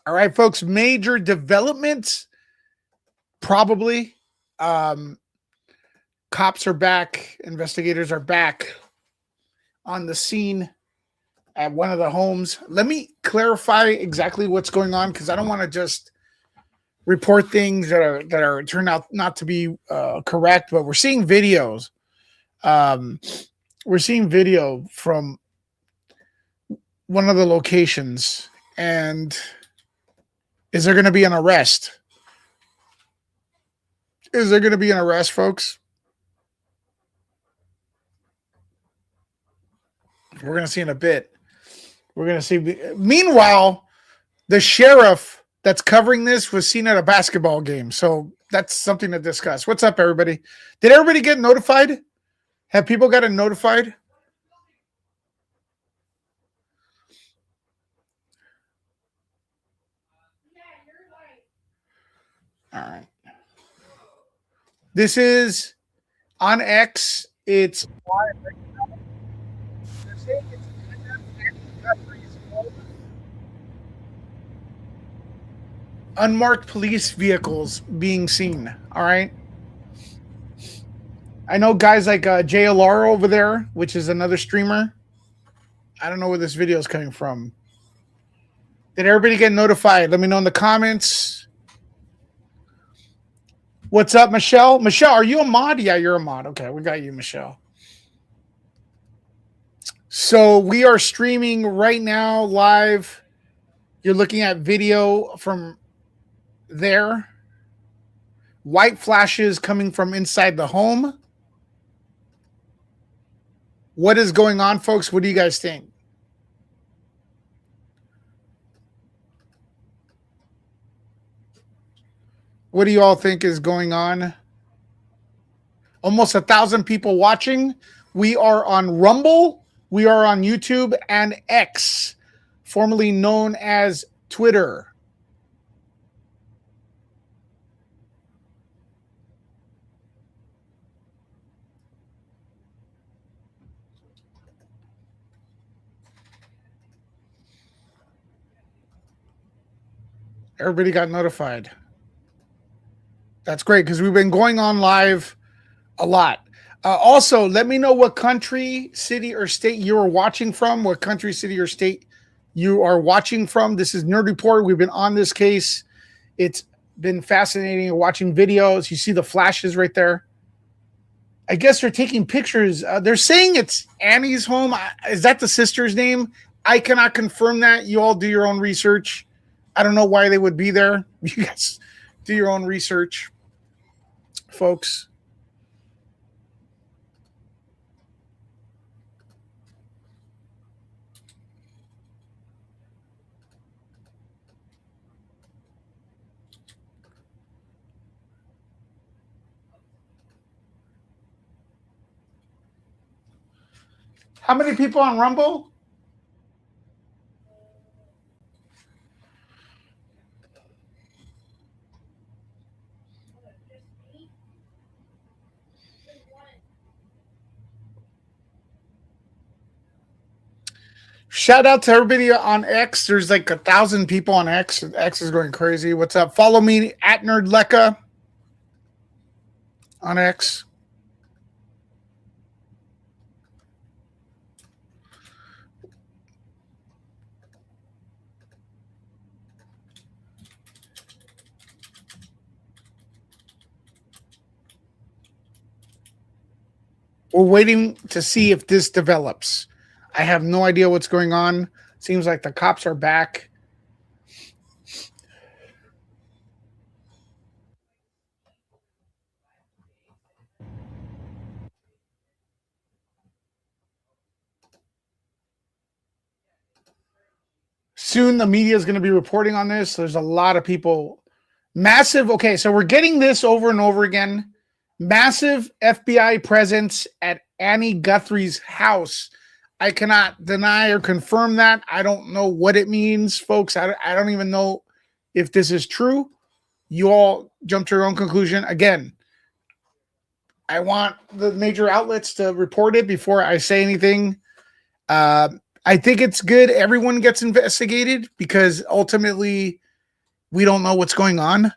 All right, folks, major developments. Probably. Um, Cops are back. Investigators are back on the scene at one of the homes. Let me clarify exactly what's going on because I don't want to just report things that are turned out not to be correct. But we're seeing videos. Um, we're seeing video from one of the locations, and is there going to be an arrest? Is there going to be an arrest, folks? We're going to see in a bit. We're going to see. Meanwhile, the sheriff that's covering this was seen at a basketball game. So that's something to discuss. What's up, everybody? Did everybody get notified? Have people gotten notified? All right. This is on X. It's live right now. They're saying it's Guthrie's home. Unmarked police vehicles being seen. All right. I know guys like JLR over there, which is another streamer. I don't know where this video is coming from. Did everybody get notified? Let me know in the comments. What's up, Michelle? Michelle, are you a mod? Yeah, you're a mod. Okay, we got you, Michelle. So we are streaming right now live. You're looking at video from there. White flashes coming from inside the home. What is going on, folks? What do you guys think? What do you all think is going on? Almost 1,000 people watching. We are on Rumble. We are on YouTube and X, formerly known as Twitter. Everybody got notified. That's great because we've been going on live a lot. Also, let me know what country, city, or state you are watching from. What country, city, or state you are watching from. This is Nerd Report. We've been on this case. It's been fascinating watching videos. You see the flashes right there. I guess they're taking pictures. They're saying it's Annie's home. Is that the sister's name? I cannot confirm that. You all do your own research. I don't know why they would be there. You guys do your own research, folks. How many people on Rumble? Shout out to everybody on X. There's like 1,000 people on X. X is going crazy. What's up? Follow me at NerdLecca on X. We're waiting to see if this develops. I have no idea what's going on. Seems like the cops are back. Soon the media is going to be reporting on this. There's a lot of people. Massive. Okay, so we're getting this over and over again. Massive FBI presence at Annie Guthrie's house. I cannot deny or confirm that. I don't know what it means, folks. I don't even know if this is true. You all jump to your own conclusion. Again, I want the major outlets to report it before I say anything. I think it's good everyone gets investigated because ultimately We don't know what's going on.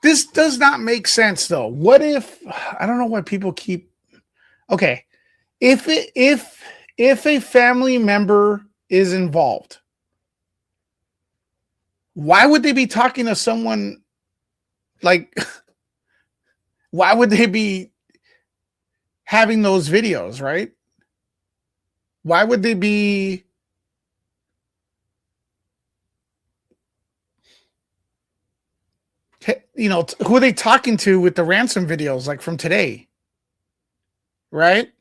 This does not make sense though. What if I don't know why people keep okay. If a family member is involved, why would they be talking to someone like why would they be having those videos, right? Why would they be who are they talking to with the ransom videos like from today? Right?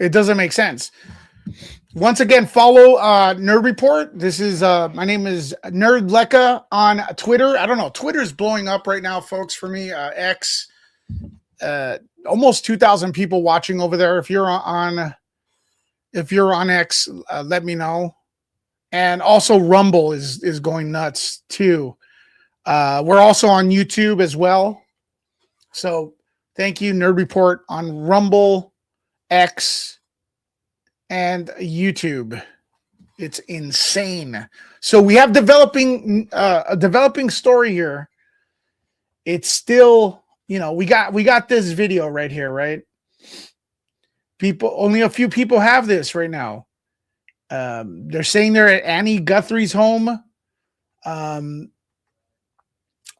It doesn't make sense. Once again, follow Nerd Report. This is my name is Nerd Lecca on Twitter. I don't know. Twitter's blowing up right now, folks, for me. X, almost 2,000 people watching over there. If you're on X, let me know. And also Rumble is going nuts too. We're also on YouTube as well. So thank you, Nerd Report on Rumble, X, and YouTube. It's insane. So we have a developing story here. It's still, we got this video right here, right? Only a few people have this right now. They're saying they're at Annie Guthrie's home.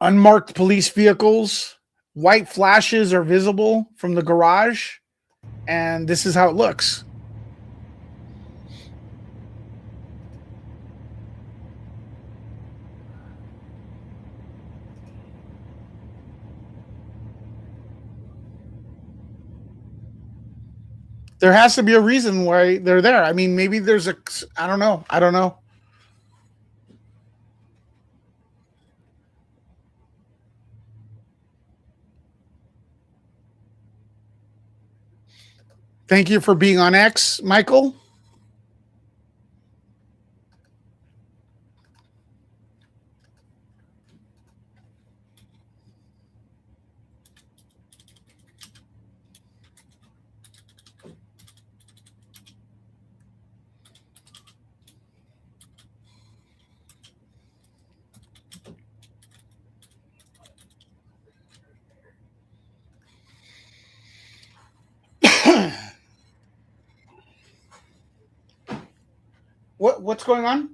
Unmarked police vehicles, white flashes are visible from the garage, and this is how it looks. There has to be a reason why they're there. I mean, maybe there's I don't know. Thank you for being on X, Michael. What's going on?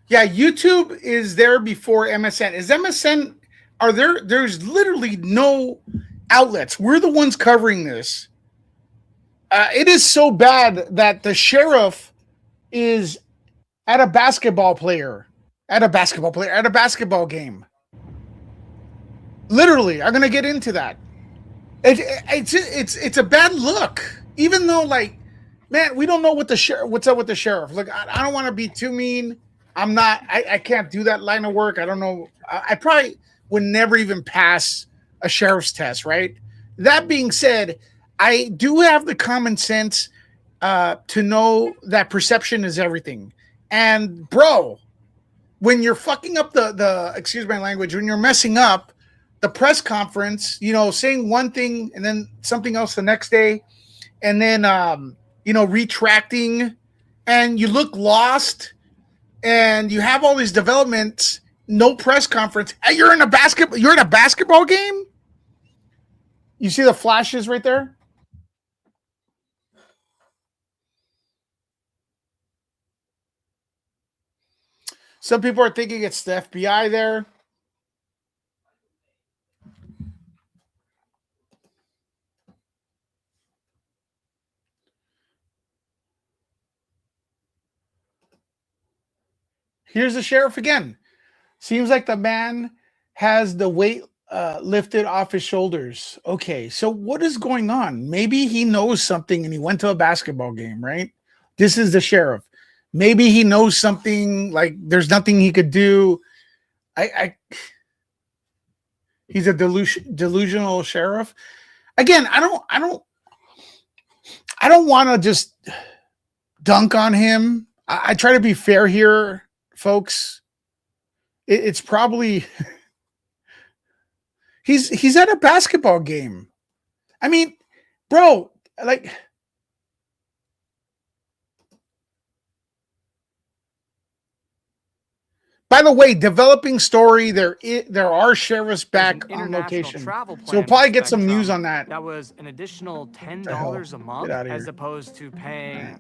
Yeah, YouTube is there before MSN. Is MSN there's literally no outlets. We're the ones covering this. It is so bad that the sheriff is at a basketball basketball game. Literally, I'm gonna get into that. It's a bad look. Even though, like, man, we don't know what's up with the sheriff. Look, I don't want to be too mean. I'm not. I can't do that line of work. I don't know. I probably would never even pass a sheriff's test. Right. That being said, I do have the common sense to know that perception is everything. And bro, when you're fucking up the excuse my language, when you're messing up the press conference, saying one thing and then something else the next day, and then retracting, and you look lost, and you have all these developments, no press conference. You're in a basketball game. You see the flashes right there. Some people are thinking it's the FBI there. Here's the sheriff again. Seems like the man has the weight lifted off his shoulders. Okay, so what is going on? Maybe he knows something and he went to a basketball game, right? This is the sheriff. Maybe he knows something, like there's nothing he could do. I he's a delusional sheriff. Again, I don't want to just dunk on him. I try to be fair here, folks. It's probably he's at a basketball game. I mean, bro, like, by the way, developing story. There are sheriffs back on location, so we'll probably get some news on that. That was an additional $10 a month as opposed to paying.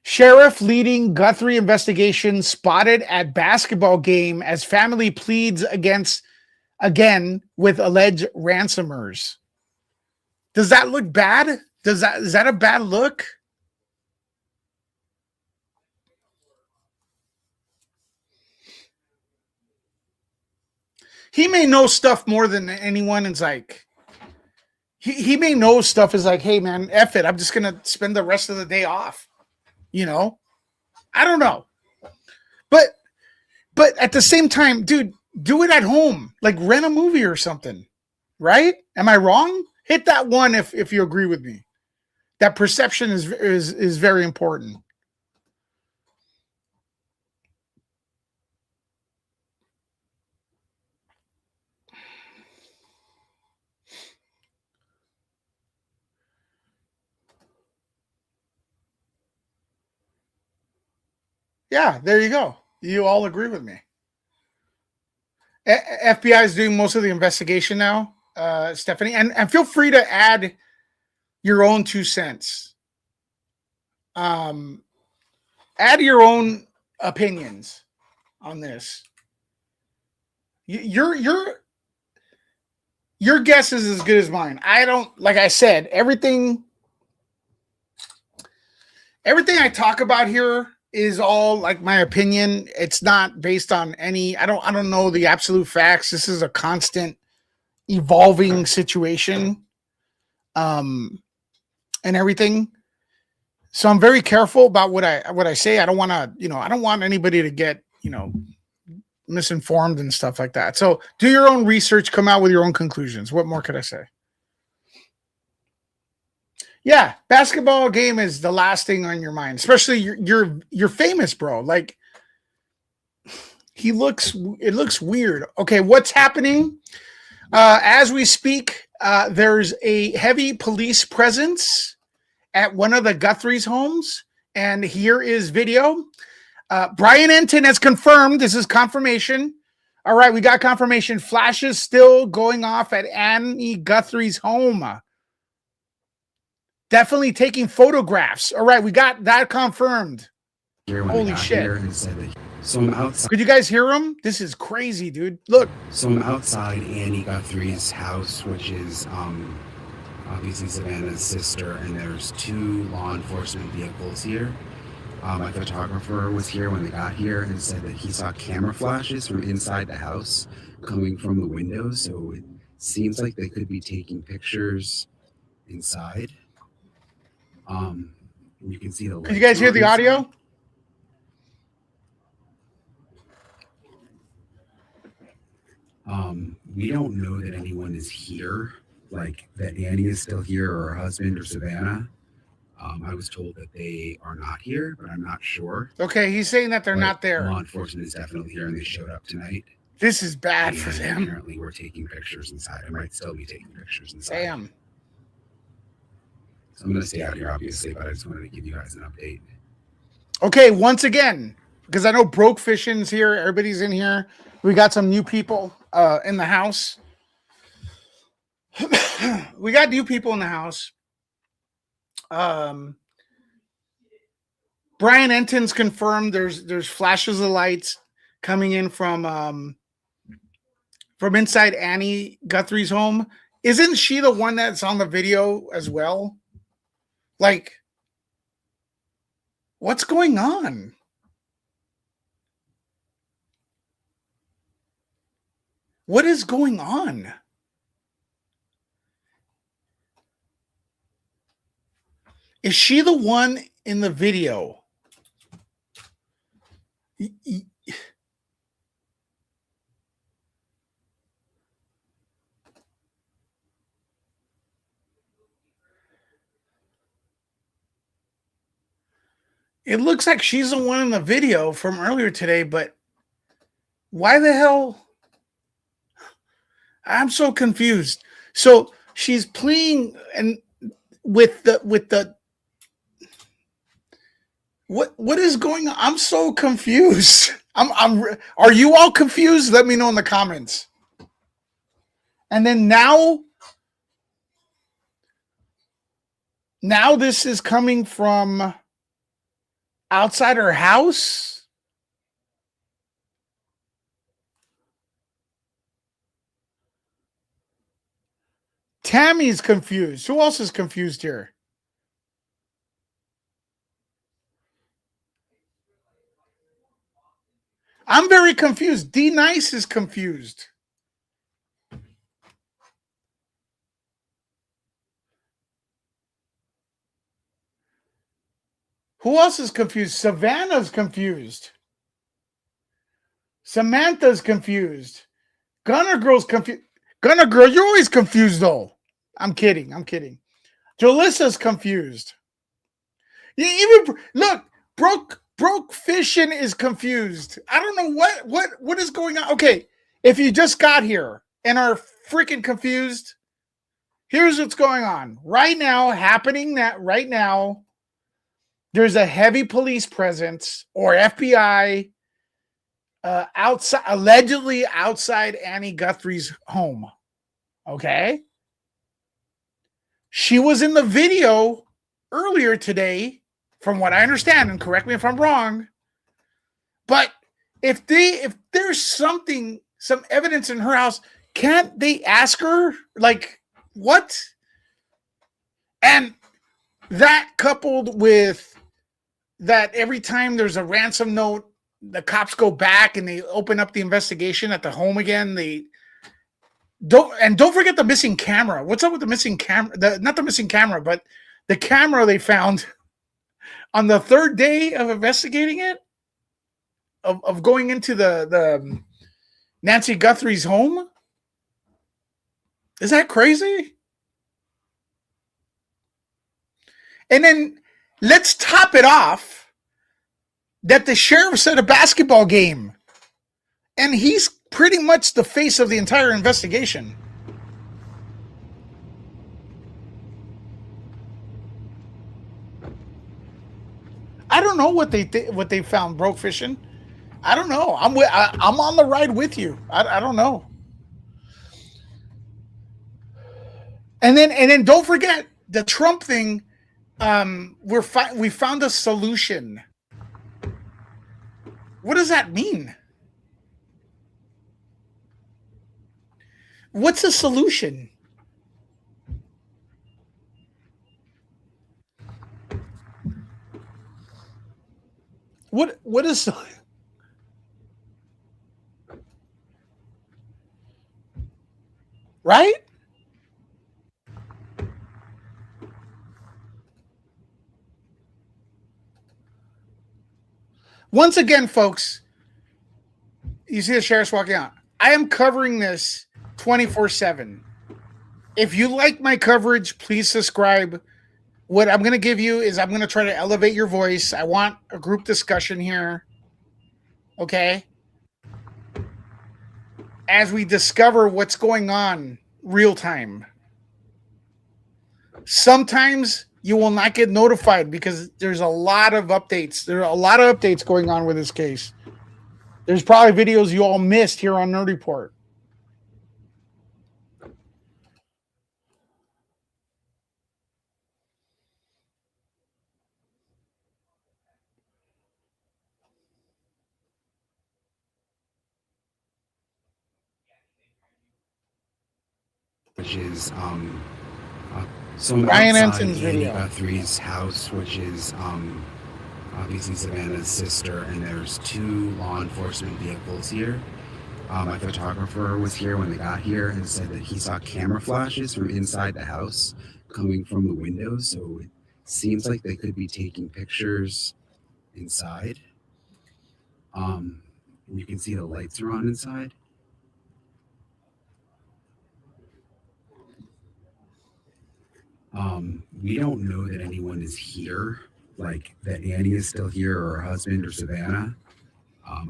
Sheriff leading Guthrie investigation spotted at basketball game as family pleads again with alleged ransomers. Does that look bad? Is that a bad look? He may know stuff more than anyone. It's like he may know stuff is like, hey man, F it. I'm just gonna spend the rest of the day off. You know? I don't know. But at the same time, dude, do it at home. Like rent a movie or something. Right? Am I wrong? Hit that one if you agree with me. That perception is very important. Yeah, there you go. You all agree with me. FBI is doing most of the investigation now, Stephanie, and feel free to add your own 2 cents. Add your own opinions on this. Your guess is as good as mine. I don't, like I said, everything I talk about here is all like my opinion. It's not based on any, I don't know the absolute facts. This is a constant evolving situation. And everything. So I'm very careful about what I say. I don't want to, I don't want anybody to get, misinformed and stuff like that. So do your own research, come out with your own conclusions. What more could I say? Yeah, basketball game is the last thing on your mind, especially you're famous, bro. Like it looks weird. Okay, what's happening? As we speak, there's a heavy police presence at one of the Guthrie's homes, and here is video. Brian Enton has confirmed. This is confirmation. All right, we got confirmation. Flashes still going off at Annie Guthrie's home. Definitely taking photographs. All right, we got that confirmed. Holy shit. So I'm outside. Could you guys hear him? This is crazy, dude. Look. So I'm outside Annie Guthrie's house, which is obviously Savannah's sister, and there's 2 law enforcement vehicles here. My photographer was here when they got here and said that he saw camera flashes from inside the house coming from the windows, so it seems like they could be taking pictures inside. You can see the. Could you guys hear the audio? We don't know that anyone is here, like that Annie is still here or her husband or Savannah. I was told that they are not here, but I'm not sure. Okay, he's saying that they're not there. Law enforcement is definitely here, and they showed up tonight. This is bad for them. Apparently, we're taking pictures inside. I might still be taking pictures inside. Damn. So I'm going to stay out here, obviously, but I just wanted to give you guys an update. Okay, once again, because I know Broke Fishing's here. Everybody's in here. We got some new people in the house. We got new people in the house. Brian Enton's confirmed there's flashes of lights coming in from inside Annie Guthrie's home. Isn't she the one that's on the video as well? Like, what's going on? What is going on? Is she the one in the video? It looks like she's the one in the video from earlier today, but why the hell? I'm so confused. So she's pleading and with the what is going on? I'm so confused. Are you all confused? Let me know in the comments. And then now this is coming from outside her house. Tammy's confused. Who else is confused here? I'm very confused. D Nice is confused. Who else is confused? Savannah's confused. Samantha's confused. Gunner Girl's confused. Gunner Girl, you're always confused though. I'm kidding. Jalissa's confused. You even look, broke fishing is confused. I don't know what is going on. Okay, if you just got here and are freaking confused, here's what's going on right now. Right now, there's a heavy police presence or FBI allegedly outside Annie Guthrie's home. Okay, she was in the video earlier today, from what I understand, and correct me if I'm wrong. But if there's some evidence in her house, can't they ask her? Like, what? And that coupled with that every time there's a ransom note, the cops go back and they open up the investigation at the home again. They don't forget the missing camera. What's up with the missing camera? Not the missing camera, but the camera they found on the third day of investigating it, of going into the Nancy Guthrie's home. Is that crazy? And then let's top it off that the sheriff's at a basketball game and he's pretty much the face of the entire investigation. I don't know what they found broke fishing. I don't know. I'm on the ride with you. I don't know. And then don't forget the Trump thing. We found a solution. What does that mean? What's a solution? What is right? Once again, folks, you see the sheriff's walking out. I am covering this 24/7. If you like my coverage, please subscribe. What I'm going to give you is I'm going to try to elevate your voice. I want a group discussion here. Okay? As we discover what's going on real time. Sometimes you will not get notified because there's a lot of updates. There are a lot of updates going on with this case. There's probably videos you all missed here on Nerd Report. Which is so Ryan outside Enson's Annie video. Guthrie's house, which is obviously Savannah's sister, and there's 2 law enforcement vehicles here. My photographer was here when they got here and said that he saw camera flashes from inside the house coming from the windows. So it seems like they could be taking pictures inside. And you can see the lights are on inside. We don't know that anyone is here, like that Annie is still here or her husband or Savannah.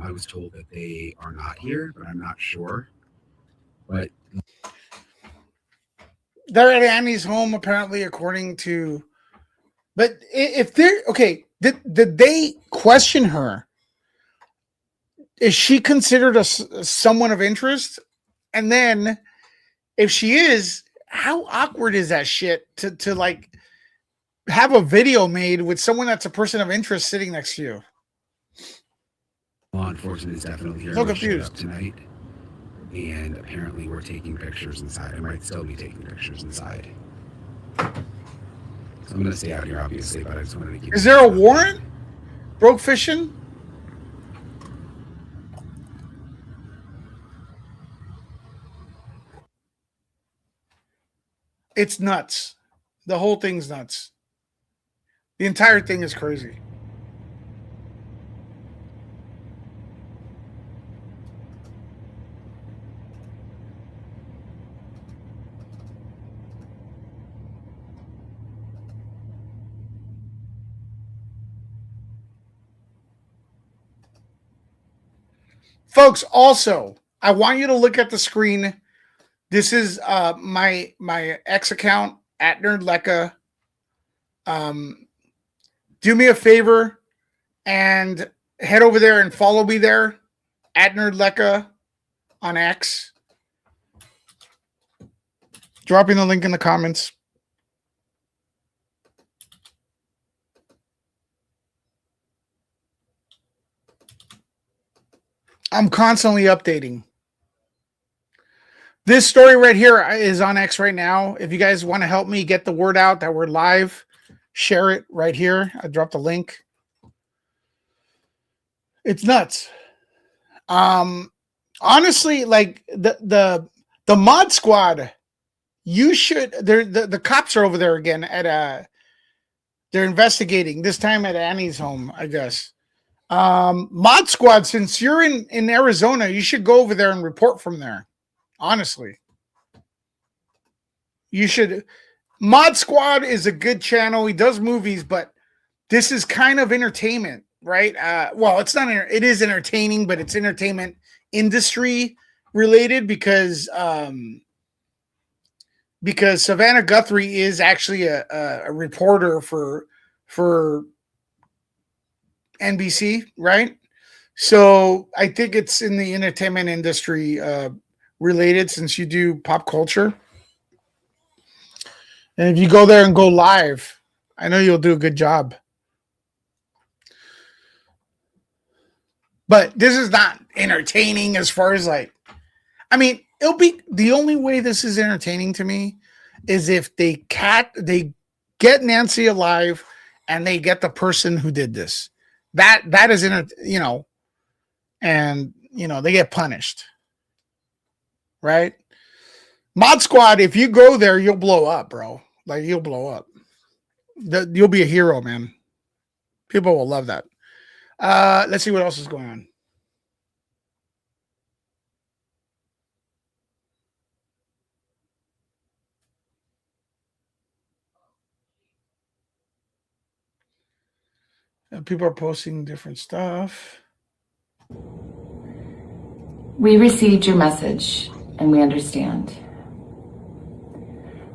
I was told that they are not here, but I'm not sure. But they're at Annie's home, apparently, according to. But if they're okay, did they question her? Is she considered someone of interest? And then, if she is, how awkward is that shit to like have a video made with someone that's a person of interest sitting next to you? law enforcement is definitely here. So confused Tonight. And apparently we're taking pictures inside. I might still be taking pictures inside. So I'm going to stay out here, obviously, but I just wanted to keep. Is there a warrant? Broke fishing? It's nuts. The whole thing's nuts. The entire thing is crazy. Folks, also, I want you to look at the screen. This is my X account at NerdLecca. Do me a favor and head over there and follow me there at NerdLecca on X. Dropping the link in the comments. I'm constantly updating. This story right here is on X right now. If you guys want to help me get the word out that we're live, share it right here. I dropped the link. It's nuts. Honestly, like the mod squad, you should. The cops are over there again at they're investigating, this time at Annie's home, I guess. Mod squad, since you're in Arizona, you should go over there and report from there. Honestly, you should. Mod Squad is a good channel. He does movies, but this is kind of entertainment, right? Well, it's not. It is entertaining, but it's entertainment industry related because Savannah Guthrie is actually a reporter for NBC, right? So I think it's in the entertainment industry related, since you do pop culture. And if you go there and go live, I know you'll do a good job. But this is not entertaining as far as like, I mean, it'll be the only way this is entertaining to me is if they get Nancy alive and they get the person who did this. That is and they get punished. Right? Mod Squad, if you go there, you'll blow up, bro. Like, you'll blow up. You'll be a hero, man. People will love that. Let's see what else is going on. People are posting different stuff. We received your message and we understand.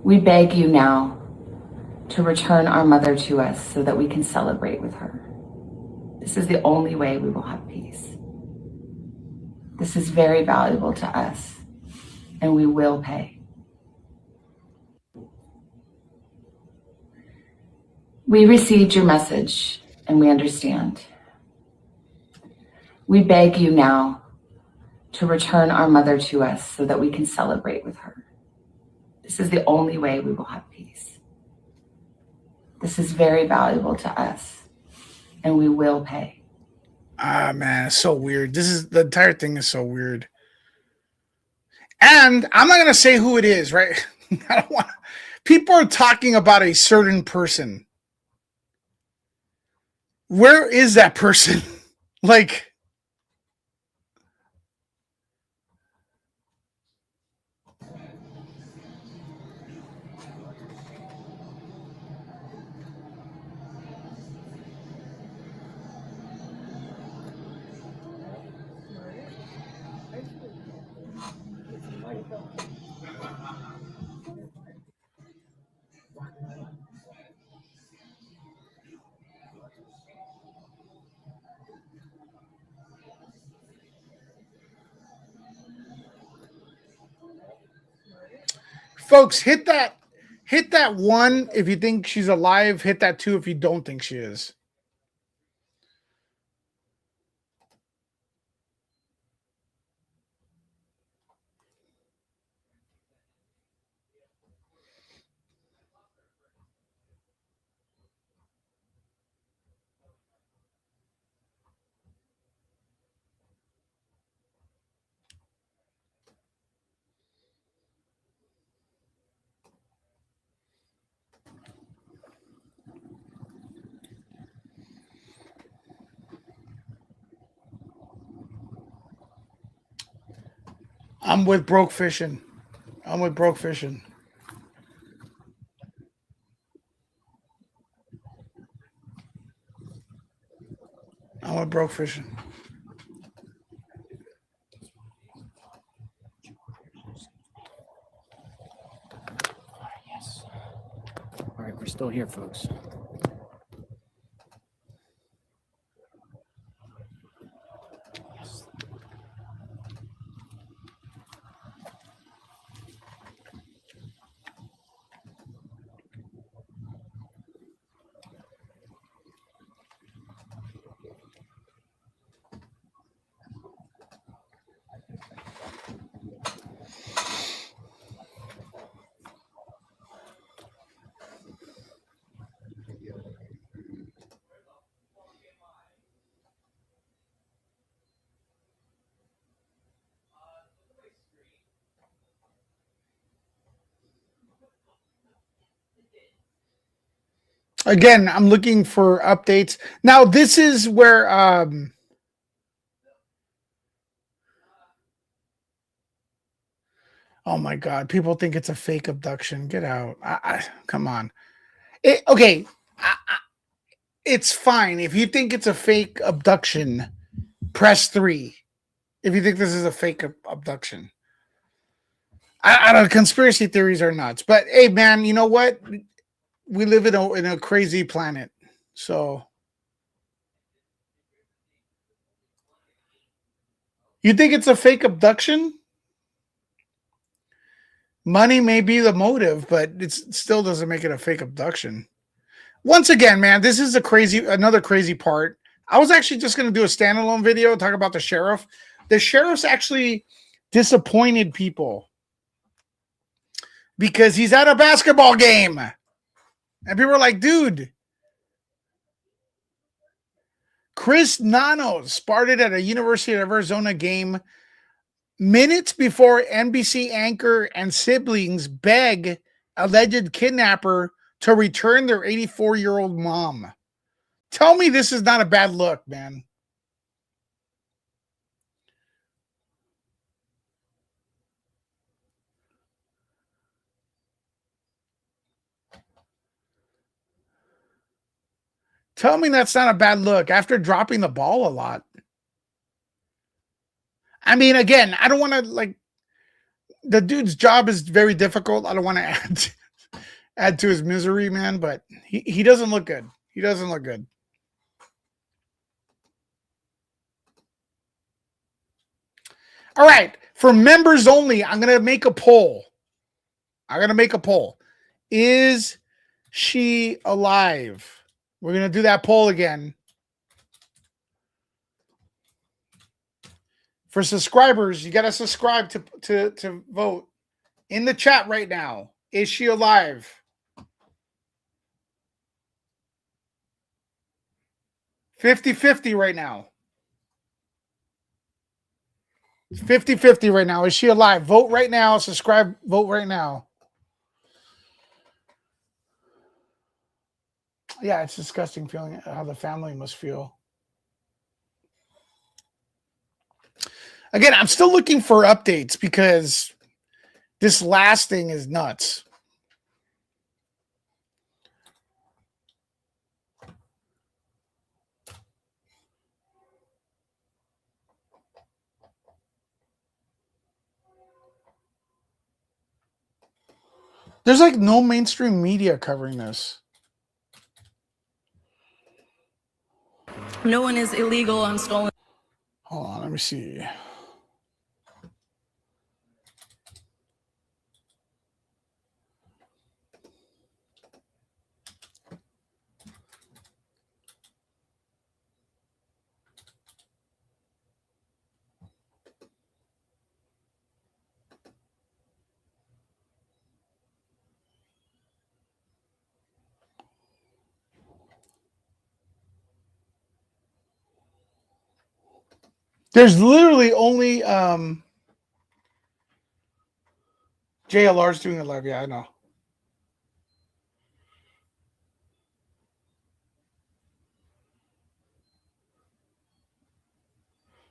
We beg you now to return our mother to us so that we can celebrate with her. This is the only way we will have peace. This is very valuable to us, and we will pay. We received your message and we understand. We beg you now to return our mother to us so that we can celebrate with her. This is the only way we will have peace. This is very valuable to us, and we will pay. Ah, man, it's so weird. The entire thing is so weird. And I'm not going to say who it is, right? I don't want. People are talking about a certain person. Where is that person? Like, folks, hit that one if you think she's alive. Hit that 2 if you don't think she is. I'm with broke fishing. I'm with broke fishing. I'm with broke fishing. Yes. All right, we're still here, folks. Again, I'm looking for updates. Now, this is where oh my god, people think it's a fake abduction. Get out. Come on. Okay, it's fine. If you think it's a fake abduction, press 3. If you think this is a fake abduction. I don't know. Conspiracy theories are nuts. But hey, man, you know what? We live in a crazy planet. So you think it's a fake abduction? Money may be the motive, but it still doesn't make it a fake abduction. Once again, man, this is another crazy part. I was actually just going to do a standalone video talk about the sheriff. The sheriff's actually disappointed people because he's at a basketball game. And people are like, dude, Chris Nanos spotted at a University of Arizona game minutes before NBC anchor and siblings beg alleged kidnapper to return their 84-year-old mom. Tell me this is not a bad look, man. Tell me that's not a bad look after dropping the ball a lot. I mean, again, I don't want to the dude's job is very difficult. I don't want to add to his misery, man, but he doesn't look good. He doesn't look good. All right, for members only, I'm going to make a poll. Is she alive? We're going to do that poll again. For subscribers, you got to subscribe to vote. In the chat right now, is she alive? $50-50 right now. 50-50 right now. Is she alive? Vote right now. Subscribe. Vote right now. Yeah, it's disgusting feeling how the family must feel. Again, I'm still looking for updates because this last thing is nuts. There's like no mainstream media covering this. No one is illegal on stolen. Hold on, let me see. There's literally only JLR's doing it live. Yeah, I know.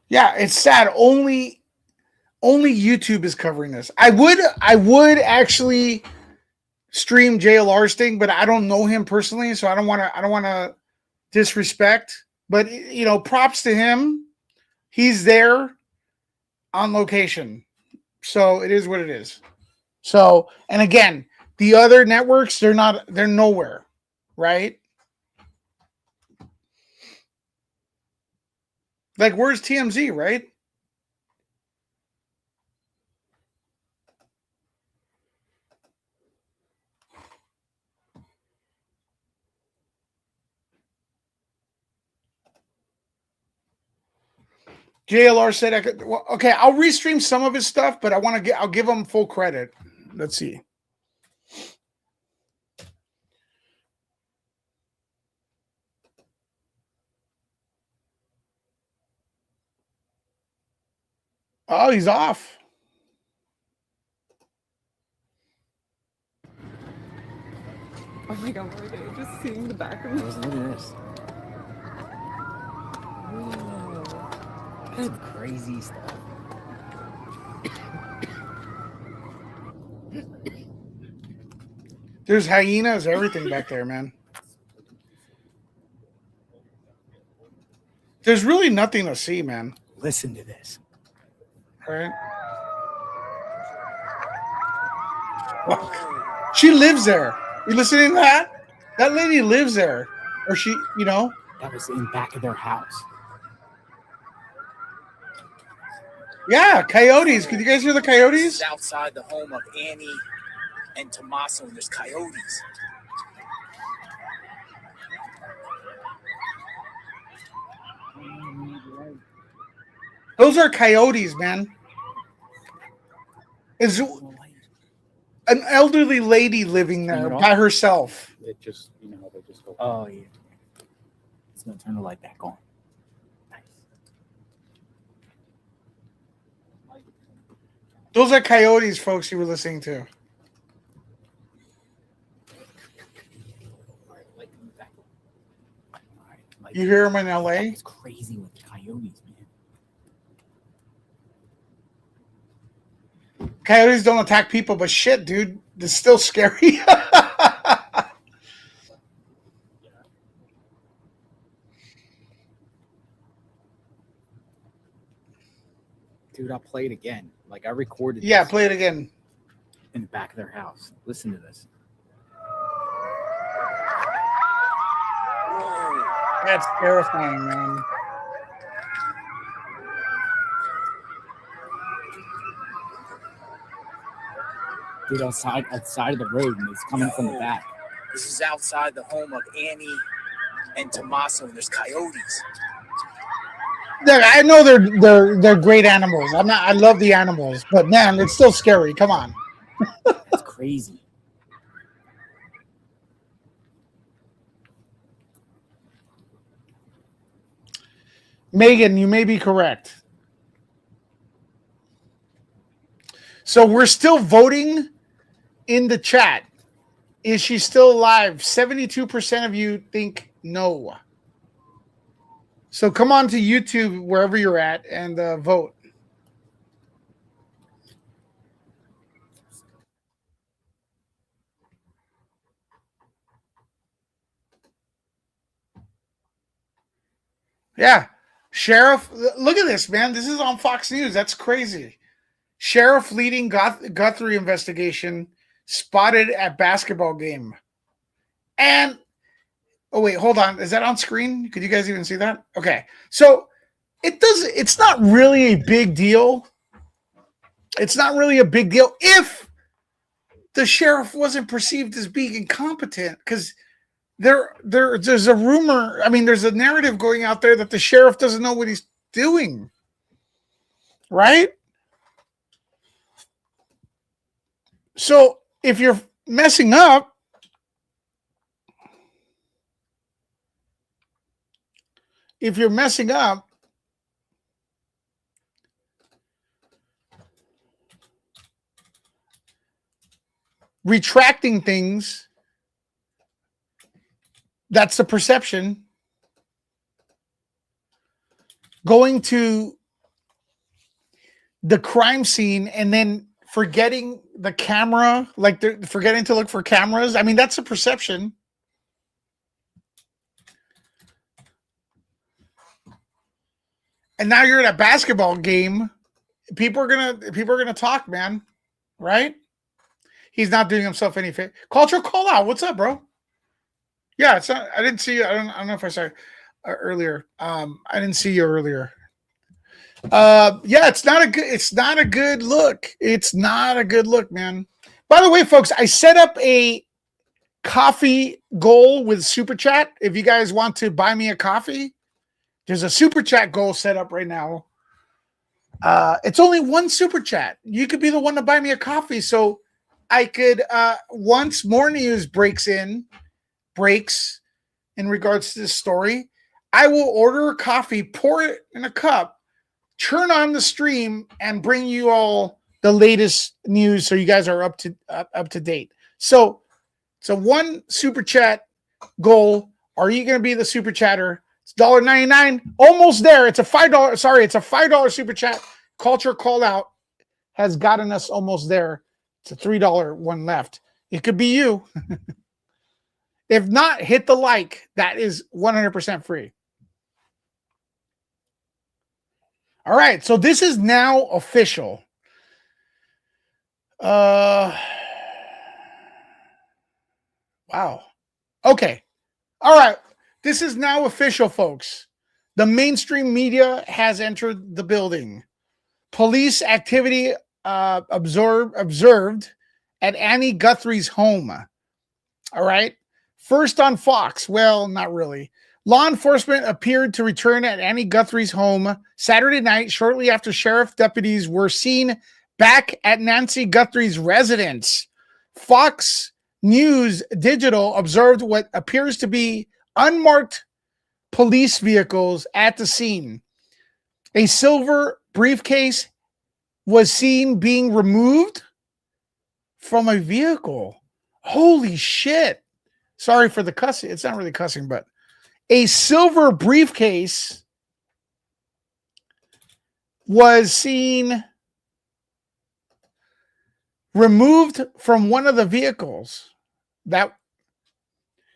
Yeah, it's sad. Only YouTube is covering this. I would actually stream JLR's thing, but I don't know him personally, so I don't want to disrespect. But you know, props to him. He's there on location. So it is what it is. So, and again, the other networks, they're nowhere, right? Like, where's TMZ, right? JLR said I could. Well, okay, I'll restream some of his stuff, but I'll give him full credit. Let's see. Oh, he's off. Oh my god, just seeing the back of Look at this. Whoa. That's crazy stuff. There's hyenas, everything back there, man. There's really nothing to see, man. Listen to this. All right. Wow. She lives there. You listening to that? That lady lives there. Or she, you know. That was in back of their house. Yeah, coyotes. Can you guys hear the coyotes? This is outside the home of Annie and Tommaso, and there's coyotes. Those are coyotes, man. Is an elderly lady living there by herself. It just, they just go, oh, yeah. It's going to turn the light back on. Nice. Those are coyotes, folks, you were listening to. You hear them in LA? It's crazy with the coyotes, man. Coyotes don't attack people, but shit, dude, it's still scary. Dude, I'll play it again. Like, I recorded Yeah, this play it again. in the back of their house. Listen to this. That's terrifying, man. Dude, outside of the road, and it's coming from the back. This is outside the home of Annie and Tommaso, and there's coyotes. I know they're great animals. I love the animals, but man, it's still scary. Come on. That's crazy. Megan, you may be correct. So we're still voting in the chat. Is she still alive? 72% of you think no. So come on to YouTube, wherever you're at, and vote. Yeah. Sheriff, look at this, man. This is on Fox News. That's crazy. Sheriff leading Guthrie investigation spotted at basketball game. And, oh, wait, hold on. Is that on screen? Could you guys even see that? Okay. So it's not really a big deal. It's not really a big deal if the sheriff wasn't perceived as being incompetent, because there's a rumor. I mean, there's a narrative going out there that the sheriff doesn't know what he's doing. Right? So if you're messing up, retracting things, that's the perception. Going to the crime scene and then forgetting the camera, like they're forgetting to look for cameras. I mean, that's a perception. And now you're at a basketball game. People are gonna talk, man. Right? He's not doing himself any favor. Cultural call out. What's up, bro? Yeah, it's not. I didn't see you. I don't know if I saw you earlier. I didn't see you earlier. Yeah, it's not a good look. It's not a good look, man. By the way, folks, I set up a coffee goal with Super Chat. If you guys want to buy me a coffee, there's a Super Chat goal set up right now. It's only one Super Chat. You could be the one to buy me a coffee, so I could once more news breaks in regards to this story, I will order a coffee, pour it in a cup, turn on the stream, and bring you all the latest news so you guys are up to date. So one Super Chat goal. Are you going to be the Super Chatter? It's $1.99. Almost there. It's a $5. Sorry, it's a $5 Super Chat. Culture call out has gotten us almost there. It's a $3 one left. It could be you. If not, hit the like. That is 100% free. All right, so this is now official. Wow. Okay. All right. This is now official, folks. The mainstream media has entered the building. Police activity observed at Annie Guthrie's home. All right. First on Fox. Well, not really. Law enforcement appeared to return at Annie Guthrie's home Saturday night, shortly after sheriff deputies were seen back at Nancy Guthrie's residence. Fox News Digital observed what appears to be unmarked police vehicles at the scene. A silver briefcase was seen being removed from a vehicle. Holy shit. Sorry for the cussing. It's not really cussing, but a silver briefcase was seen removed from one of the vehicles. That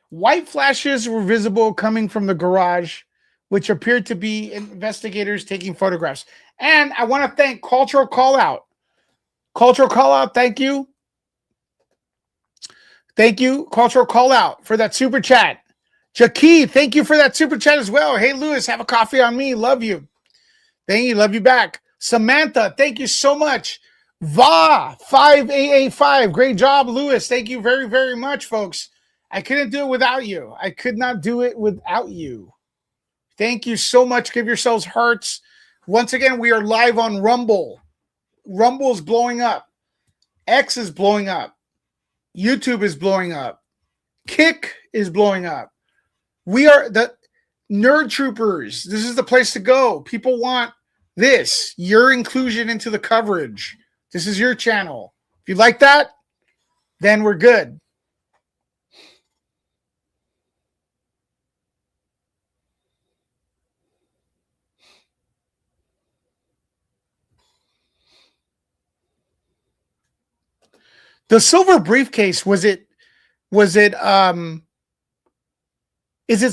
white flashes were visible coming from the garage, which appeared to be investigators taking photographs. And I want to thank Cultural Call Out. Cultural Call Out, thank you. Thank you, Cultural Call Out, for that super chat. Jackie, thank you for that super chat as well. Hey, Lewis, have a coffee on me. Love you. Thank you. Love you back. Samantha, thank you so much. Va5885. Great job, Lewis. Thank you very, very much, folks. I couldn't do it without you. I could not do it without you. Thank you so much. Give yourselves hearts. Once again, we are live on Rumble. Rumble is blowing up. X is blowing up. YouTube is blowing up. Kick is blowing up. We are the Nerd Troopers. This is the place to go. People want this, your inclusion into the coverage. This is your channel. If you like that, then we're good. The silver briefcase, is it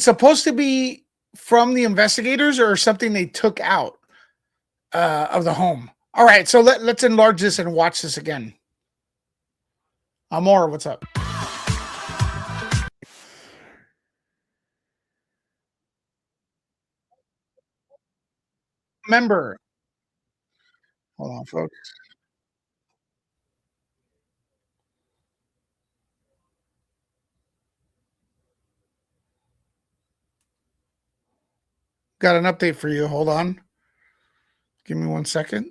supposed to be from the investigators or something they took out of the home? All right, so let's enlarge this and watch this again. Amor, what's up? Remember, hold on, folks. Got an update for you. Hold on. Give me 1 second.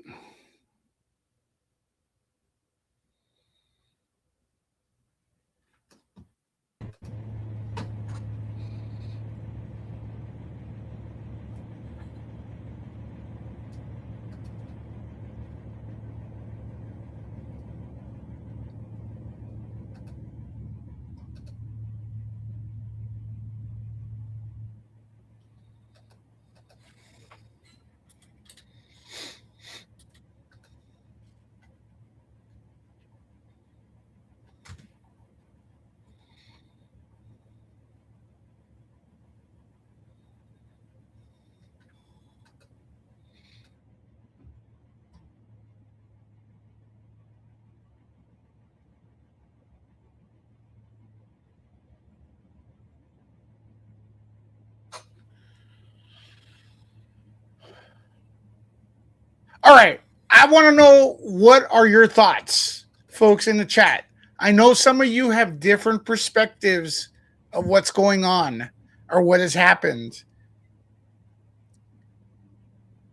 All right. I want to know, what are your thoughts, folks, in the chat? I know some of you have different perspectives of what's going on or what has happened.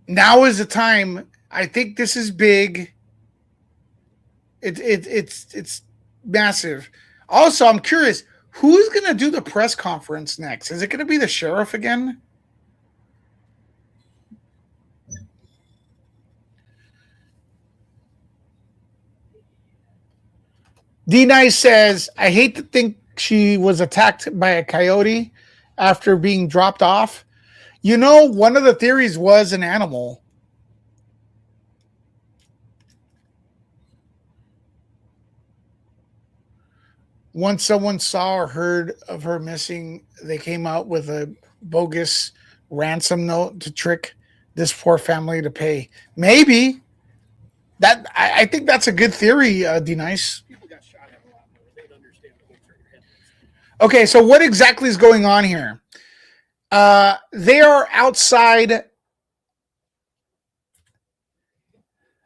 Now is the time. I think this is big. It's massive. Also, I'm curious, who's going to do the press conference next? Is it going to be the sheriff again? D-Nice says, I hate to think she was attacked by a coyote after being dropped off. You know, one of the theories was an animal. Once someone saw or heard of her missing, they came out with a bogus ransom note to trick this poor family to pay. Maybe. I think that's a good theory, D-Nice. Okay, so what exactly is going on here? They are outside.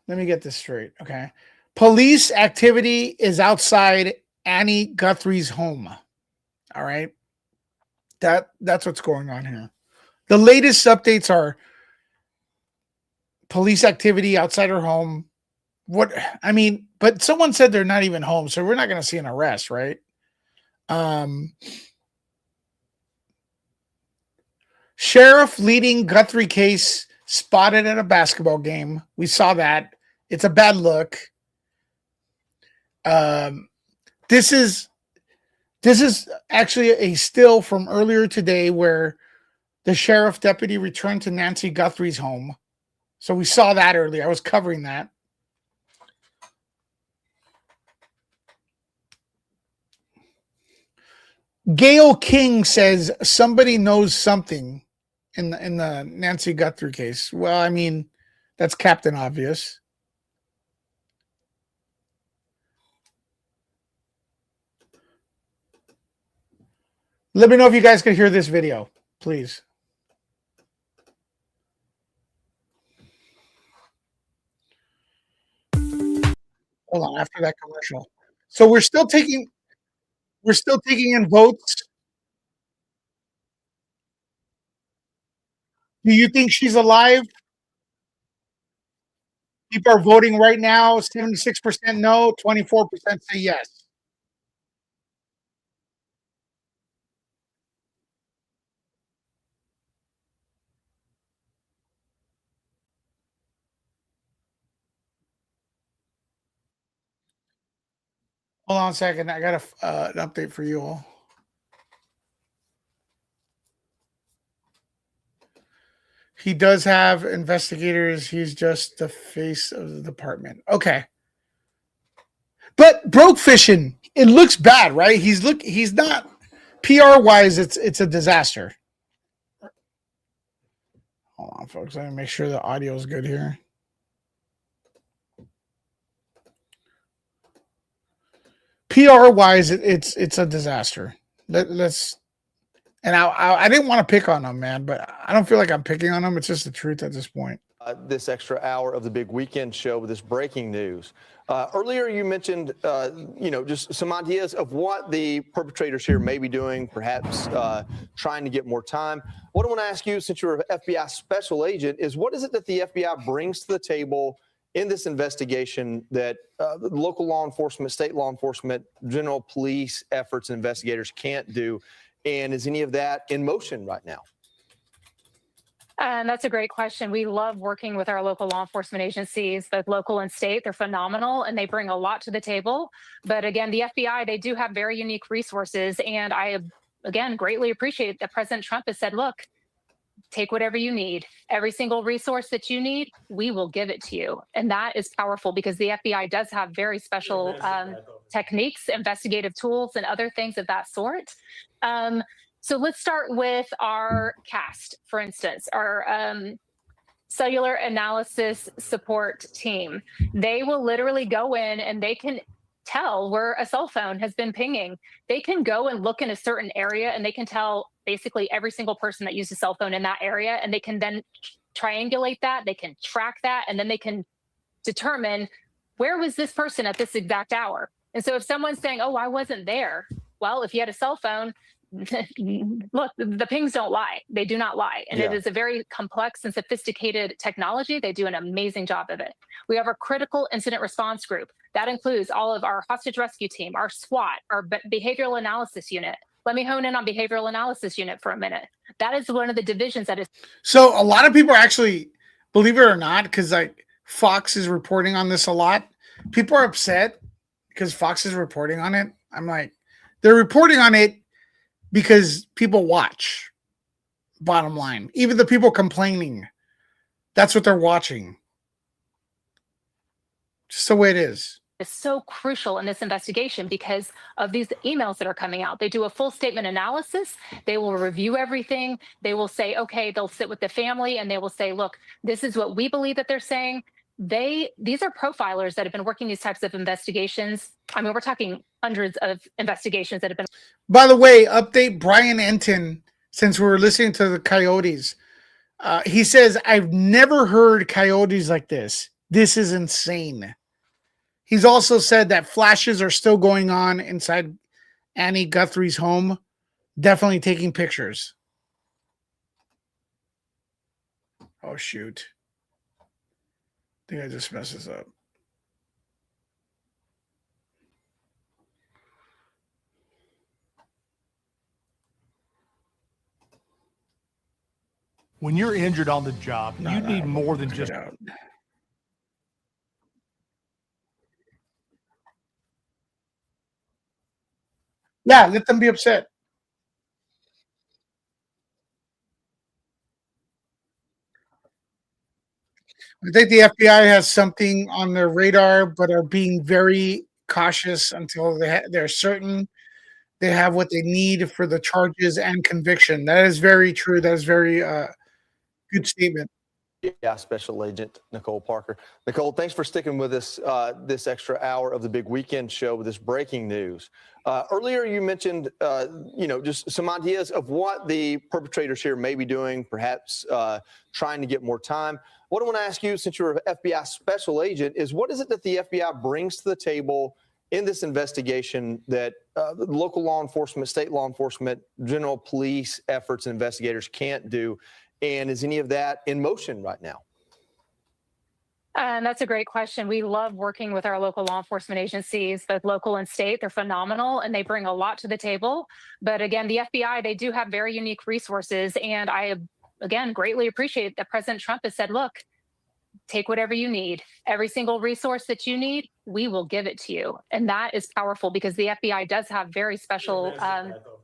Let me get this straight. Okay. Police activity is outside Annie Guthrie's home. All right. That's what's going on here. The latest updates are police activity outside her home. But someone said they're not even home, so we're not going to see an arrest, right? Sheriff leading Guthrie case spotted at a basketball game. We saw that. It's a bad look. This is actually a still from earlier today where the sheriff deputy returned to Nancy Guthrie's home. So we saw that earlier. I was covering that. Gail King says somebody knows something in the Nancy Guthrie case. Well, I mean, that's Captain Obvious. Let me know if you guys can hear this video, please. Hold on, after that commercial. So we're still taking in votes. Do you think she's alive? People are voting right now. 76% no, 24% say yes. Hold on a second. I got an update for you all. He does have investigators. He's just the face of the department. Okay. But broke fishing, it looks bad, right? He's not PR wise, it's a disaster. Hold on, folks. Let me make sure the audio is good here. PR wise, it's a disaster. Let's. And I didn't want to pick on him, man, but I don't feel like I'm picking on him. It's just the truth at this point. This extra hour of the big weekend show with this breaking news. Earlier, you mentioned, just some ideas of what the perpetrators here may be doing, perhaps trying to get more time. What I want to ask you, since you're an FBI special agent, is what is it that the FBI brings to the table in this investigation that local law enforcement, state law enforcement, general police efforts and investigators can't do? And is any of that in motion right now? And that's a great question. We love working with our local law enforcement agencies, both local and state. They're phenomenal and they bring a lot to the table. But again, the FBI, they do have very unique resources. And I, again, greatly appreciate that President Trump has said, look, take whatever you need. Every single resource that you need, we will give it to you. And that is powerful because the FBI does have very special techniques, investigative tools, and other things of that sort. So let's start with our CAST, for instance, our cellular analysis support team. They will literally go in and they can tell where a cell phone has been pinging. They can go and look in a certain area and they can tell basically every single person that used a cell phone in that area, and they can then triangulate that, they can track that, and then they can determine where was this person at this exact hour. And so if someone's saying, oh, I wasn't there, well, if you had a cell phone, look, the pings don't lie. They do not lie. And it is a very complex and sophisticated technology. They do an amazing job of it. We have our critical incident response group. That includes all of our hostage rescue team, our SWAT, our behavioral analysis unit. Let me hone in on behavioral analysis unit for a minute. That is one of the divisions that is. So a lot of people are actually, believe it or not, because like Fox is reporting on this a lot. People are upset because Fox is reporting on it. I'm like, they're reporting on it because people watch, bottom line. Even the people complaining, that's what they're watching. Just the way it is. It's so crucial in this investigation because of these emails that are coming out. They do a full statement analysis. They will review everything. They will say, okay, they'll sit with the family and they will say, look, this is what we believe that they're saying. These are profilers that have been working these types of investigations. I mean, we're talking hundreds of investigations that have been. By the way, update Brian Enton, since we were listening to the coyotes. He says, I've never heard coyotes like this. This is insane. He's also said that flashes are still going on inside Annie Guthrie's home. Definitely taking pictures. Oh, shoot. I think I just messed this up. When you're injured on the job, you need more than just. Yeah, let them be upset. I think the FBI has something on their radar, but are being very cautious until they're certain they have what they need for the charges and conviction. That is very true. That is very good statement. Yeah, Special Agent Nicole Parker. Nicole, thanks for sticking with us this extra hour of the big weekend show with this breaking news. Earlier, you mentioned, just some ideas of what the perpetrators here may be doing, perhaps trying to get more time. What I want to ask you, since you're an FBI special agent, is what is it that the FBI brings to the table in this investigation that local law enforcement, state law enforcement, general police efforts and investigators can't do? And is any of that in motion right now? And that's a great question. We love working with our local law enforcement agencies, both local and state. They're phenomenal and they bring a lot to the table. But again, the FBI, they do have very unique resources. And I, again, greatly appreciate that President Trump has said, look, take whatever you need. Every single resource that you need, we will give it to you. And that is powerful because the FBI does have very special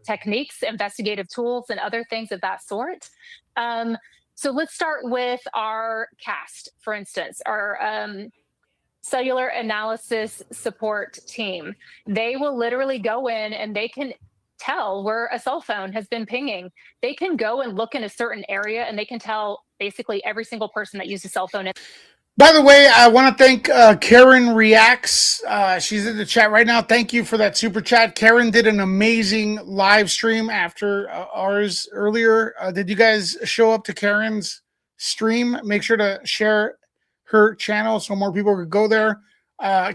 techniques, investigative tools, and other things of that sort. So let's start with our CAST, for instance, our cellular analysis support team. They will literally go in and they can tell where a cell phone has been pinging. They can go and look in a certain area and they can tell basically every single person that used a cell phone. By the way, I want to thank Karen Reacts. She's in the chat right now. Thank you for that super chat. Karen did an amazing live stream after ours earlier. Did you guys show up to Karen's stream? Make sure to share her channel so more people could go there.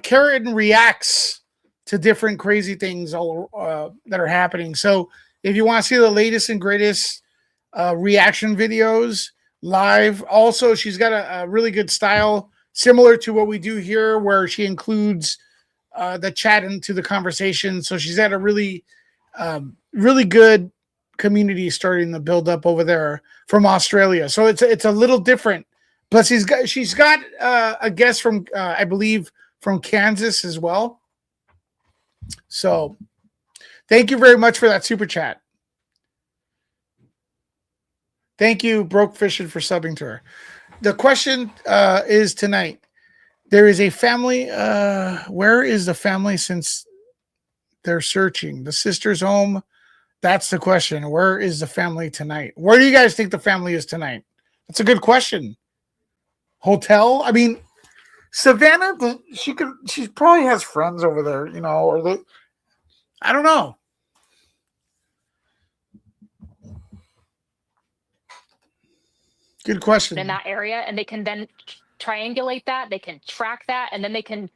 Karen reacts to different crazy things all that are happening. So if you want to see the latest and greatest reaction videos live, also she's got a really good style similar to what we do here, where she includes the chat into the conversation. So she's got a really good community starting to build up over there from Australia. So it's a little different. Plus she's got a guest from I believe from Kansas as well. So thank you very much for that super chat. Thank you, Broke Fishing, for subbing to her. The question is tonight. There is a family. Where is the family since they're searching? The sister's home. That's the question. Where is the family tonight? Where do you guys think the family is tonight? That's a good question. Hotel? I mean, Savannah, she probably has friends over there, you know, or I don't know. Good question. In that area, and they can then triangulate that, they can track that, and then they can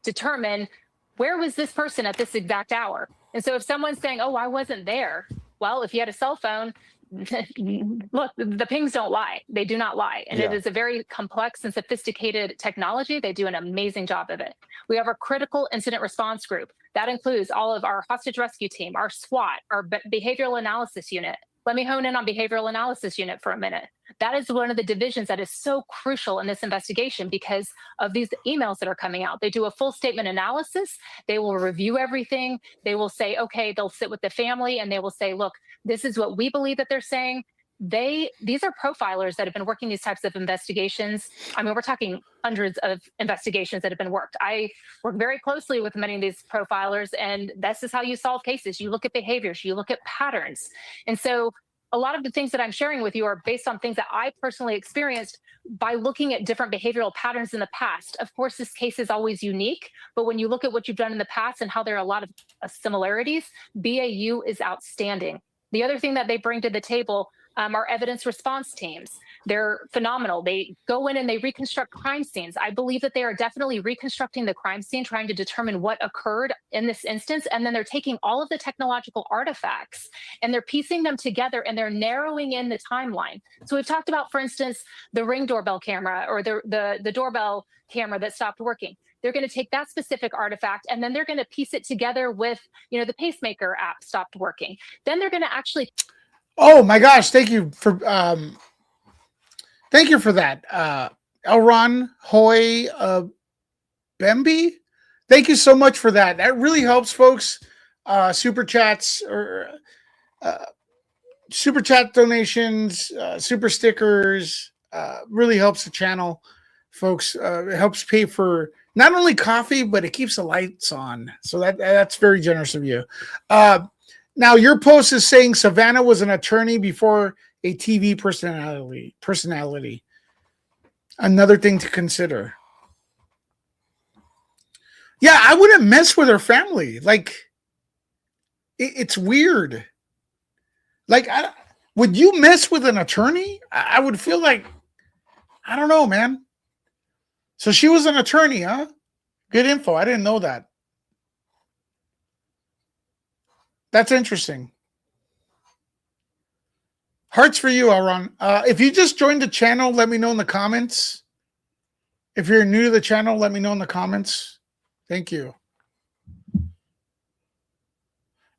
determine where was this person at this exact hour. And so if someone's saying, oh, I wasn't there, well, if you had a cell phone, look, the pings don't lie. They do not lie. And it is a very complex and sophisticated technology. They do an amazing job of it. We have our critical incident response group. That includes all of our hostage rescue team, our SWAT, our behavioral analysis unit. Let me hone in on behavioral analysis unit for a minute. That is one of the divisions that is so crucial in this investigation because of these emails that are coming out. They do a full statement analysis. They will review everything. They will say, okay, they'll sit with the family and they will say, look, this is what we believe that they're saying. These are profilers that have been working these types of investigations. I mean, we're talking hundreds of investigations that have been worked. I work very closely with many of these profilers, and this is how you solve cases. You look at behaviors, you look at patterns. And so a lot of the things that I'm sharing with you are based on things that I personally experienced by looking at different behavioral patterns in the past. Of course, this case is always unique, but when you look at what you've done in the past and how there are a lot of similarities, BAU is outstanding. The other thing that they bring to the table are evidence response teams. They're phenomenal. They go in and they reconstruct crime scenes. I believe that they are definitely reconstructing the crime scene, trying to determine what occurred in this instance. And then they're taking all of the technological artifacts and they're piecing them together and they're narrowing in the timeline. So we've talked about, for instance, the Ring doorbell camera or the doorbell camera that stopped working. They're going to take that specific artifact and then they're going to piece it together with, you know, the pacemaker app stopped working. Then they're going to actually. Oh my gosh! Thank you for that, Elron Hoy Bemby. Thank you so much for that. That really helps, folks. Super chats or super chat donations, super stickers really helps the channel, folks. It helps pay for not only coffee, but it keeps the lights on. So that's very generous of you. Now, your post is saying Savannah was an attorney before a TV personality. Another thing to consider. Yeah, I wouldn't mess with her family. Like, it's weird. Like, would you mess with an attorney? I would feel like, I don't know, man. So she was an attorney, huh? Good info. I didn't know that. That's interesting. Hearts for you, Aaron. If you just joined the channel, let me know in the comments. If you're new to the channel, let me know in the comments. Thank you.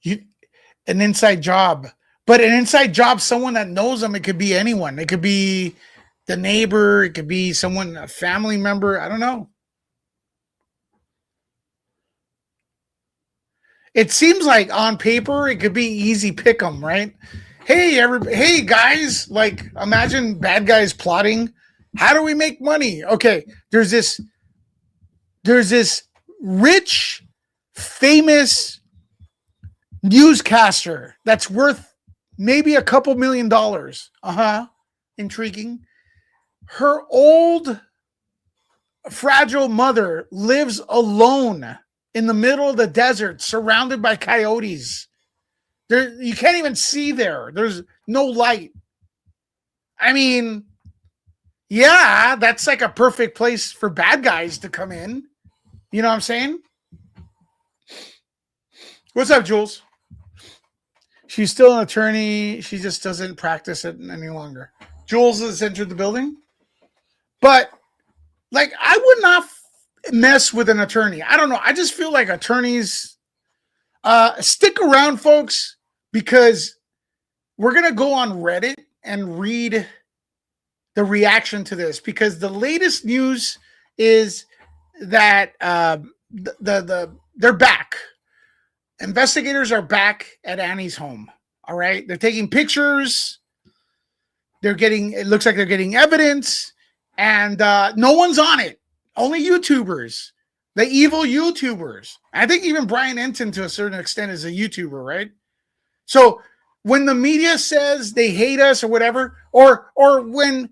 An inside job. But an inside job, someone that knows them, it could be anyone. It could be the neighbor. It could be someone, a family member. I don't know. It seems like on paper it could be easy pick 'em, right? Hey guys, like imagine bad guys plotting. How do we make money? Okay, there's this rich, famous newscaster that's worth maybe a couple $1 million. Intriguing. Her old fragile mother lives alone in the middle of the desert, surrounded by coyotes. You can't even see there. There's no light. I mean, yeah, that's like a perfect place for bad guys to come in. You know what I'm saying? What's up, Jules? She's still an attorney. She just doesn't practice it any longer. Jules has entered the building. But, like, I would not mess with an attorney. I don't know. I just feel like attorneys stick around, folks, because we're going to go on Reddit and read the reaction to this, because the latest news is that they're back. Investigators are back at Annie's home. All right. They're taking pictures. It looks like they're getting evidence, and no one's on it. Only YouTubers, the evil YouTubers. I think even Brian Enton, to a certain extent, is a YouTuber, right? So when the media says they hate us or whatever, or when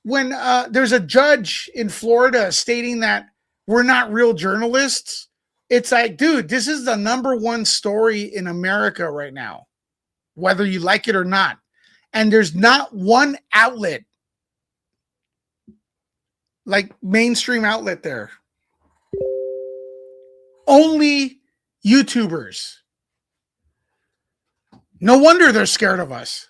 there's a judge in Florida stating that we're not real journalists, it's like, dude, this is the #1 story in America right now, whether you like it or not. And there's not one outlet, like mainstream outlet there. Only YouTubers. No wonder they're scared of us.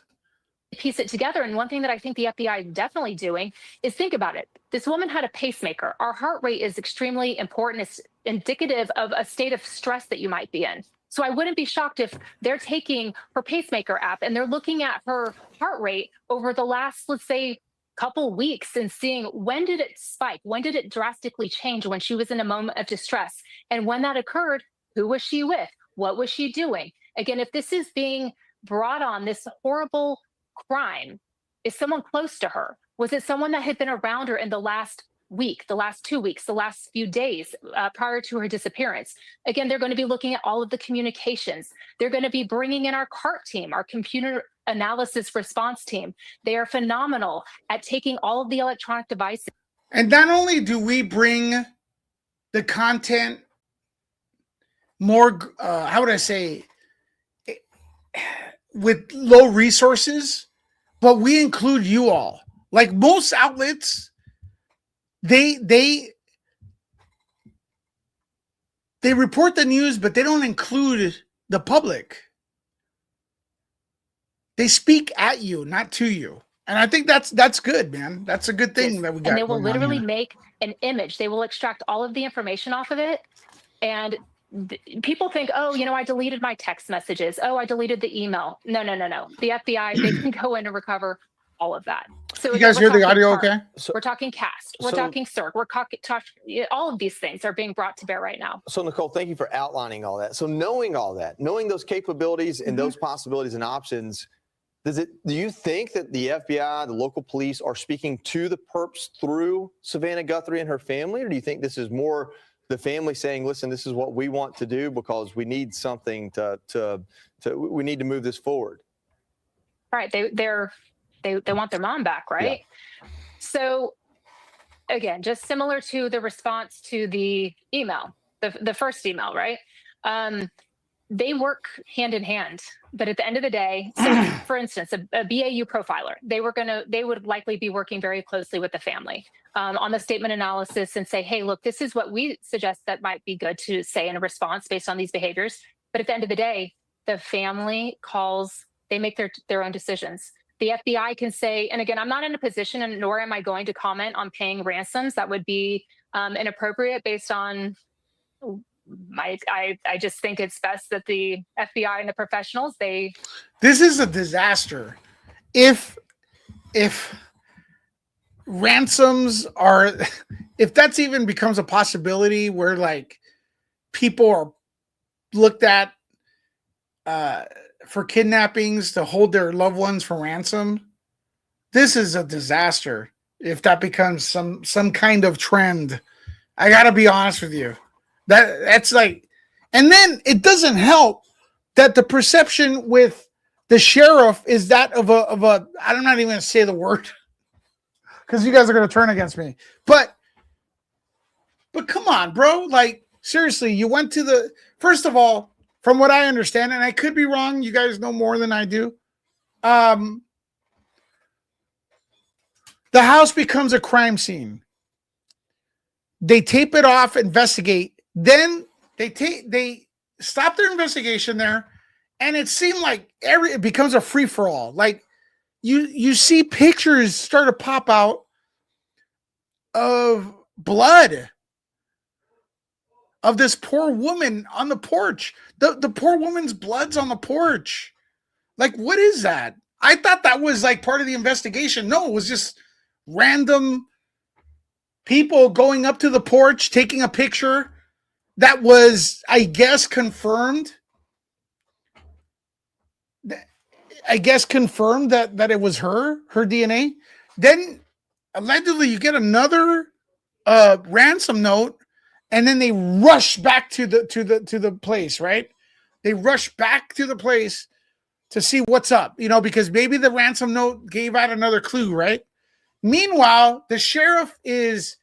Piece it together. And one thing that I think the FBI is definitely doing is think about it. This woman had a pacemaker. Our heart rate is extremely important. It's indicative of a state of stress that you might be in. So I wouldn't be shocked if they're taking her pacemaker app and they're looking at her heart rate over the last, let's say, couple weeks and seeing when did it spike? When did it drastically change when she was in a moment of distress? And when that occurred, who was she with? What was she doing? Again, if this is being brought on, this horrible crime, is someone close to her? Was it someone that had been around her in the last week, the last 2 weeks, the last few days prior to her disappearance? Again, they're going to be looking at all of the communications. They're going to be bringing in our CART team, our computer analysis response team. They are phenomenal at taking all of the electronic devices. And not only do we bring the content more, how would I say, with low resources, but we include you all. Like most outlets, they report the news, but they don't include the public. They speak at you, not to you. And I think that's good, man. That's a good thing that we got. And they will literally make an image. They will extract all of the information off of it. And people think, oh, I deleted my text messages. Oh, I deleted the email. No. The FBI, they can go in and recover all of that. So you guys hear the audio okay? We're talking cast. We're talking CERC. We're talking all of these things are being brought to bear right now. So Nicole, thank you for outlining all that. So knowing all that, knowing those capabilities and those possibilities and options, do you think that the FBI, the local police are speaking to the perps through Savannah Guthrie and her family? Or do you think this is more the family saying, listen, this is what we want to do because we need something we need to move this forward? Right. They want their mom back, right? Yeah. So again, just similar to the response to the email, the first email, right? They work hand in hand, but at the end of the day, so for instance, a BAU profiler, they would likely be working very closely with the family on the statement analysis and say, hey, look, this is what we suggest that might be good to say in a response based on these behaviors. But at the end of the day, the family calls, they make their own decisions. The FBI can say, and again, I'm not in a position, and nor am I going to comment on paying ransoms. That would be inappropriate based on I just think it's best that the FBI and the professionals, This is a disaster. If ransoms are, if that's even becomes a possibility where like people are looked at for kidnappings to hold their loved ones for ransom, this is a disaster. If that becomes some kind of trend, I gotta be honest with you. That's like, and then it doesn't help that the perception with the sheriff is that of a I'm not even gonna say the word because you guys are gonna turn against me. But come on, bro. Like, seriously, you went to the, first of all, from what I understand, and I could be wrong, you guys know more than I do. The house becomes a crime scene. They tape it off, investigate, then they stop their investigation there, and it seemed like it becomes a free for all. Like you see pictures start to pop out of blood of this poor woman on the porch. The poor woman's blood's on the porch. Like, what is that? I thought that was like part of the investigation. No, it was just random people going up to the porch, taking a picture that was, I guess, confirmed. I guess confirmed that it was her DNA. Then allegedly you get another ransom note, and then they rush back to the place, right? They rush back to the place to see what's up, because maybe the ransom note gave out another clue, right? Meanwhile, the sheriff is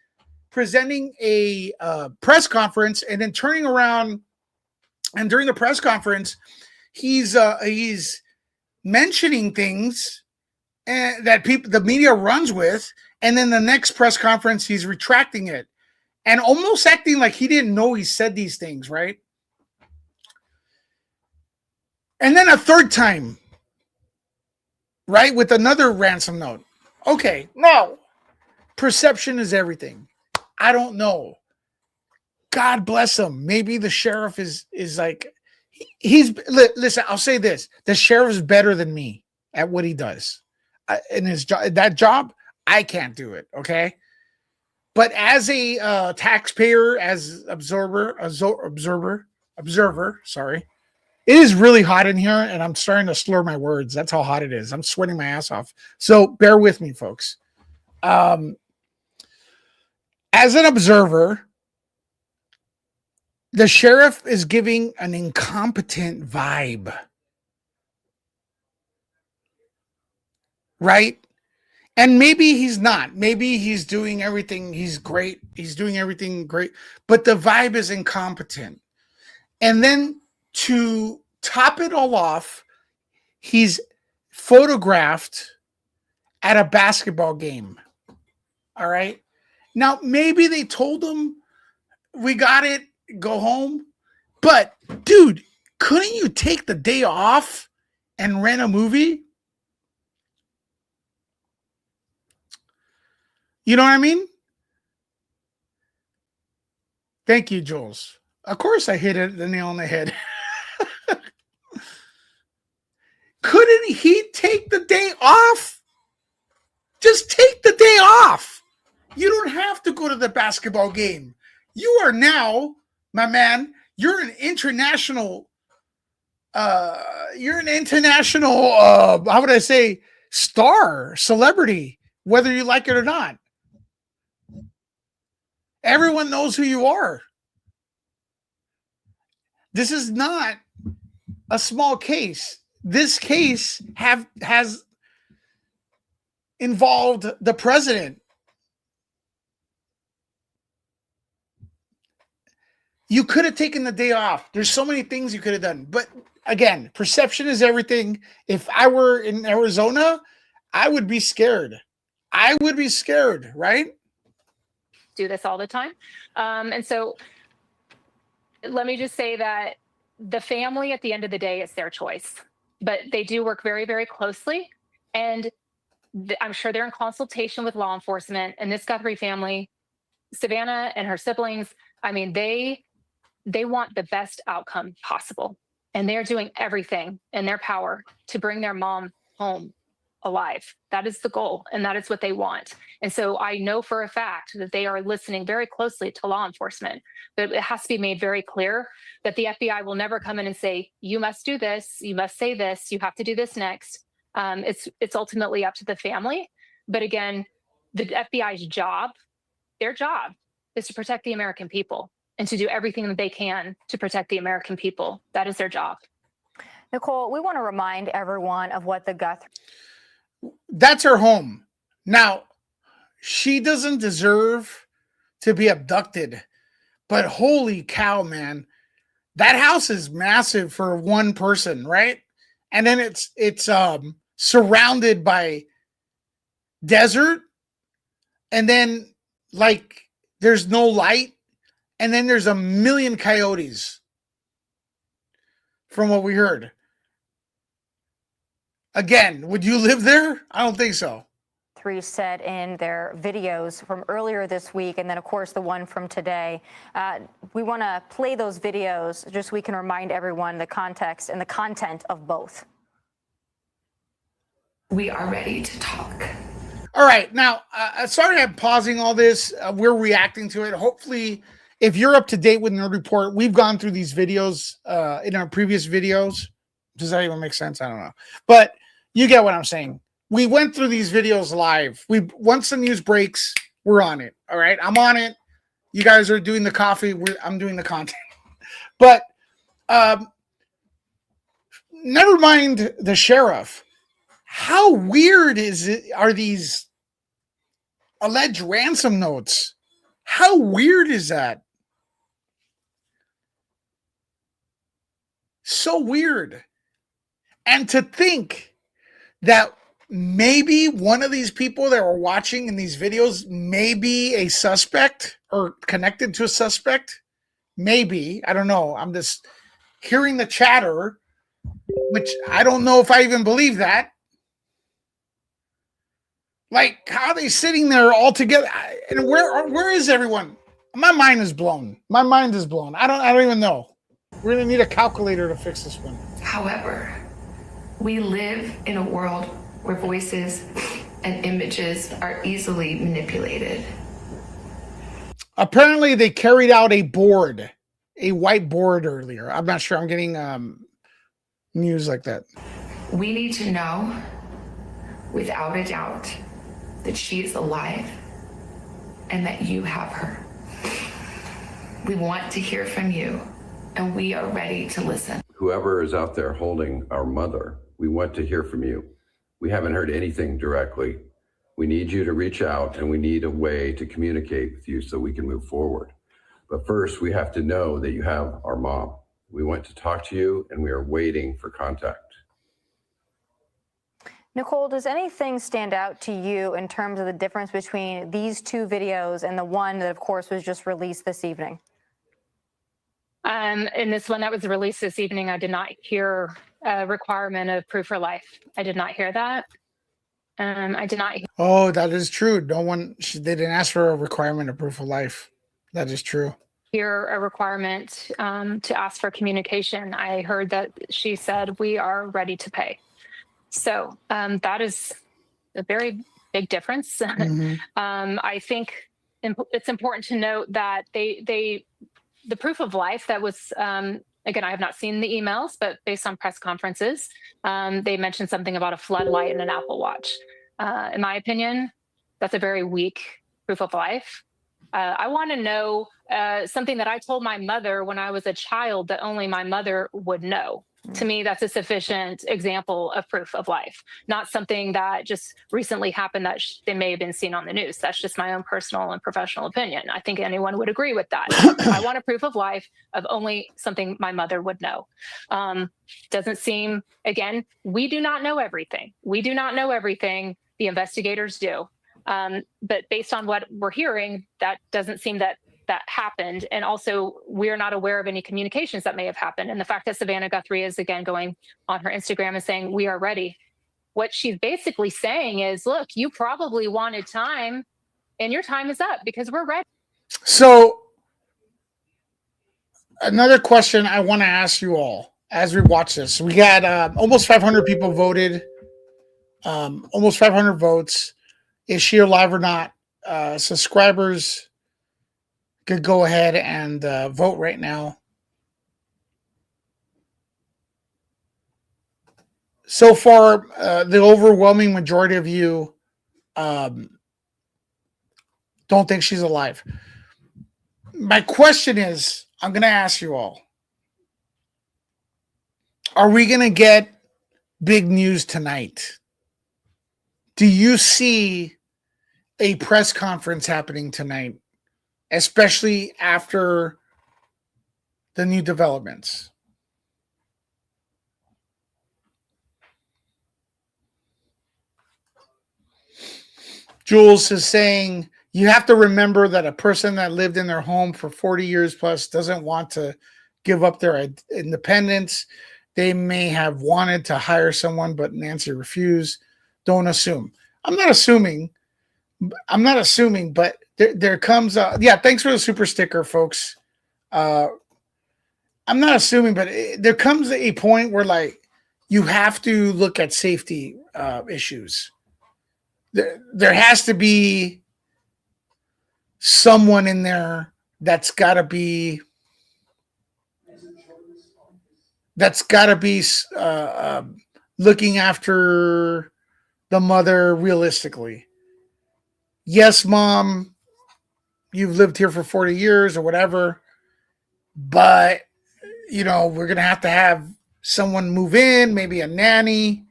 presenting a press conference and then turning around, and during the press conference, he's mentioning things that the media runs with, and then the next press conference he's retracting it and almost acting like he didn't know he said these things, right? And then a third time, right, with another ransom note. Okay, now perception is everything. I don't know. God bless him. Maybe the sheriff is like, listen, I'll say this. The sheriff is better than me at what he does. In his job, that job, I can't do it, okay? But as a taxpayer, as observer, sorry. It is really hot in here, and I'm starting to slur my words. That's how hot it is. I'm sweating my ass off. So bear with me, folks. As an observer, the sheriff is giving an incompetent vibe. Right? And maybe he's not. Maybe he's doing everything. He's great. He's doing everything great. But the vibe is incompetent. And then to top it all off, he's photographed at a basketball game. All right. Now, maybe they told him, we got it, go home. But, dude, couldn't you take the day off and rent a movie? You know what I mean? Thank you, Jules. Of course I hit the nail on the head. Couldn't he take the day off? Just take the day off. You don't have to go to the basketball game. You are now, my man, you're an international, how would I say, star, celebrity, whether you like it or not. Everyone knows who you are. This is not a small case. This case has involved the president. You could have taken the day off. There's so many things you could have done. But again, perception is everything. If I were in Arizona, I would be scared. I would be scared, right? Do this all the time. And so let me just say that the family, at the end of the day, it's their choice. But they do work very, very closely. And I'm sure they're in consultation with law enforcement. And this Guthrie family, Savannah and her siblings, I mean, they want the best outcome possible. And they're doing everything in their power to bring their mom home alive. That is the goal, and that is what they want. And so I know for a fact that they are listening very closely to law enforcement, but it has to be made very clear that the FBI will never come in and say, you must do this, you must say this, you have to do this next. It's ultimately up to the family. But again, the FBI's job, their job is to protect the American people and to do everything that they can to protect the American people. That is their job. Nicole, we want to remind everyone of what the Guthrie. That's her home. Now, she doesn't deserve to be abducted, but holy cow, man. That house is massive for one person, right? And then it's surrounded by desert, and then like there's no light, and then there's a million coyotes from what we heard. Again, would you live there? I don't think so. Said in their videos from earlier this week, and then of course the one from today. We want to play those videos just so we can remind everyone the context and the content of both. We are ready to talk. All right. Now, sorry I'm pausing all this. We're reacting to it. Hopefully, if you're up to date with Nerd Report, we've gone through these videos in our previous videos. Does that even make sense? I don't know. But you get what I'm saying. We went through these videos live. Once the news breaks, we're on it. All right. I'm on it. You guys are doing the coffee. I'm doing the content. But never mind the sheriff. How weird are these alleged ransom notes? How weird is that? So weird. And to think that maybe one of these people that were watching in these videos may be a suspect or connected to a suspect. Maybe. I don't know. I'm just hearing the chatter, which I don't know if I even believe that. Like, how are they sitting there all together? And where is everyone? My mind is blown. My mind is blown. I don't even know. We're going to need a calculator to fix this one. However, we live in a world where voices and images are easily manipulated. Apparently, they carried out a white board earlier. I'm not sure. I'm getting news like that. We need to know, without a doubt, that she is alive and that you have her. We want to hear from you, and we are ready to listen. Whoever is out there holding our mother, we want to hear from you. We haven't heard anything directly. We need you to reach out, and we need a way to communicate with you so we can move forward. But first, we have to know that you have our mom. We want to talk to you, and we are waiting for contact. Nicole, does anything stand out to you in terms of the difference between these two videos and the one that, of course, was just released this evening? In this one that was released this evening, I did not hear a requirement of proof for life. I did not hear that. I did not. Oh, that is true. They didn't ask for a requirement of proof of life. That is true. Hear a requirement to ask for communication. I heard that she said, we are ready to pay. So that is a very big difference. Mm-hmm. I think it's important to note that the proof of life that was, again, I have not seen the emails, but based on press conferences, they mentioned something about a floodlight and an Apple Watch. In my opinion, that's a very weak proof of life. I want to know something that I told my mother when I was a child that only my mother would know. To me, that's a sufficient example of proof of life, not something that just recently happened that they may have been seen on the news. That's just my own personal and professional opinion. I think anyone would agree with that. I want a proof of life of only something my mother would know. Doesn't seem, again, we do not know everything. We do not know everything. The investigators do. But based on what we're hearing, that doesn't seem that happened. And also, we're not aware of any communications that may have happened. And the fact that Savannah Guthrie is, again, going on her Instagram and saying, we are ready. What she's basically saying is, look, you probably wanted time and your time is up because we're ready. So another question I want to ask you all as we watch this. We got almost 500 people voted. almost 500 votes. Is she alive or not? Subscribers could go ahead and vote right now. So far, the overwhelming majority of you don't think she's alive. My question is, I'm going to ask you all, are we going to get big news tonight? Do you see a press conference happening tonight, especially after the new developments? Jules is saying you have to remember that a person that lived in their home for 40 years plus doesn't want to give up their independence. They may have wanted to hire someone, but Nancy refused. Don't assume. I'm not assuming, but there comes yeah, thanks for the super sticker, folks. I'm not assuming, but there comes a point where like you have to look at safety issues. There has to be someone in there that's got to be looking after the mother realistically. Yes, mom, you've lived here for 40 years or whatever, but we're going to have someone move in, maybe a nanny,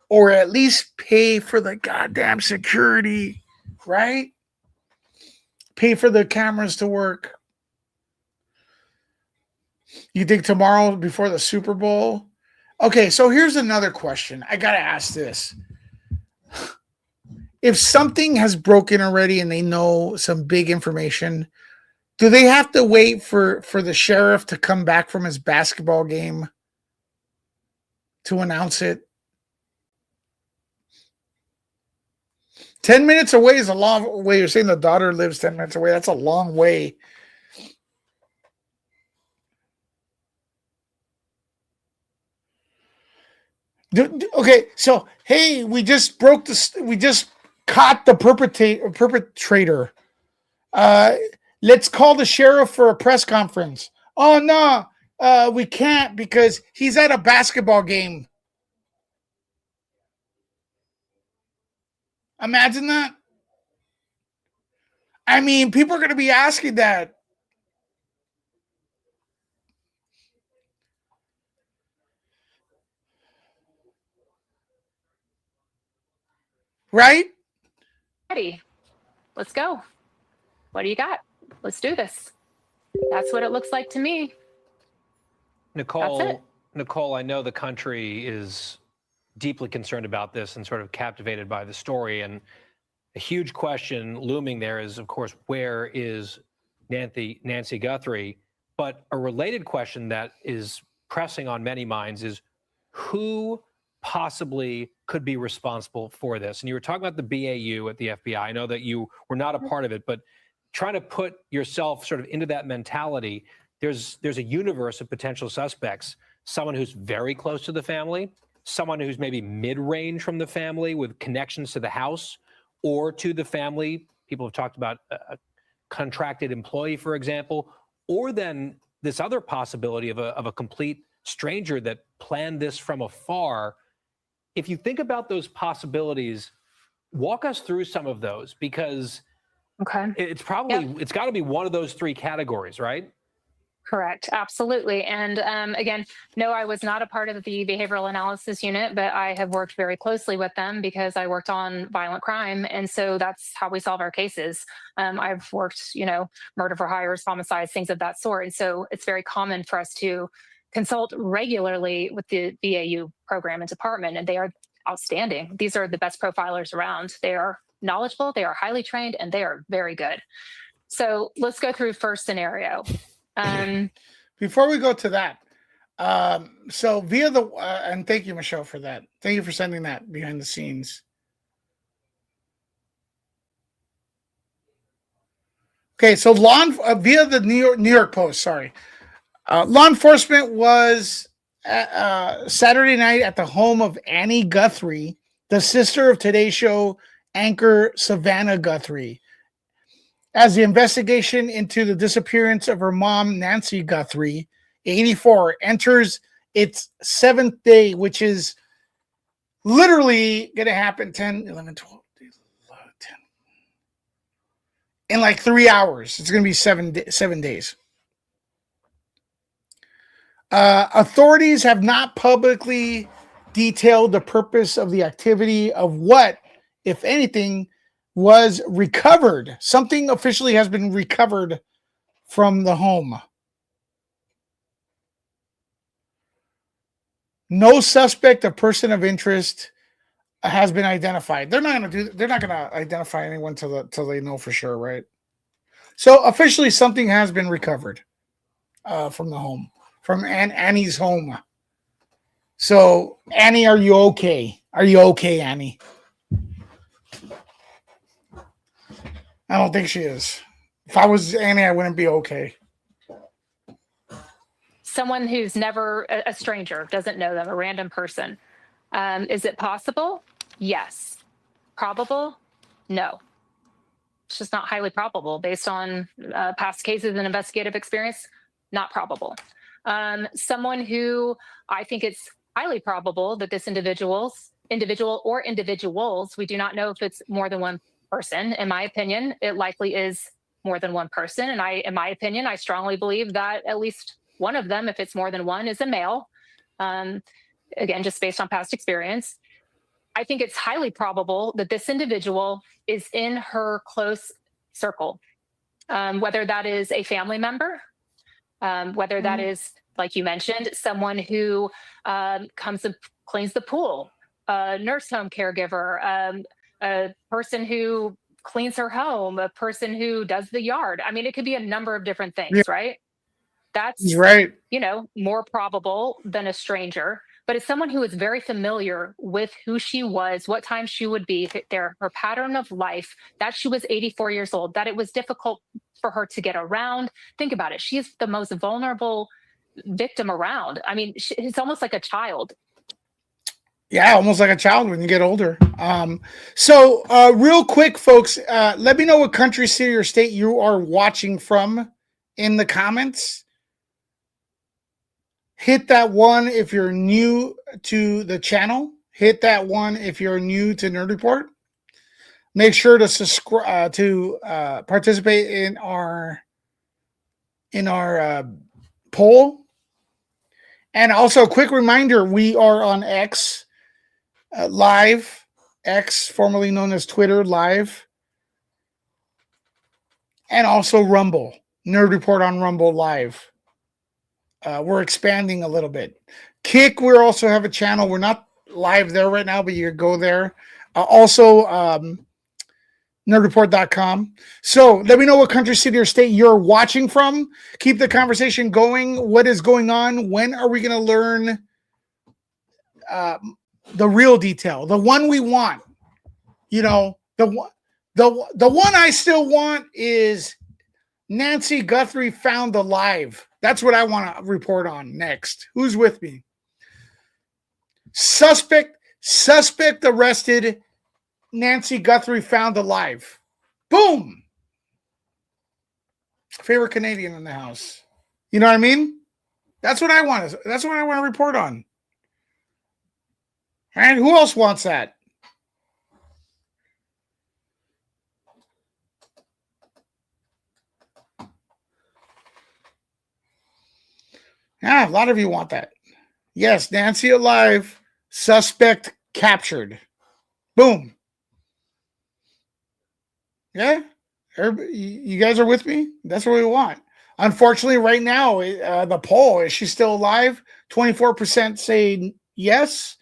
or at least pay for the goddamn security, right? Pay for the cameras to work. You think tomorrow before the Super Bowl? Okay, so here's another question. I got to ask this. If something has broken already and they know some big information, do they have to wait for the sheriff to come back from his basketball game to announce it? 10 minutes away is a long way. You're saying the daughter lives 10 minutes away. That's a long way. Okay, so hey, we just caught the perpetrator. Let's call the sheriff for a press conference. Oh no, we can't because he's at a basketball game. Imagine that. I mean, people are going to be asking that. Right? Ready. Let's go. What do you got? Let's do this. That's what it looks like to me. Nicole, I know the country is deeply concerned about this and sort of captivated by the story. And a huge question looming there is, of course, where is Nancy Guthrie? But a related question that is pressing on many minds is who possibly could be responsible for this? And you were talking about the BAU at the FBI. I know that you were not a part of it, but trying to put yourself sort of into that mentality, there's a universe of potential suspects, someone who's very close to the family, someone who's maybe mid-range from the family with connections to the house or to the family. People have talked about a contracted employee, for example, or then this other possibility of a complete stranger that planned this from afar. If you think about those possibilities, walk us through some of those, because it's probably, it's got to be one of those three categories, right? Correct. Absolutely. And again, no, I was not a part of the behavioral analysis unit, but I have worked very closely with them because I worked on violent crime. And so that's how we solve our cases. I've worked, murder for hires, homicides, things of that sort. And so it's very common for us to consult regularly with the BAU program and department, and they are outstanding. These are the best profilers around. They are knowledgeable, they are highly trained, and they are very good. So let's go through first scenario. Before we go to that, so via the and thank you, Michelle, for that. Thank you for sending that behind the scenes. Okay, so via the New York Post. Sorry, law enforcement was Saturday night at the home of Annie Guthrie the sister of Today Show anchor Savannah Guthrie. As the investigation into the disappearance of her mom, Nancy Guthrie, 84, enters its 7th day, which is literally going to happen 10, 11, 12, 10. In like 3 hours. It's going to be 7 days. Authorities have not publicly detailed the purpose of the activity of what, if anything, was recovered. Something officially has been recovered from the home. No suspect or person of interest has been identified. They're not gonna identify anyone till they know for sure, right? So officially something has been recovered from the home, from Annie's home. So Annie, are you okay? Are you okay, Annie? I don't think she is. If I was Annie, I wouldn't be okay. Someone who's never a stranger, doesn't know them, a random person. Is it possible? Yes. Probable? No. It's just not highly probable based on past cases and investigative experience. Not probable. Someone who I think it's highly probable that this individual or individuals, we do not know if it's more than one person. In my opinion, it likely is more than one person. And in my opinion, I strongly believe that at least one of them, if it's more than one, is a male. Again, just based on past experience. I think it's highly probable that this individual is in her close circle, whether that is a family member, whether that is, like you mentioned, someone who comes and cleans the pool, a nurse home caregiver, a person who cleans her home, a person who does the yard. I mean, it could be a number of different things, right? That's right. More probable than a stranger. But it's someone who is very familiar with who she was, what time she would be there, her pattern of life, that she was 84 years old, that it was difficult for her to get around. Think about it. She is the most vulnerable victim around. I mean, it's almost like a child. Yeah, almost like a child when you get older. So real quick, folks, let me know what country, city, or state you are watching from in the comments. Hit that one if you're new to the channel. Hit that one if you're new to Nerd Report. Make sure to subscribe to participate in our poll. And also, a quick reminder: we are on X Live, X formerly known as Twitter Live, and also Rumble. Nerd Report on Rumble Live. We're expanding a little bit. Kick, we also have a channel. We're not live there right now, but you can go there. Also, nerdreport.com. So let me know what country, city, or state you're watching from. Keep the conversation going. What is going on? When are we going to learn the real detail? The one we want. The one I still want is Nancy Guthrie found alive. That's what I want to report on next. Who's with me? Suspect arrested. Nancy Guthrie found alive. Boom. Favorite Canadian in the house. You know what I mean? That's what I want. That's what I want to report on. And who else wants that? Yeah, a lot of you want that. Yes, Nancy alive. Suspect captured. Boom. Yeah, you guys are with me? That's what we want. Unfortunately, right now, the poll, is she still alive? 24% say yes,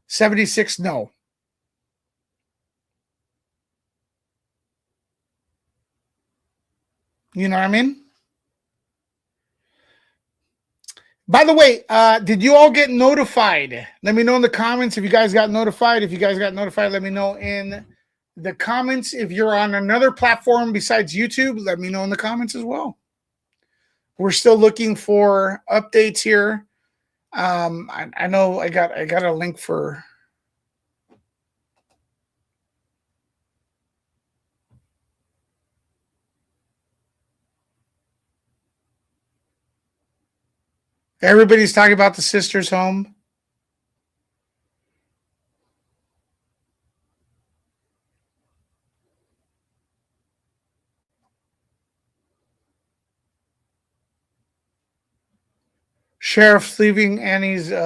76% no. You know what I mean? By the way, did you all get notified? Let me know in the comments if you guys got notified. If you guys got notified, let me know in the comments. If you're on another platform besides YouTube, let me know in the comments as well. We're still looking for updates here. I know I got a link for Everybody's talking about the sister's home. Sheriff's leaving Annie's here,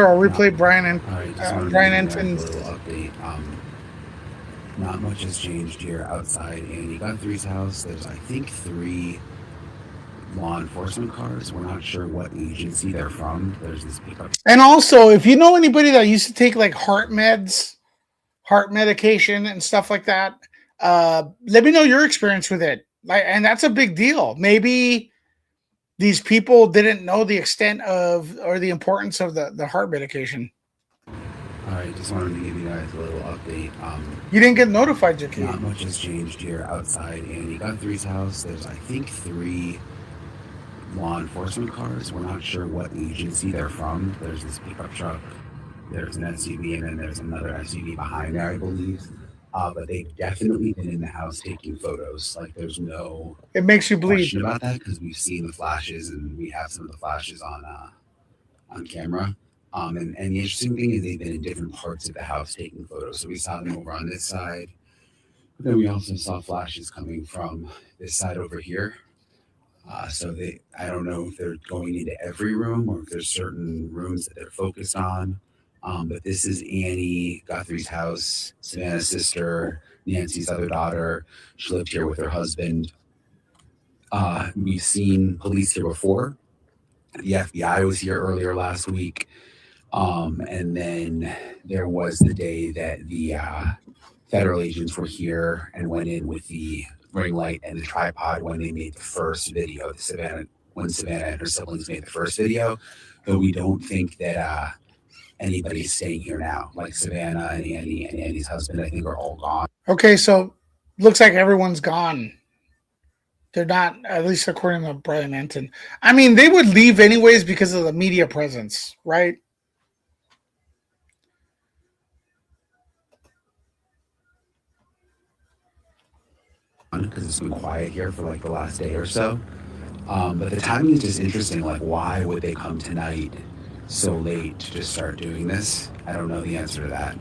I'll replay Brian and Brian Enfinn's update. Not much has changed here outside Annie Guthrie's house. There's, I think, 3 law enforcement cars. We're not sure what agency they're from. There's this pickup. And also, if you know anybody that used to take like heart medication and stuff like that, let me know your experience with it. And that's a big deal. Maybe these people didn't know the extent of or the importance of the heart medication. All right, just wanted to give you guys a little update. You didn't get notified, Jackie. Not much has changed here outside Annie Guthrie's house. There's, I think, 3 law enforcement cars. We're not sure what agency they're from. There's this pickup truck. There's an SUV, and then there's another SUV behind there, I believe. But they've definitely been in the house taking photos. Like, there's no it makes you bleed question about that because we've seen the flashes and we have some of the flashes on camera. And the interesting thing is they've been in different parts of the house taking photos. So we saw them over on this side. But then we also saw flashes coming from this side over here. So I don't know if they're going into every room or if there's certain rooms that they're focused on. But this is Annie Guthrie's house, Savannah's sister, Nancy's other daughter. She lived here with her husband. We've seen police here before. The FBI was here earlier last week. And then there was the day that the federal agents were here and went in with the ring light and the tripod when they made the first video. When Savannah and her siblings made the first video, but we don't think that anybody's staying here now. Like Savannah and Annie and Annie's husband, I think, are all gone. Okay, so looks like everyone's gone. They're not, at least according to Brian Enton. I mean, they would leave anyways because of the media presence, right? Because it's been quiet here for like the last day or so. But the timing is just interesting. Like, why would they come tonight so late to just start doing this? I don't know the answer to that.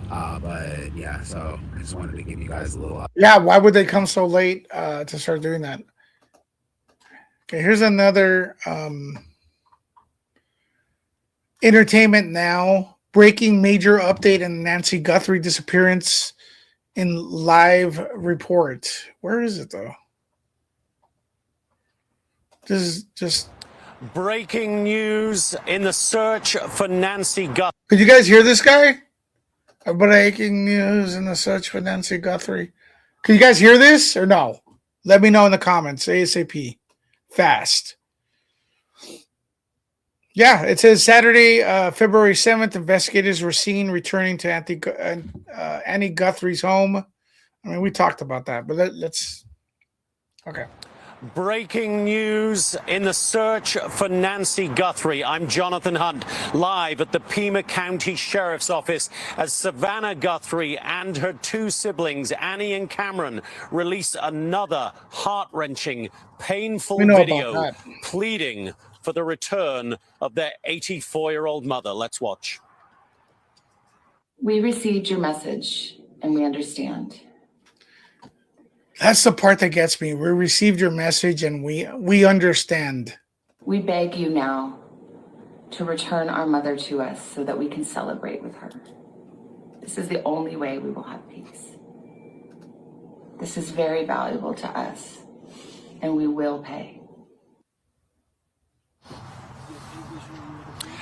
But yeah, so I just wanted to give you guys a little. Yeah, why would they come so late to start doing that? Okay, here's another Entertainment Now breaking major update in Nancy Guthrie disappearance in live report. Where is it though? This is just breaking news in the search for Nancy Guthrie. Could you guys hear this guy? Breaking news in the search for Nancy Guthrie. Can you guys hear this or no? Let me know in the comments ASAP. Fast. Yeah, it says Saturday, February 7th, investigators were seen returning to Annie Guthrie's home. I mean, we talked about that, but let's... Okay. Breaking news in the search for Nancy Guthrie. I'm Jonathan Hunt, live at the Pima County Sheriff's Office as Savannah Guthrie and her 2 siblings, Annie and Cameron, release another heart-wrenching, painful video pleading for the return of their 84-year-old mother. Let's watch. We received your message and we understand. That's the part that gets me. We received your message and we understand. We beg you now to return our mother to us so that we can celebrate with her. This is the only way we will have peace. This is very valuable to us and we will pay.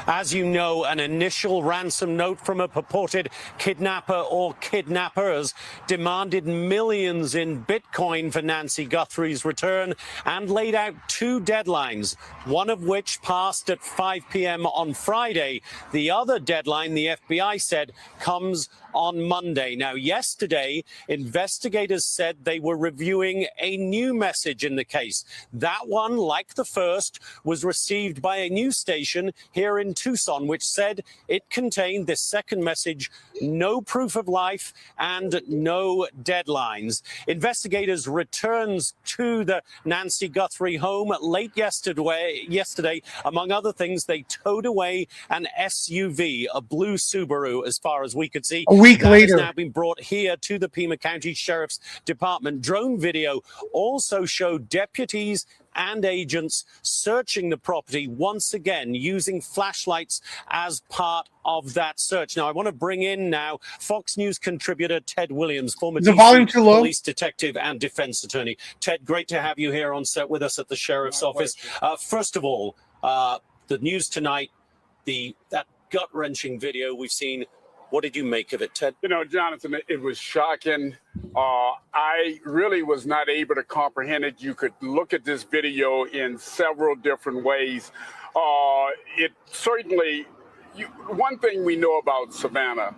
As you know, an initial ransom note from a purported kidnapper or kidnappers demanded millions in Bitcoin for Nancy Guthrie's return and laid out 2 deadlines, one of which passed at 5 p.m. on Friday. The other deadline, the FBI said, comes on Monday. Now, yesterday, investigators said they were reviewing a new message in the case. That one, like the first, was received by a news station here in Tucson, which said it contained this second message: no proof of life and no deadlines. Investigators returns to the Nancy Guthrie home late yesterday. Among other things, they towed away an SUV, a blue Subaru, as far as we could see. A week that later. has now been brought here to the Pima County Sheriff's Department. Drone video also showed deputies and agents searching the property once again using flashlights as part of that search. Now, I want to bring in now Fox News contributor Ted Williams, former Is the volume DC too low? police detective and defense attorney. Ted, great to have you here on set with us at the Sheriff's office. First of all, the news tonight, that gut-wrenching video we've seen. What did you make of it, Ted? You know, Jonathan, it was shocking. I really was not able to comprehend it. You could look at this video in several different ways. It certainly, one thing we know about Savannah,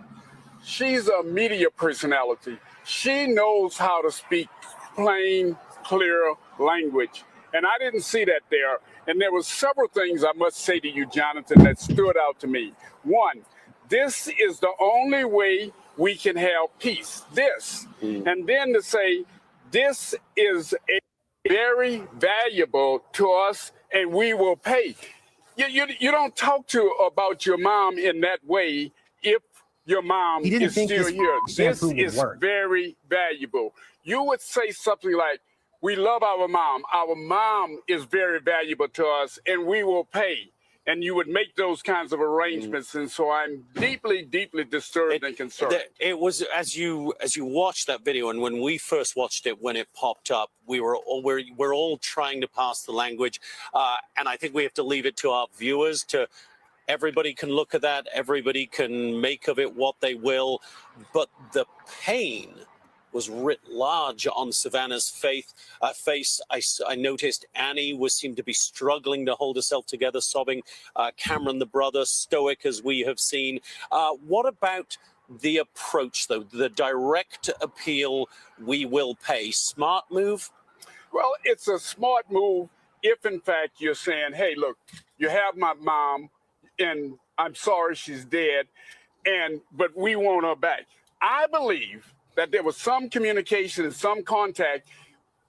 she's a media personality. She knows how to speak plain, clear language. And I didn't see that there. And there were several things I must say to you, Jonathan, that stood out to me. One, this is the only way we can have peace. And then to say, this is very valuable to us and we will pay. You don't talk about your mom in that way if your mom is still here. This is very valuable. You would say something like, we love our mom. Our mom is very valuable to us and we will pay. And you would make those kinds of arrangements, and so I'm deeply, deeply disturbed and concerned. It was as you watched that video, and when we first watched it, when it popped up, we're all trying to pass the language, and I think we have to leave it to our viewers to. Everybody can look at that. Everybody can make of it what they will, but the pain was writ large on Savannah's face. I noticed Annie seemed to be struggling to hold herself together, sobbing. Cameron, the brother, stoic as we have seen. What about the approach, though? The direct appeal, we will pay. Smart move? Well, it's a smart move if, in fact, you're saying, hey, look, you have my mom, and I'm sorry she's dead, but we want her back. I believe that there was some communication and some contact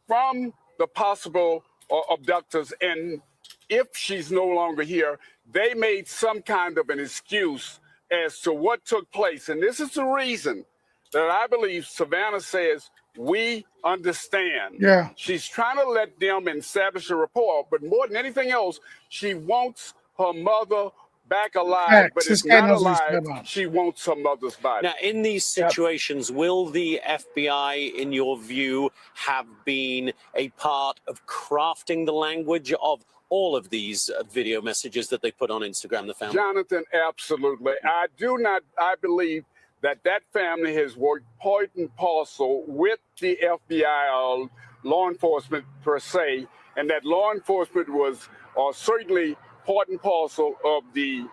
from the possible abductors. And if she's no longer here, they made some kind of an excuse as to what took place. And this is the reason that I believe Savannah says, we understand. Yeah. She's trying to let them establish a rapport, but more than anything else, she wants her mother back alive, but it's not alive. She wants her mother's body. Now, in these situations, will the FBI, in your view, have been a part of crafting the language of all of these video messages that they put on Instagram, the family? Jonathan, absolutely. I believe that family has worked part and parcel with the FBI, law enforcement per se, and that law enforcement was certainly part and parcel of the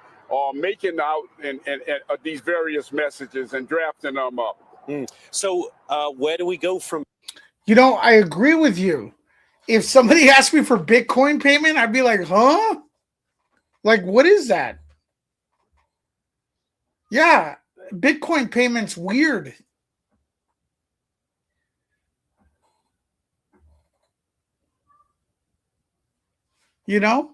making out and these various messages and drafting them up. So where do we go from? You know, I agree with you. If somebody asked me for Bitcoin payment, I'd be like, huh? Like, what is that? Yeah, Bitcoin payment's weird. You know?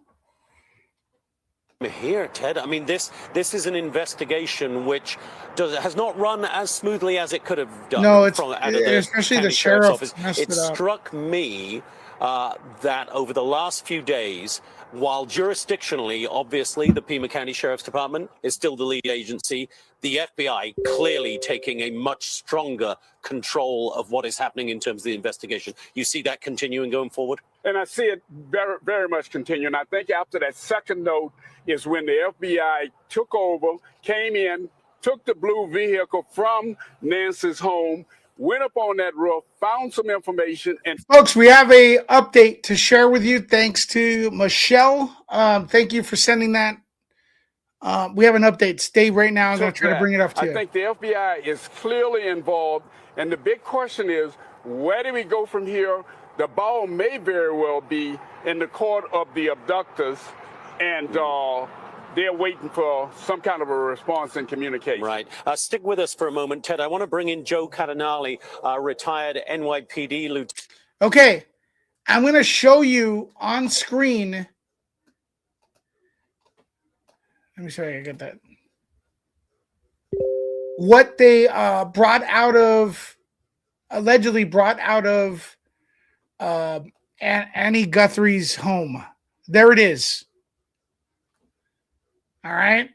Here, Ted. I mean, this is an investigation which has not run as smoothly as it could have done. No, especially the sheriff's office. It struck me that over the last few days, while jurisdictionally, obviously, the Pima County Sheriff's Department is still the lead agency, the FBI clearly taking a much stronger control of what is happening in terms of the investigation. You see that continuing going forward? And I see it very, very much continuing. I think after that second note is when the FBI took over, came in, took the blue vehicle from Nancy's home, went up on that roof, found some information. And folks, we have a update to share with you. Thanks to Michelle. Thank you for sending that. We have an update. Stay right now. I'm going to try to bring it up to I you. think the FBI is clearly involved. And the big question is, where do we go from here? The ball may very well be in the court of the abductors, and they're waiting for some kind of a response and communication. Right. Stick with us for a moment, Ted. I want to bring in Joe Cardinale, retired NYPD lieutenant. Okay. I'm going to show you on screen. Let me show you. I get that. What they allegedly brought out of Annie Guthrie's home. There it is. All right.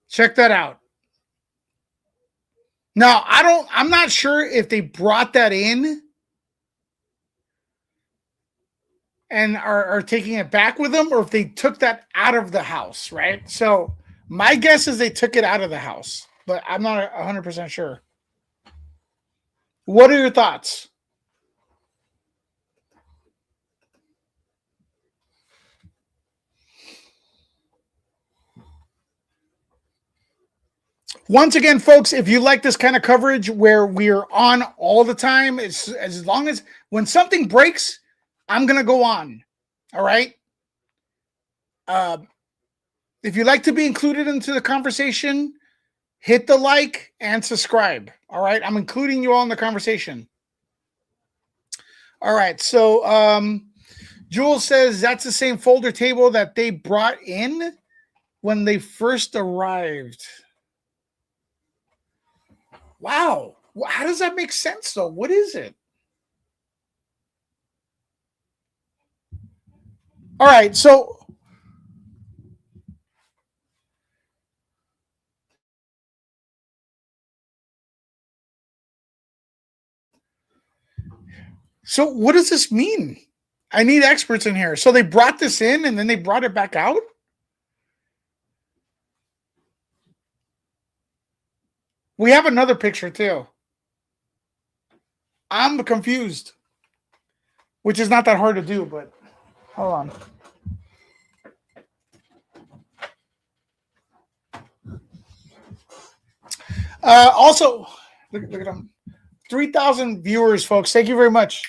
Check that out. Now, I'm not sure if they brought that in and are taking it back with them, or if they took that out of the house, right? So my guess is they took it out of the house, but I'm not 100% sure. What are your thoughts? Once again, folks, if you like this kind of coverage where we're on all the time, it's as long as when something breaks, I'm going to go on. All right. If you'd like to be included into the conversation, hit the like and subscribe. All right. I'm including you all in the conversation. All right. So Jules says that's the same folder table that they brought in when they first arrived. Wow. How does that make sense, though? What is it? All right. So what does this mean? I need experts in here. So they brought this in and then they brought it back out? We have another picture too. I'm confused, which is not that hard to do, but hold on. Also, look at them. 3,000 viewers, folks. Thank you very much.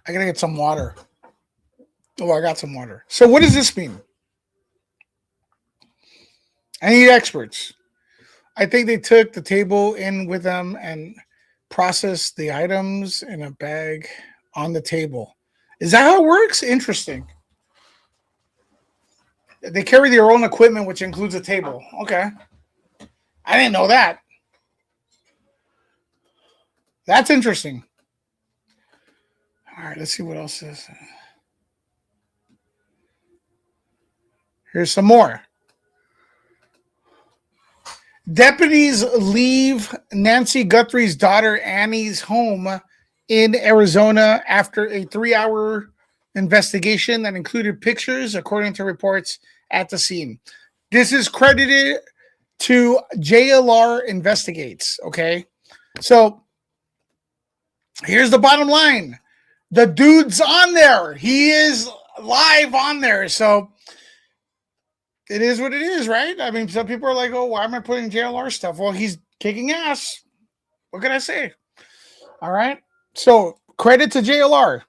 I gotta get some water. Oh, I got some water. So what does this mean? I need experts. I think they took the table in with them and processed the items in a bag on the table. Is that how it works? Interesting. They carry their own equipment, which includes a table. Okay. I didn't know that. That's interesting. All right, let's see what else is. Here's some more. Deputies leave Nancy Guthrie's daughter Annie's home in Arizona after a 3-hour investigation that included pictures, according to reports at the scene. This is credited to JLR Investigates, okay? So here's the bottom line. The dude's on there. He is live on there. So it is what it is, right? I mean, some people are like, oh, why am I putting JLR stuff? Well, he's kicking ass. What can I say? All right. So credit to JLR.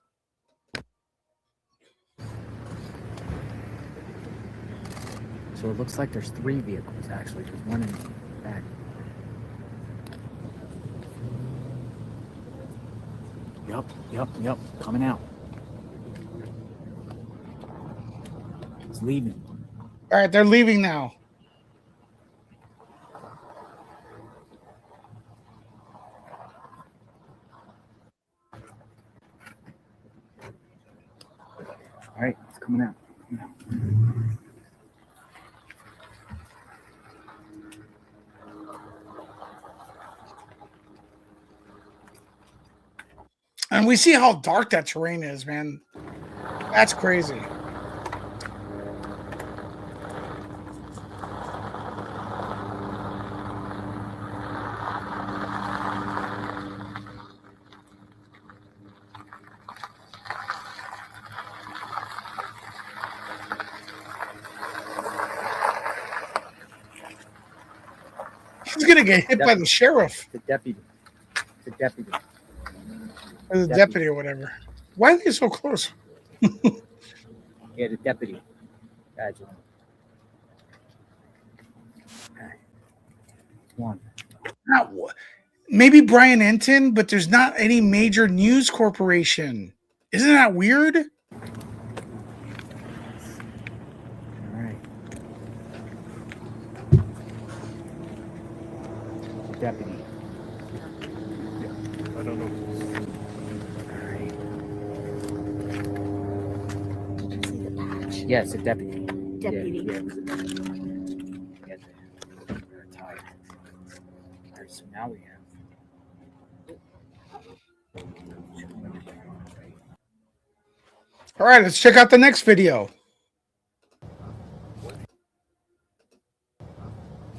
So it looks like there's 3 vehicles, actually. There's one in the back. Yep. Coming out. It's leaving. All right, they're leaving now. All right, it's coming out. And we see how dark that terrain is, man. That's crazy. He's gonna get hit by the sheriff. The deputy. The deputy. Or the deputy or whatever. Why are they so close? Yeah, the deputy. Gotcha. One. Not, maybe Brian Enton, but there's not any major news corporation. Isn't that weird? All right. Deputy. I don't know. All right. Yes, a deputy. Deputy. Yeah, it was a deputy. Yeah, they're retired. All right, so now we have. All right, let's check out the next video.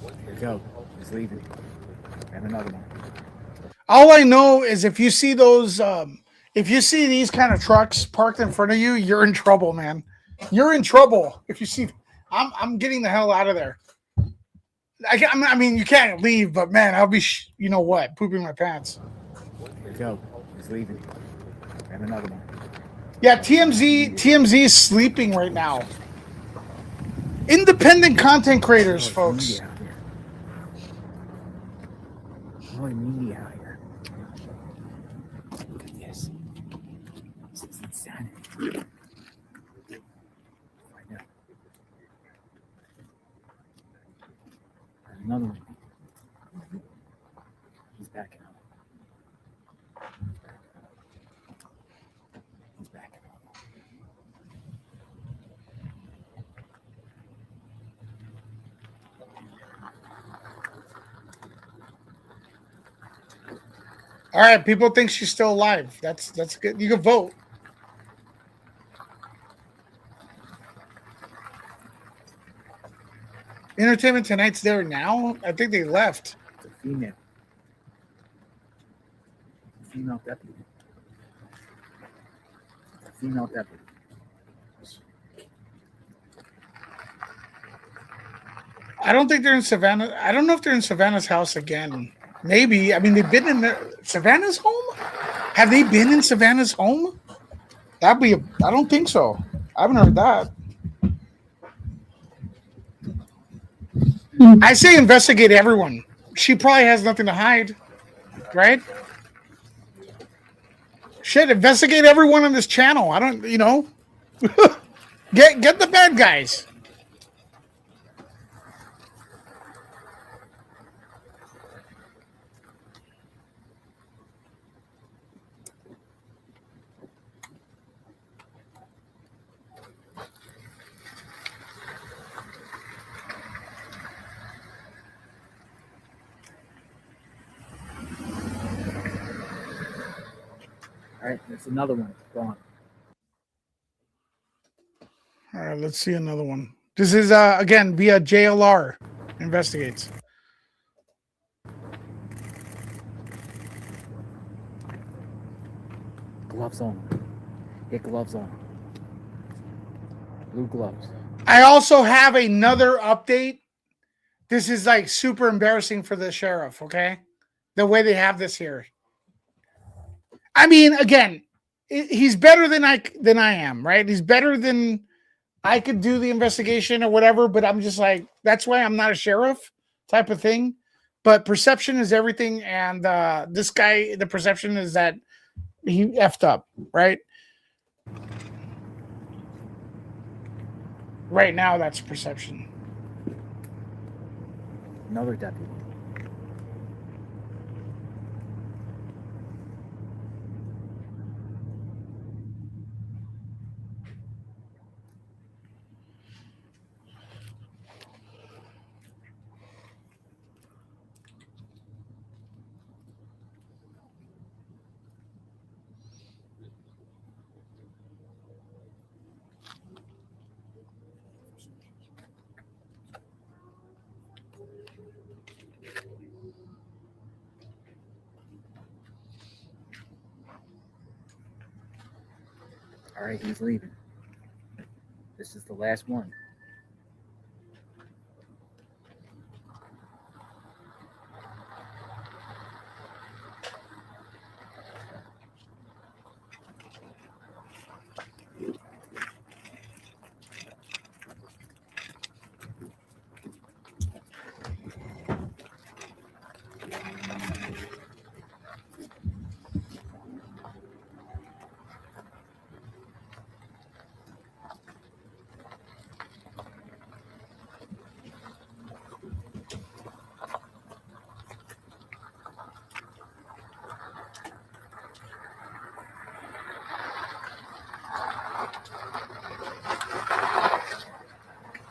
Here we go. He's leaving. And another one. All I know is if you see those, if you see these kind of trucks parked in front of you, you're in trouble, man. You're in trouble. If you see, I'm getting the hell out of there. I mean, you can't leave, but man, I'll be, you know what, pooping my pants. Here we go. He's leaving. And another one. Yeah, TMZ is sleeping right now. Independent content creators, folks. Media out here. Really media out here. Look at this. This is insanity. I know. And another one. He's backing up. He's backing up. All right, people think she's still alive. That's good. You can vote. Entertainment Tonight's there now. I think they left. It's a female. Female deputy. Female deputy. I don't think they're in Savannah. I don't know if they're in Savannah's house again. Maybe. I mean, they've been in Savannah's home. Have they been in Savannah's home? That'd be. I don't think so. I haven't heard that. I say investigate everyone. She probably has nothing to hide, right? Shit, investigate everyone on this channel. I don't, you know, get the bad guys. All right, there's another one. Go on. All right, let's see another one. This is again via JLR investigates. Gloves on. Get gloves on. Blue gloves. I also have another update. This is like super embarrassing for the sheriff, okay? The way they have this here. I mean, again, he's better than I am, right? He's better than I could do the investigation or whatever, but I'm just like, that's why I'm not a sheriff type of thing. But perception is everything, and this guy, the perception is that he effed up, right? Right now, that's perception. Another deputy. All right, he's leaving. This is the last one.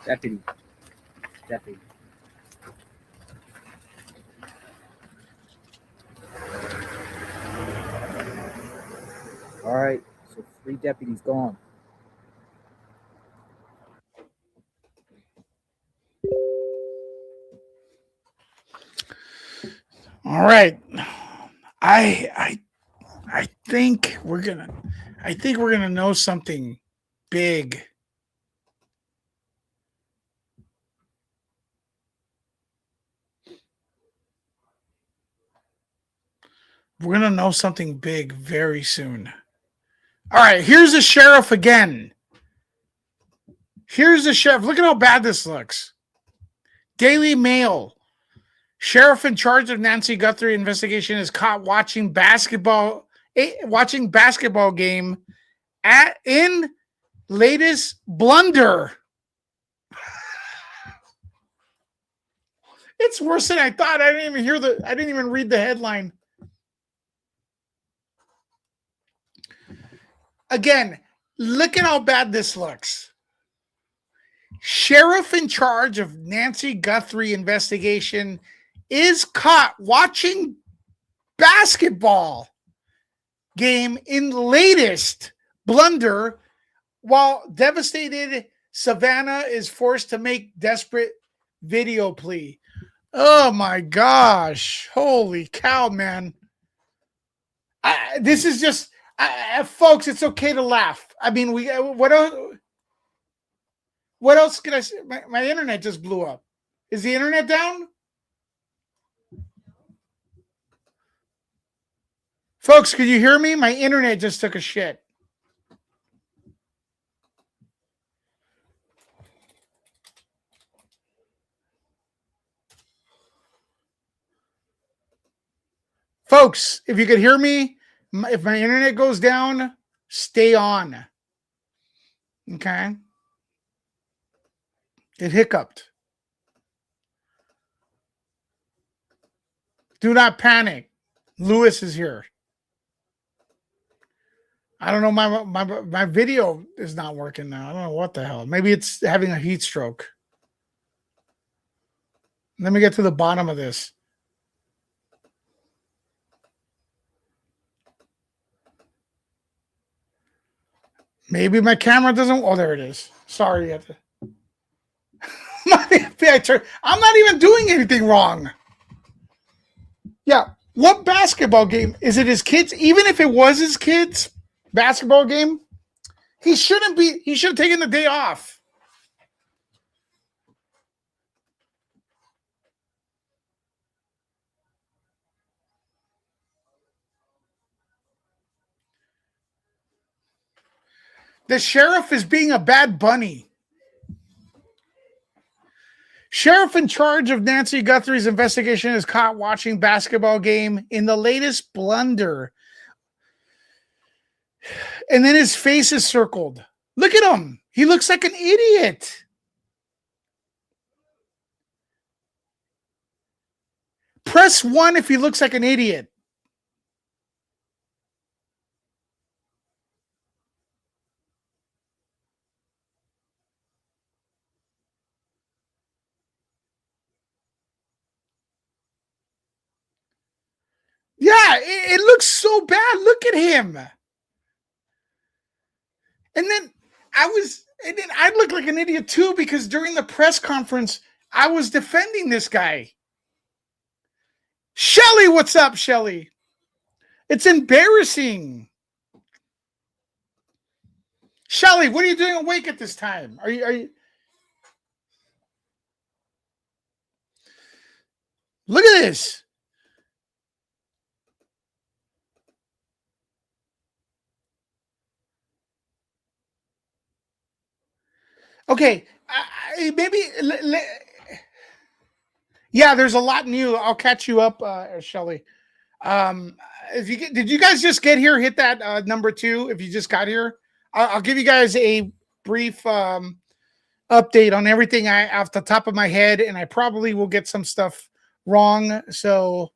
Deputy. Deputy. All right, so 3 deputies gone. All right. I think we're gonna know something big. We're gonna know something big very soon. All right, here's the sheriff again. Here's the sheriff. Look at how bad this looks. Daily Mail. Sheriff in charge of Nancy Guthrie investigation is caught watching basketball game in latest blunder. It's worse than I thought. I didn't even read the headline. Again, look at how bad this looks. Sheriff in charge of Nancy Guthrie investigation is caught watching basketball game in latest blunder while devastated Savannah is forced to make desperate video plea. Oh my gosh. Holy cow, man. This is just, folks, it's okay to laugh. I mean, what else can I say? My internet just blew up. Is the internet down? Folks, can you hear me? My internet just took a shit. Folks, if you could hear me, if my internet goes down, stay on. Okay? It hiccuped. Do not panic. Lewis is here. I don't know. My video is not working now. I don't know what the hell. Maybe it's having a heat stroke. Let me get to the bottom of this. Maybe my camera doesn't. Oh, there it is. Sorry. I'm not even doing anything wrong. Yeah. What basketball game? Is it his kids? Even if it was his kids' basketball game, he should have taken the day off. The sheriff is being a bad bunny. Sheriff in charge of Nancy Guthrie's investigation is caught watching basketball game in the latest blunder. And then his face is circled. Look at him. He looks like an idiot. Press 1 if he looks like an idiot. Yeah, it looks so bad. Look at him. And then I look like an idiot too, because during the press conference, I was defending this guy. Shelly, what's up, Shelly? It's embarrassing. Shelly, what are you doing awake at this time? Are you? Look at this. Okay, maybe. Yeah, there's a lot new. I'll catch you up, Shelly. If you did you guys just get here? Hit that number 2 if you just got here. I'll give you guys a brief update on everything off the top of my head, and I probably will get some stuff wrong. So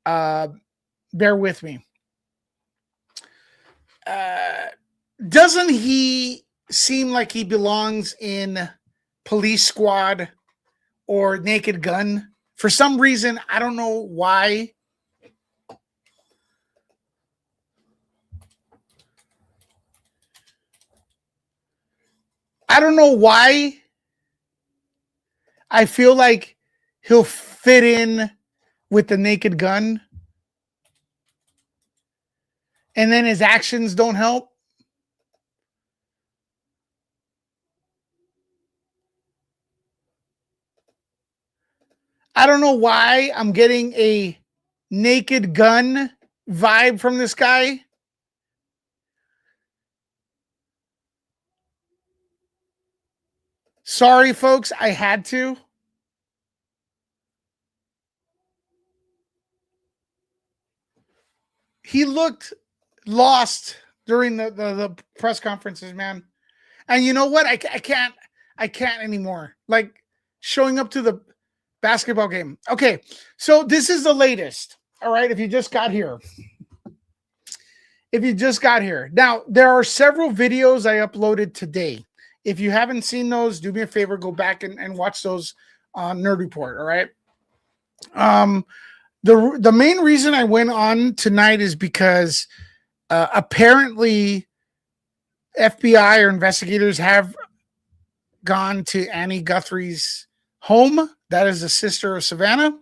bear with me. Doesn't he seem like he belongs in Police Squad or Naked Gun? For some reason, I don't know why. I don't know why I feel like he'll fit in with the Naked Gun, and then his actions don't help. I don't know why I'm getting a Naked Gun vibe from this guy. Sorry, folks, I had to. He looked lost during the press conferences, man. And you know what? I can't anymore. Like showing up to the basketball game. Okay, so this is the latest. All right, if you just got here. Now, there are several videos I uploaded today. If you haven't seen those, do me a favor, go back and watch those on Nerd Report, all right? The main reason I went on tonight is because apparently FBI or investigators have gone to Annie Guthrie's home. That is the sister of Savannah.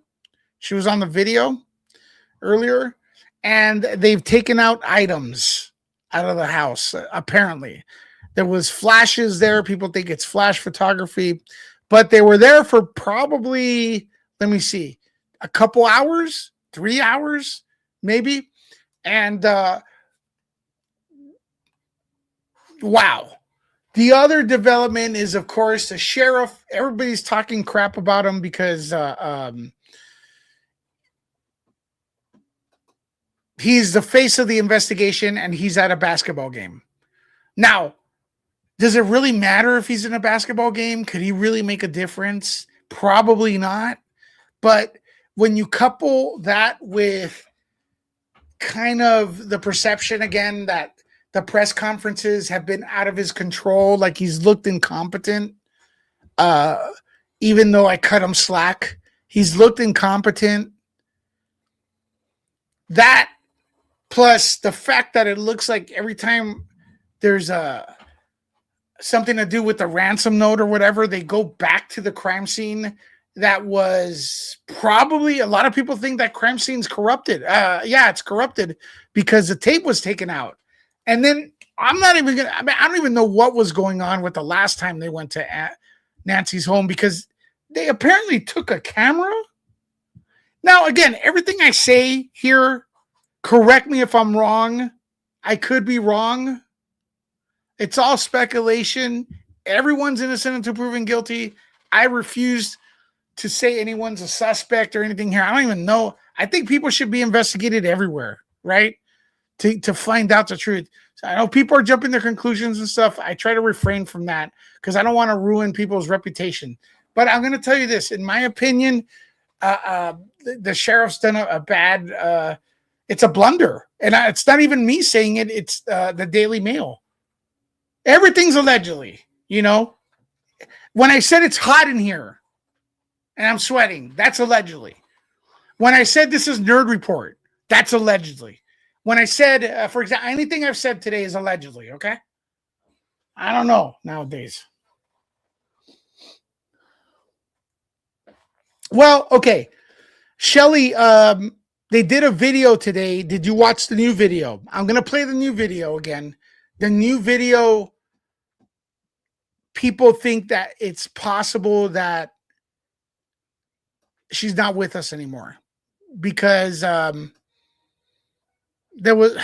She was on the video earlier, and they've taken out items out of the house. Apparently, there was flashes there. People think it's flash photography, but they were there for probably, let me see, a couple hours, 3 hours, maybe. And wow. The other development is, of course, the sheriff. Everybody's talking crap about him because he's the face of the investigation and he's at a basketball game. Now, does it really matter if he's in a basketball game? Could he really make a difference? Probably not. But when you couple that with kind of the perception again that the press conferences have been out of his control, like he's looked incompetent, even though I cut him slack, he's looked incompetent. That plus the fact that it looks like every time there's something to do with the ransom note or whatever, they go back to the crime scene. That was probably, a lot of people think that crime scene's corrupted. Yeah, it's corrupted because the tape was taken out. And then I'm not even going to, I don't even know what was going on with the last time they went to Nancy's home, because they apparently took a camera. Now, again, everything I say here, correct me if I'm wrong. I could be wrong. It's all speculation. Everyone's innocent until proven guilty. I refuse to say anyone's a suspect or anything here. I don't even know. I think people should be investigated everywhere, right? To find out the truth. So I know people are jumping their conclusions and stuff. I try to refrain from that because I don't want to ruin people's reputation. But I'm going to tell you this. In my opinion, the sheriff's done a bad, it's a blunder. And it's not even me saying it. It's the Daily Mail. Everything's allegedly, you know. When I said it's hot in here and I'm sweating, that's allegedly. When I said this is Nerd Report, that's allegedly. When I said, for example, anything I've said today is allegedly, okay? I don't know nowadays. Well, okay. Shelly, they did a video today. Did you watch the new video? I'm going to play the new video again. The new video people think that it's possible that she's not with us anymore because there was.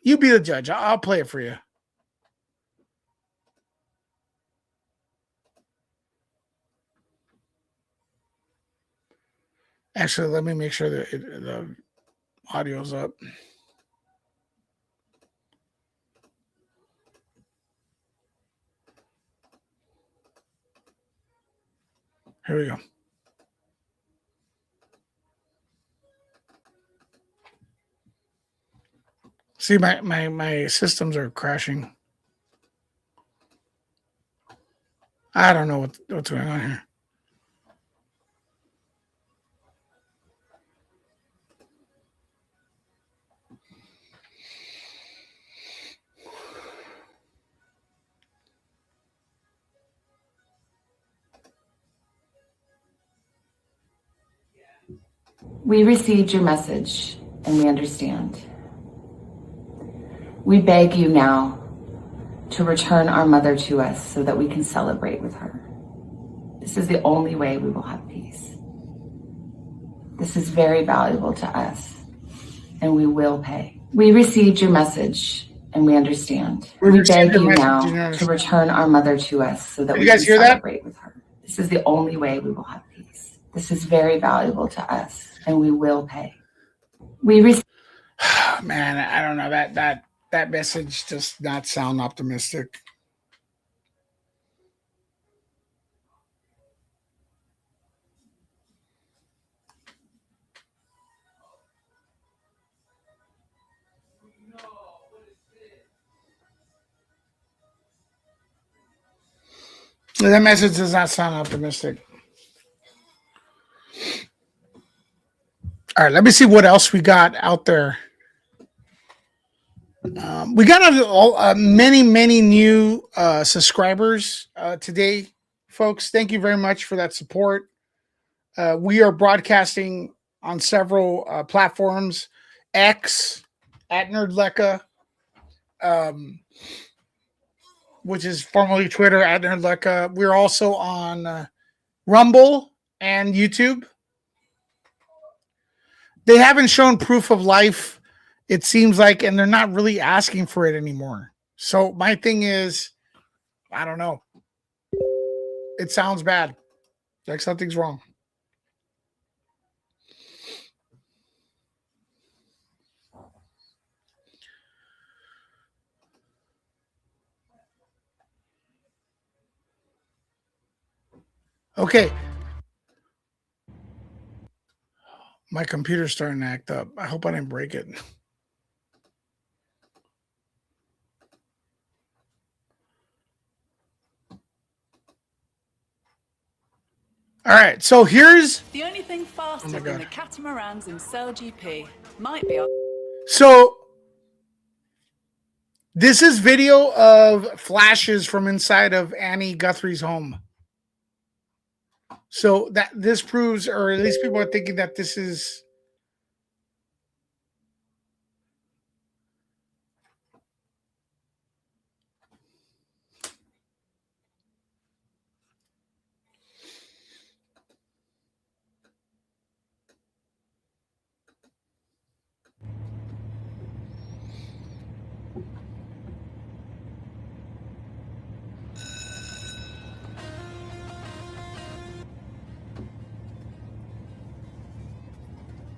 You be the judge. I'll play it for you. Actually, let me make sure that the audio's up. Here we go. See, my systems are crashing. I don't know what's going on here. We received your message and we understand. We beg you now to return our mother to us so that we can celebrate with her. This is the only way we will have peace. This is very valuable to us, and we will pay. We received your message and we understand. We beg you now to return our mother to us so that we can celebrate with her. This is the only way we will have peace. This is very valuable to us, and we will pay. Man, I don't know, that message does not sound optimistic. That message does not sound optimistic. All right, let me see what else we got out there. We got many new subscribers today, folks. Thank you very much for that support. We are broadcasting on several platforms. X at Nerdlecca, which is formerly Twitter at Nerdlecca. We're also on Rumble and YouTube. They haven't shown proof of life, it seems like, and they're not really asking for it anymore. So my thing is, I don't know. It sounds bad. Like something's wrong. Okay. My computer's starting to act up. I hope I didn't break it. All right, so here's the only thing faster than the catamarans in Cell GP might be. So this is video of flashes from inside of Annie Guthrie's home. So that this proves, or at least people are thinking that this is.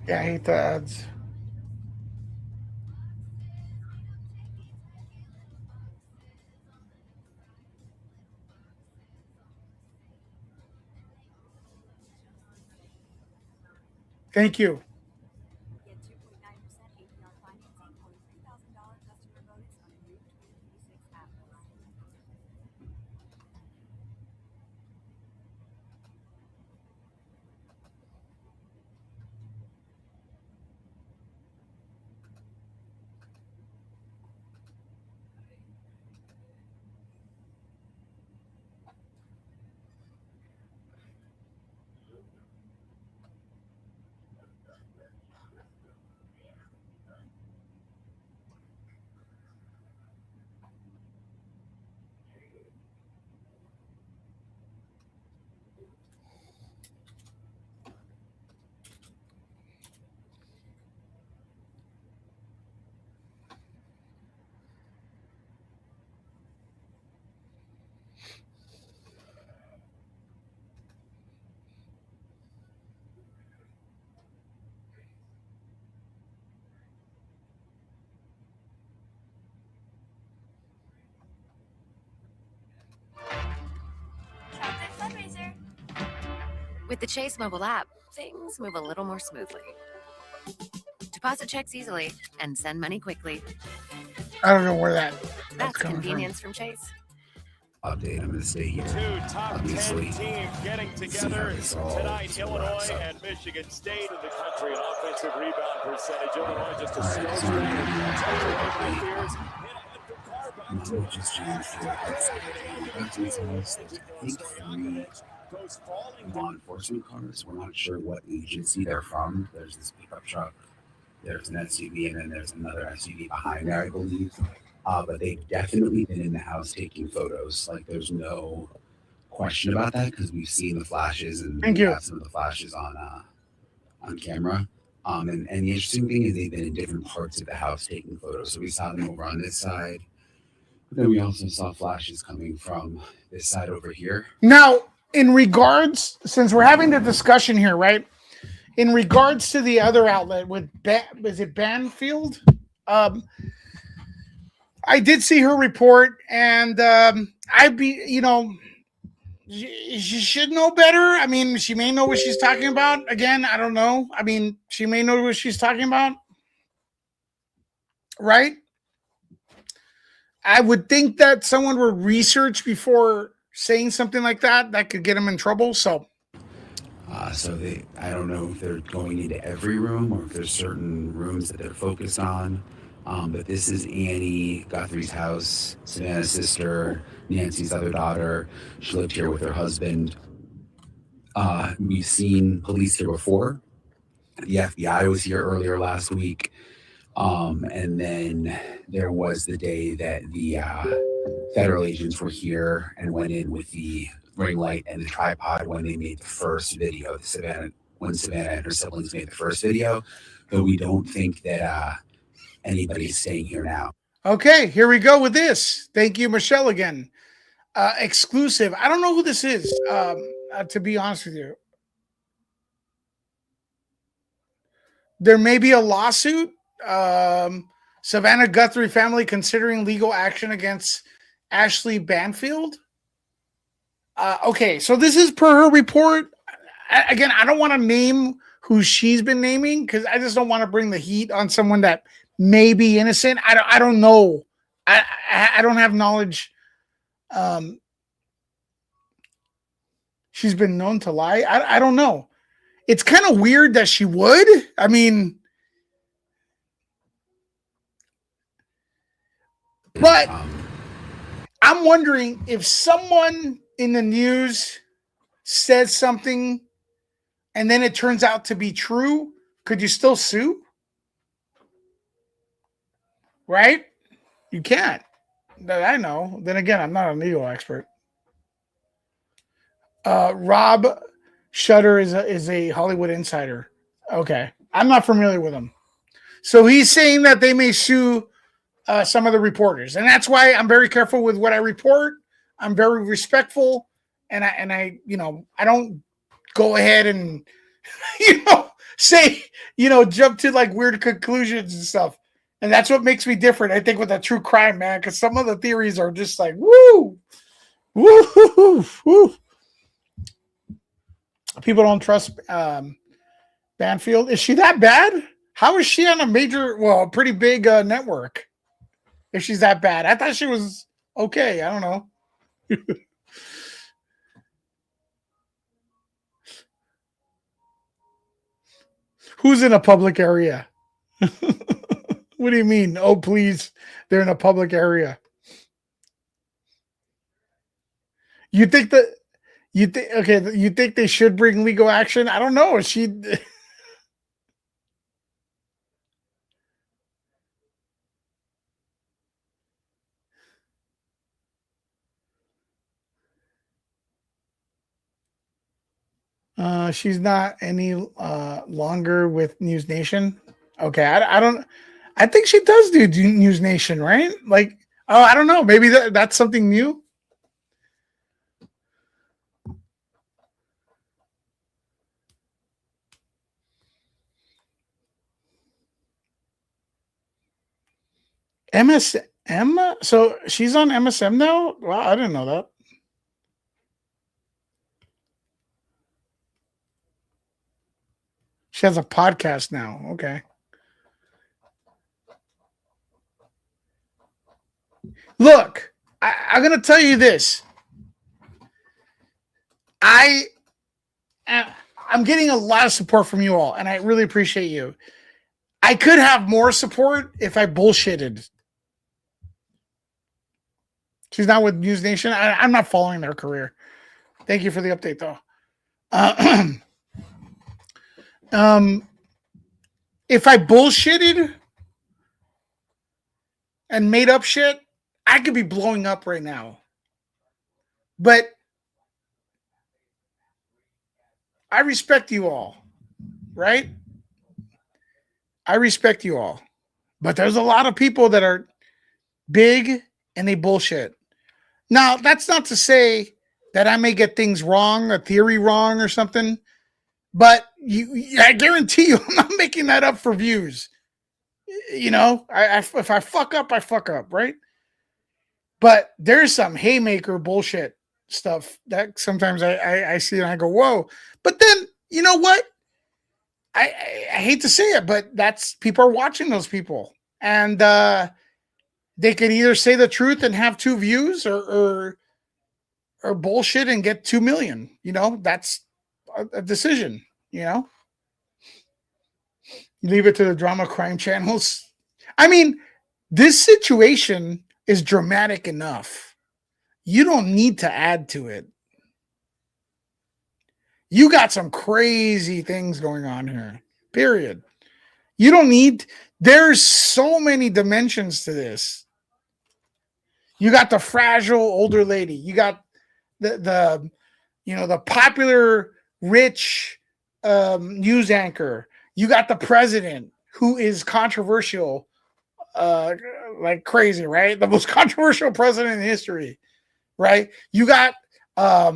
Yeah, I hate the ads. Thank you. With the Chase mobile app, things move a little more smoothly. Deposit checks easily and send money quickly. I don't know where that's convenience from Chase. Update. I'm going to stay here. Two top Obviously, 10 teams getting together tonight. Illinois and Michigan State in the country. An offensive rebound percentage. Illinois just a slow just changed law enforcement cars. We're not sure what agency they're from. There's this pickup truck, there's an SUV, and then there's another SUV behind there, I believe. But they've definitely been in the house taking photos. Like, there's no question about that because we've seen the flashes and we got some of the flashes on camera. And the interesting thing is they've been in different parts of the house taking photos. So we saw them over on this side. But then we also saw flashes coming from this side over here. Now, in regards, since we're having the discussion here, right? In regards to the other outlet with is it Banfield? I did see her report, and she should know better. I mean, she may know what she's talking about. Again, I don't know. I mean, she may know what she's talking about, right? I would think that someone would research before saying something like that. That could get them in trouble. So I don't know if they're going into every room or if there's certain rooms that they're focused on. But this is Annie Guthrie's house, Savannah's sister, Nancy's other daughter. She lived here with her husband. We've seen police here before. The FBI was here earlier last week. And then there was the day that the federal agents were here and went in with the ring light and the tripod when they made the first video. When Savannah and her siblings made the first video, though we don't think that anybody's staying here now. Okay, here we go with this. Thank you, Michelle, again. Exclusive. I don't know who this is, to be honest with you. There may be a lawsuit. Savannah Guthrie family considering legal action against Ashley Banfield. Okay, so this is per her report. Again, I don't want to name who she's been naming because I just don't want to bring the heat on someone that may be innocent. I don't know. I don't have knowledge. She's been known to lie. I don't know. It's kind of weird that she would. I mean, but I'm wondering if someone in the news says something and then it turns out to be true, could you still sue? Right? You can't. That I know. Then again, I'm not a legal expert. Rob Shutter is a Hollywood insider. Okay. I'm not familiar with him. So he's saying that they may sue some of the reporters. And that's why I'm very careful with what I report. I'm very respectful. And I don't go ahead and, say, jump to like weird conclusions and stuff. And that's what makes me different, I think, with a true crime, man. Because some of the theories are just like, woo. People don't trust Banfield. Is she that bad? How is she on a pretty big network? If she's that bad, I thought she was okay. I don't know. Who's in a public area? What do you mean? Oh, please, they're in a public area. You think they should bring legal action? I don't know. She's not any longer with News Nation. Okay, I think she does do News Nation, right? Like, I don't know. Maybe that's something new. MSM? So she's on MSM now? Wow, I didn't know that. She has a podcast now. Okay. Look, I'm going to tell you this. I'm getting a lot of support from you all, and I really appreciate you. I could have more support if I bullshitted. She's not with News Nation. I'm not following their career. Thank you for the update, though. If I bullshitted and made up shit, I could be blowing up right now. But I respect you all, right? I respect you all. But there's a lot of people that are big and they bullshit. Now, that's not to say that I may get things wrong, a theory wrong or something, but I guarantee you I'm not making that up for views. You know, if I fuck up, I fuck up, right? But there's some haymaker bullshit stuff that sometimes I see and I go, whoa. But then, you know what? I hate to say it, but that's people are watching those people. And they could either say the truth and have 2 views or bullshit and get 2 million. You know, that's a decision, you know? Leave it to the drama crime channels. I mean, this situation is dramatic enough. You don't need to add to it. You got some crazy things going on here, period. You don't need, there's so many dimensions to this. You got the fragile older lady. You got the popular rich news anchor. You got the president who is controversial like crazy, right? The most controversial president in history, right? You got a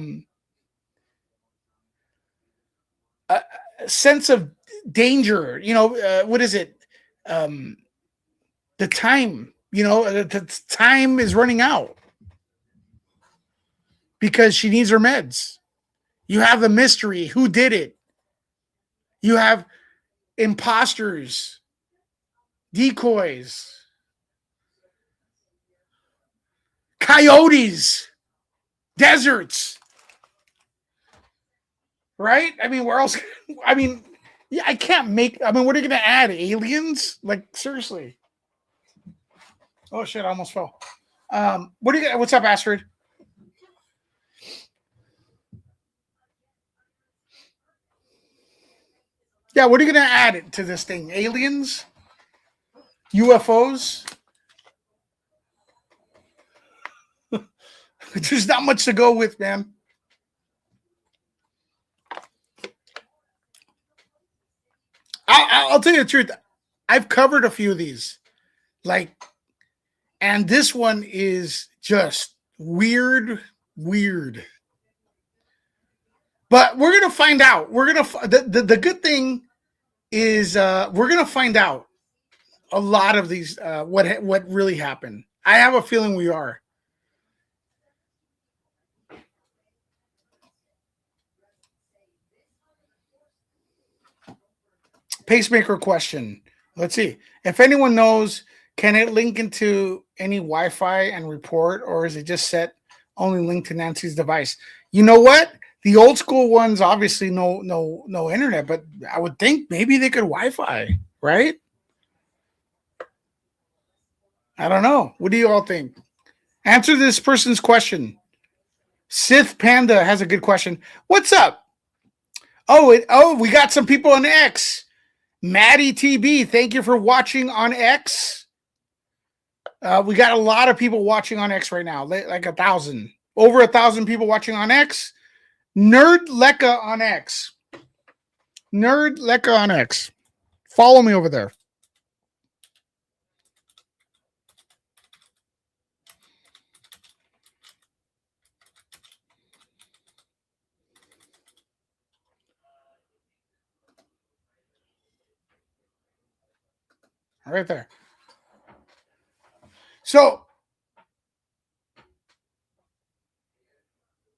sense of danger. You know, what is it? The time, the time is running out because she needs her meds. You have the mystery. Who did it? You have imposters, decoys, coyotes, deserts, right? I mean, where else? I mean, yeah, I can't make. I mean, what are you going to add? Aliens? Like, seriously? Oh shit! I almost fell. What do you? What's up, Astrid? Yeah, what are you going to add to this thing? Aliens? UFOs? There's not much to go with, man. I'll tell you the truth. I've covered a few of these, and this one is just weird. But we're gonna find out. We're gonna the good thing is we're gonna find out a lot of these what really happened. I have a feeling we are. Pacemaker question. Let's see. If anyone knows, can it link into any Wi-Fi and report, or is it just set only linked to Nancy's device? You know what? The old school ones obviously no internet, but I would think maybe they could Wi-Fi, right? I don't know. What do you all think? Answer this person's question. Sith Panda has a good question. What's up? We got some people on X. Maddie TB, thank you for watching on X. We got a lot of people watching on X right now, like 1,000. Over 1,000 people watching on X. Nerd Lecca on X. Nerd Lecca on X. Follow me over there. Right there. So,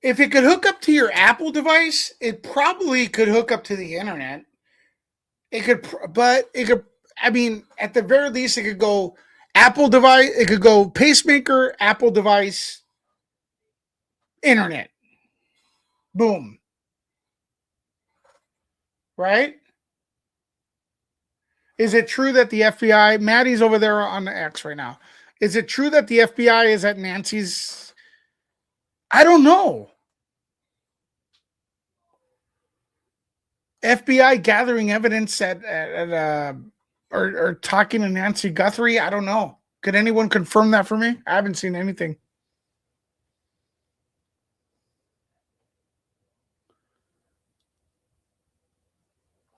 if it could hook up to your Apple device, it probably could hook up to the internet. It could, but it could. I mean, at the very least, it could go Apple device. It could go pacemaker, Apple device, internet. Boom. Right? Is it true that the FBI, Maddie's over there on the X right now. Is it true that the FBI is at Nancy's? I don't know. FBI gathering evidence or talking to Nancy Guthrie. I don't know. Could anyone confirm that for me? I haven't seen anything.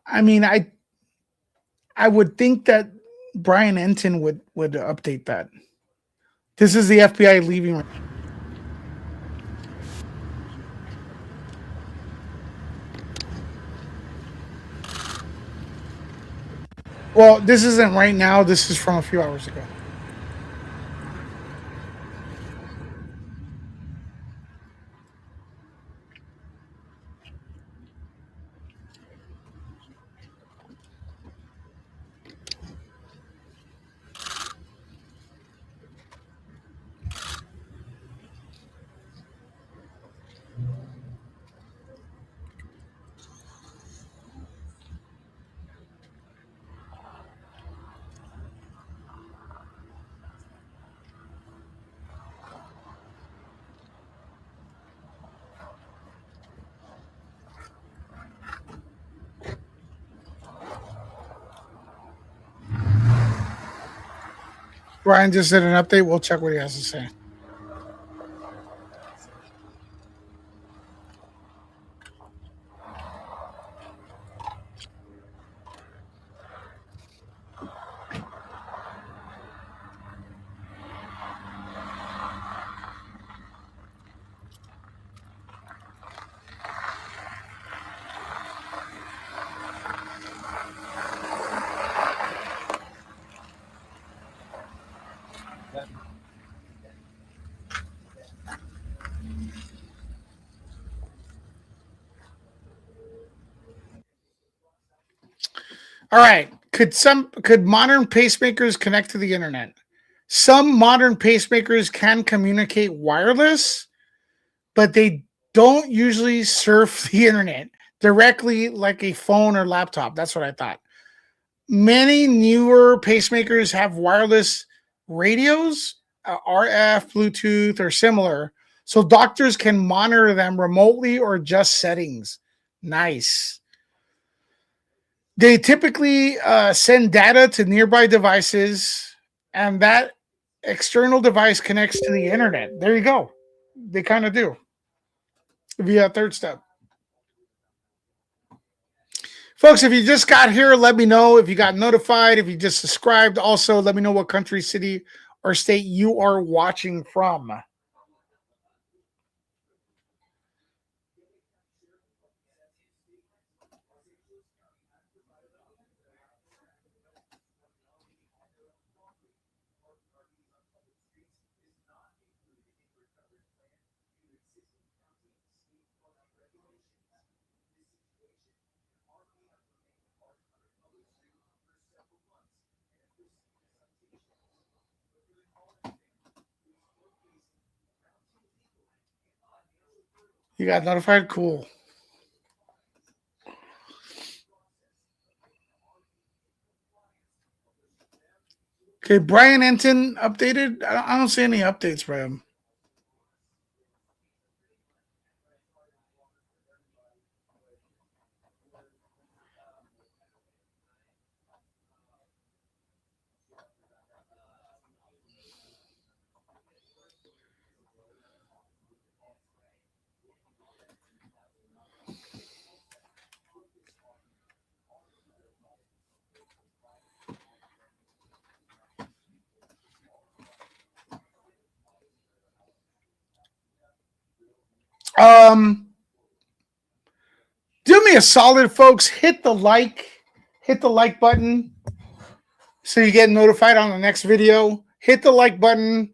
I mean, I would think that Brian Enton would update that. This is the FBI leaving. Well, this isn't right now. This is from a few hours ago. Brian just did an update. We'll check what he has to say. All right. Could modern pacemakers connect to the internet? Some modern pacemakers can communicate wireless, but they don't usually surf the internet directly like a phone or laptop. That's what I thought. Many newer pacemakers have wireless radios, RF, Bluetooth, or similar, so doctors can monitor them remotely or adjust settings. Nice. They typically send data to nearby devices, and that external device connects to the internet. There you go. They kind of do via third step. Folks, if you just got here, let me know. If you got notified, if you just subscribed, also let me know what country, city, or state you are watching from. You got notified? Cool. Okay, Brian Enton updated. I don't see any updates for him. Do me a solid, folks. Hit the like button so you get notified on the next video. Hit the like button.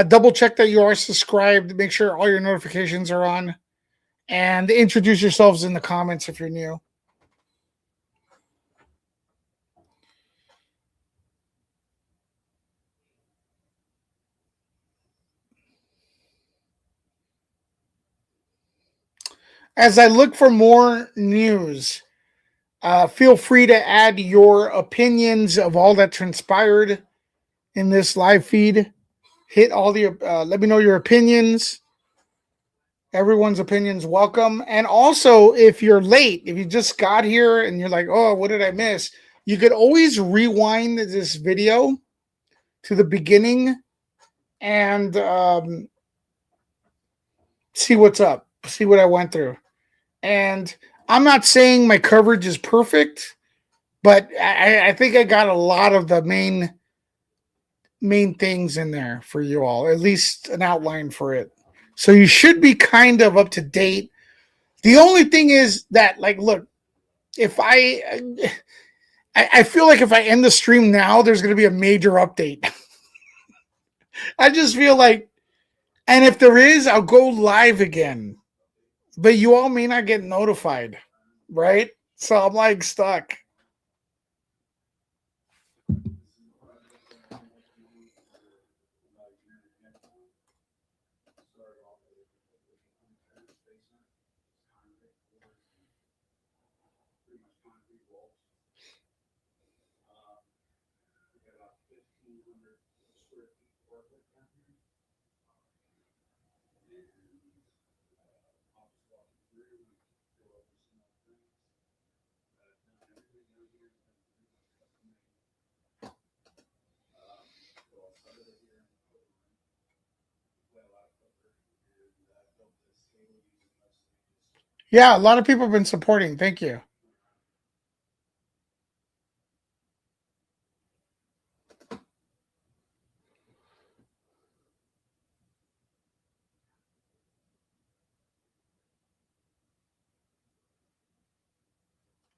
Double check that you are subscribed. Make sure all your notifications are on. And introduce yourselves in the comments if you're new. as I look for more news, feel free to add your opinions of all that transpired in this live feed. Hit all the, let me know your opinions. Everyone's opinions welcome. And also, if you're late, if you just got here and you're like, oh, what did I miss? You could always rewind this video to the beginning and see what's up, see what I went through. And I'm not saying my coverage is perfect, but I think I got a lot of the main things in there for you all, at least an outline for it. So you should be kind of up to date. The only thing is that, like, look, if I feel like if I end the stream now, there's going to be a major update. I just feel like, and if there is, I'll go live again. But you all may not get notified, right? So I'm like stuck. Yeah, a lot of people have been supporting. Thank you.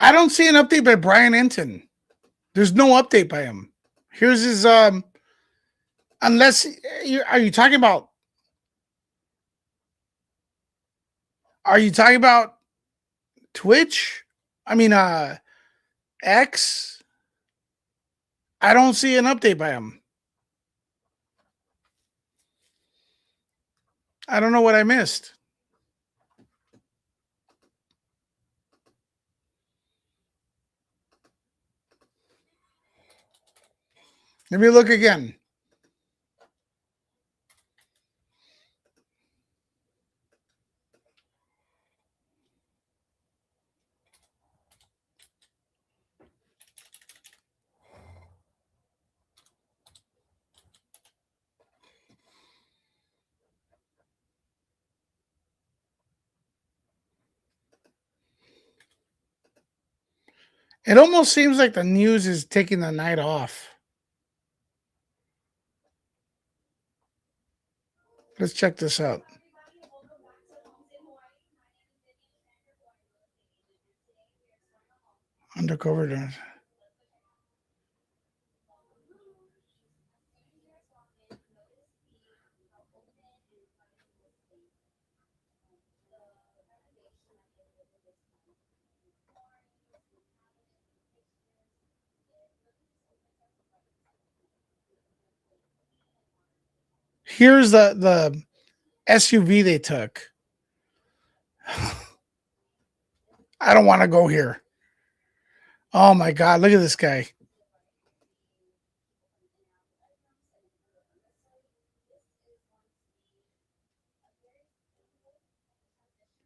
I don't see an update by Brian Enton. There's no update by him. Here's his unless are you talking about Twitch? I mean X? I don't see an update by him. I don't know what I missed. Let me look again. It almost seems like the news is taking the night off. Let's check this out. Undercover. Here's the SUV they took. I don't want to go here. Oh my God, look at this guy.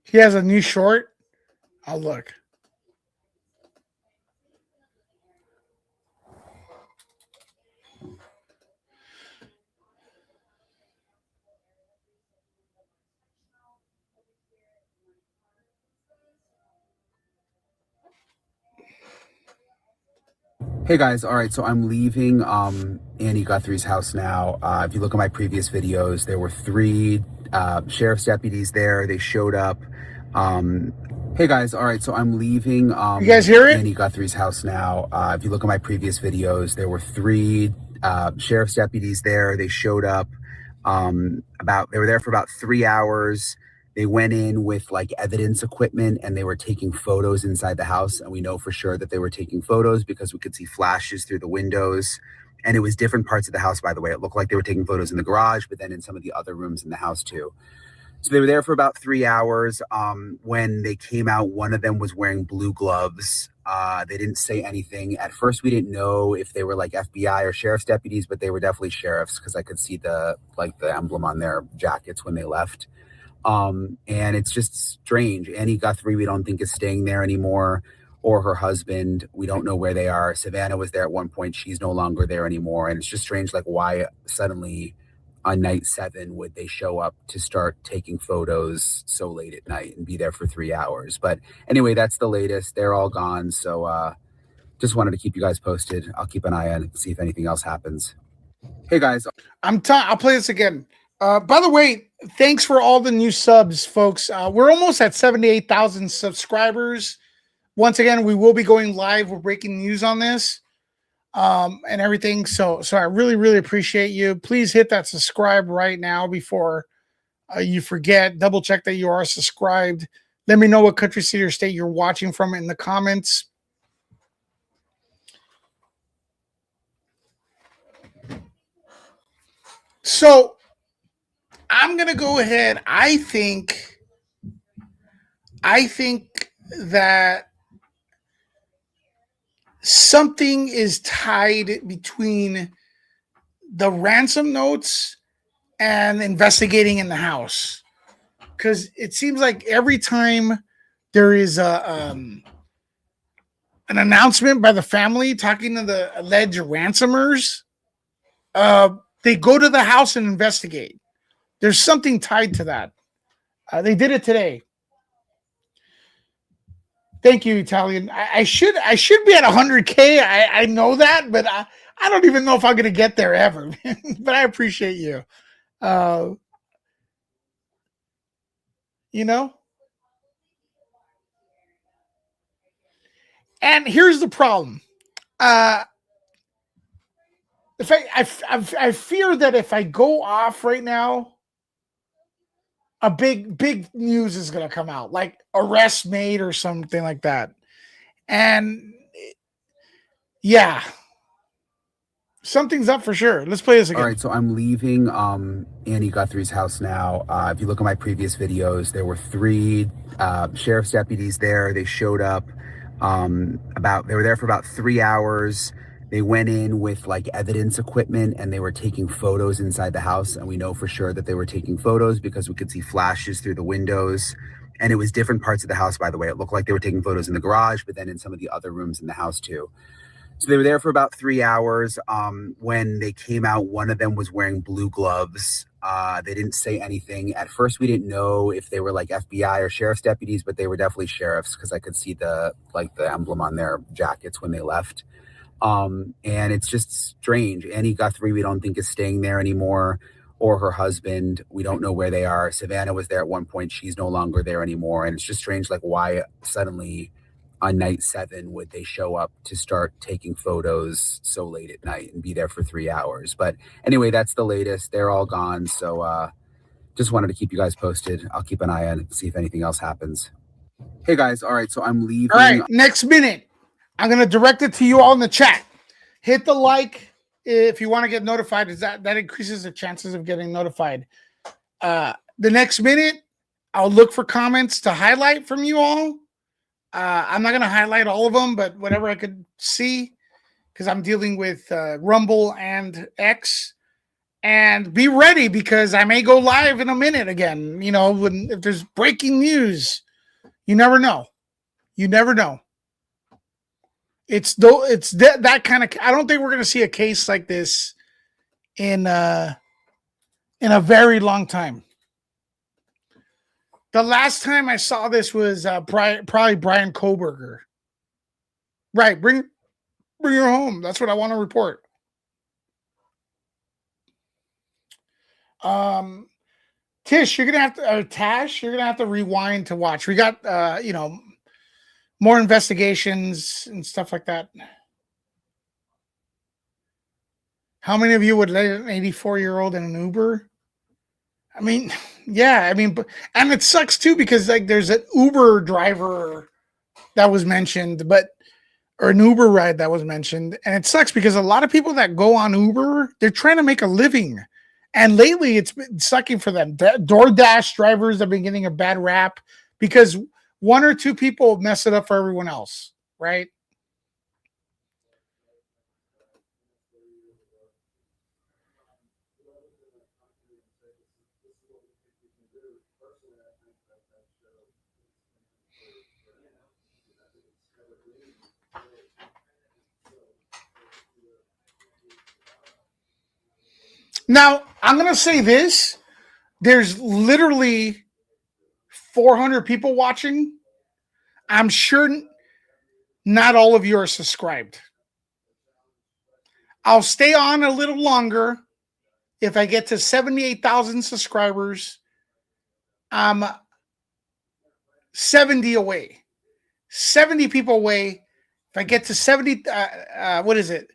He has a new short. I'll look. Hey guys, all right, so I'm leaving Annie Guthrie's house now. If you look at my previous videos, there were 3 sheriff's deputies there. They showed up. Hey guys, all right, so I'm leaving you guys hear it? Annie Guthrie's house now. If you look at my previous videos, there were 3 sheriff's deputies there. They showed up. They were there for about 3 hours. They went in with like evidence equipment and they were taking photos inside the house. And we know for sure that they were taking photos because we could see flashes through the windows. And it was different parts of the house, by the way. It looked like they were taking photos in the garage, but then in some of the other rooms in the house too. So they were there for about 3 hours. When they came out, one of them was wearing blue gloves. They didn't say anything. At first, we didn't know if they were like FBI or sheriff's deputies, but they were definitely sheriffs because I could see the emblem on their jackets when they left. And it's just strange. Annie Guthrie, we don't think is staying there anymore, or her husband. We don't know where they are. Savannah was there at one point. She's no longer there anymore. And it's just strange, like why suddenly on night 7 would they show up to start taking photos so late at night and be there for 3 hours. But anyway, that's the latest. They're all gone. So just wanted to keep you guys posted. I'll keep an eye on it, see if anything else happens. Hey guys, I'll play this again. By the way, thanks for all the new subs, folks. We're almost at 78,000 subscribers. Once again, we will be going live. We're breaking news on this and everything. So I really, really appreciate you. Please hit that subscribe right now before you forget. Double check that you are subscribed. Let me know what country, city, or state you're watching from in the comments. So I'm going to go ahead. I think that something is tied between the ransom notes and investigating in the house. Because it seems like every time there is an announcement by the family talking to the alleged ransomers, they go to the house and investigate. There's something tied to that. They did it today. Thank you, Italian. I should be at 100K. I know that, but I don't even know if I'm going to get there ever. But I appreciate you. You know? And here's the problem. The fact I fear that if I go off right now, a big news is going to come out, like arrest made or something like that. And yeah, something's up for sure. Let's play this again. All right, so I'm leaving Annie Guthrie's house now. If you look at my previous videos, there were 3 sheriff's deputies there. They showed up they were there for about 3 hours. They went in with like evidence equipment and they were taking photos inside the house. And we know for sure that they were taking photos because we could see flashes through the windows. And it was different parts of the house, by the way. It looked like they were taking photos in the garage, but then in some of the other rooms in the house too. So they were there for about 3 hours. When they came out, one of them was wearing blue gloves. They didn't say anything. At first, we didn't know if they were like FBI or sheriff's deputies, but they were definitely sheriffs because I could see the emblem on their jackets when they left. And it's just strange. Annie Guthrie, we don't think is staying there anymore, or her husband. We don't know where they are. Savannah was there at one point. She's no longer there anymore. And it's just strange, like why suddenly on night 7 would they show up to start taking photos so late at night and be there for 3 hours. But anyway, that's the latest. They're all gone. So just wanted to keep you guys posted. I'll keep an eye on it, see if anything else happens. Hey guys, all right, so I'm leaving. All right, next minute, I'm going to direct it to you all in the chat. Hit the like if you want to get notified. That increases the chances of getting notified. The next minute, I'll look for comments to highlight from you all. I'm not going to highlight all of them, but whatever I could see, because I'm dealing with Rumble and X. And be ready because I may go live in a minute again. You know, if there's breaking news, you never know. You never know. It's that kind of. I don't think we're going to see a case like this in a very long time. The last time I saw this was probably Brian Koberger. Right, bring her home. That's what I want to report. Tish, you're gonna have to, Tash, you're gonna have to rewind to watch. We got more investigations and stuff like that. How many of you would let an 84-year-old in an Uber? I mean, yeah, and it sucks too because like there's an Uber driver that was mentioned, or an Uber ride that was mentioned, and it sucks because a lot of people that go on Uber, they're trying to make a living, And lately, it's been sucking for them. DoorDash drivers have been getting a bad rap because one or two people mess it up for everyone else, right? Now, I'm going to say this. There's literally 400 people watching. I'm sure not all of you are subscribed. I'll stay on a little longer. If I get to 78,000 subscribers, I'm 70 away. 70 people away. If I get to 70, what is it?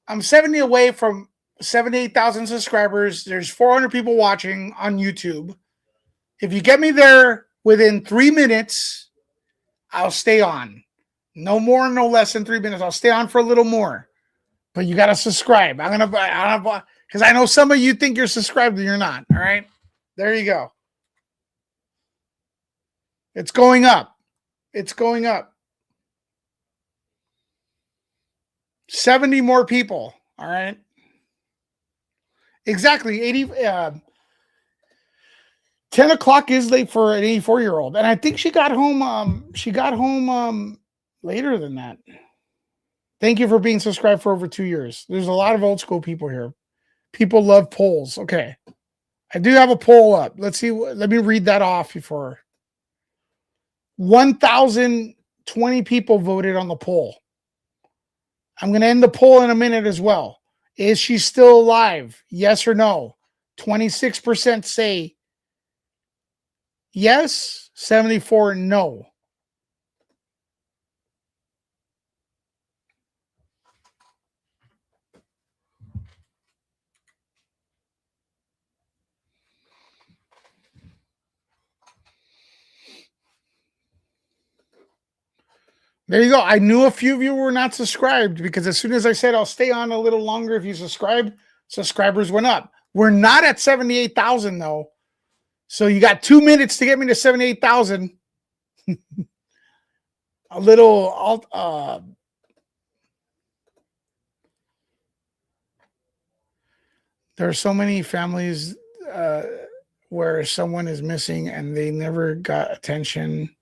I'm 70 away from 78,000 subscribers. There's 400 people watching on YouTube. If you get me there within 3 minutes, I'll stay on. No more, no less than 3 minutes. I'll stay on for a little more. But you got to subscribe. Because I know some of you think you're subscribed and you're not. All right. There you go. It's going up. It's going up. 70 more people. All right. Exactly. 10 o'clock is late for an 84-year-old. And I think she got home. Later than that. Thank you for being subscribed for over 2 years. There's a lot of old school people here. People love polls. Okay. I do have a poll up. Let's see. Let me read that off before. 1,020 people voted on the poll. I'm going to end the poll in a minute as well. Is she still alive? Yes or no? 26% say yes, 74 no. There you go. I knew a few of you were not subscribed because as soon as I said I'll stay on a little longer if you subscribe, subscribers went up. We're not at 78,000 though. So you got 2 minutes to get me to 78,000. A little there are so many families where someone is missing and they never got attention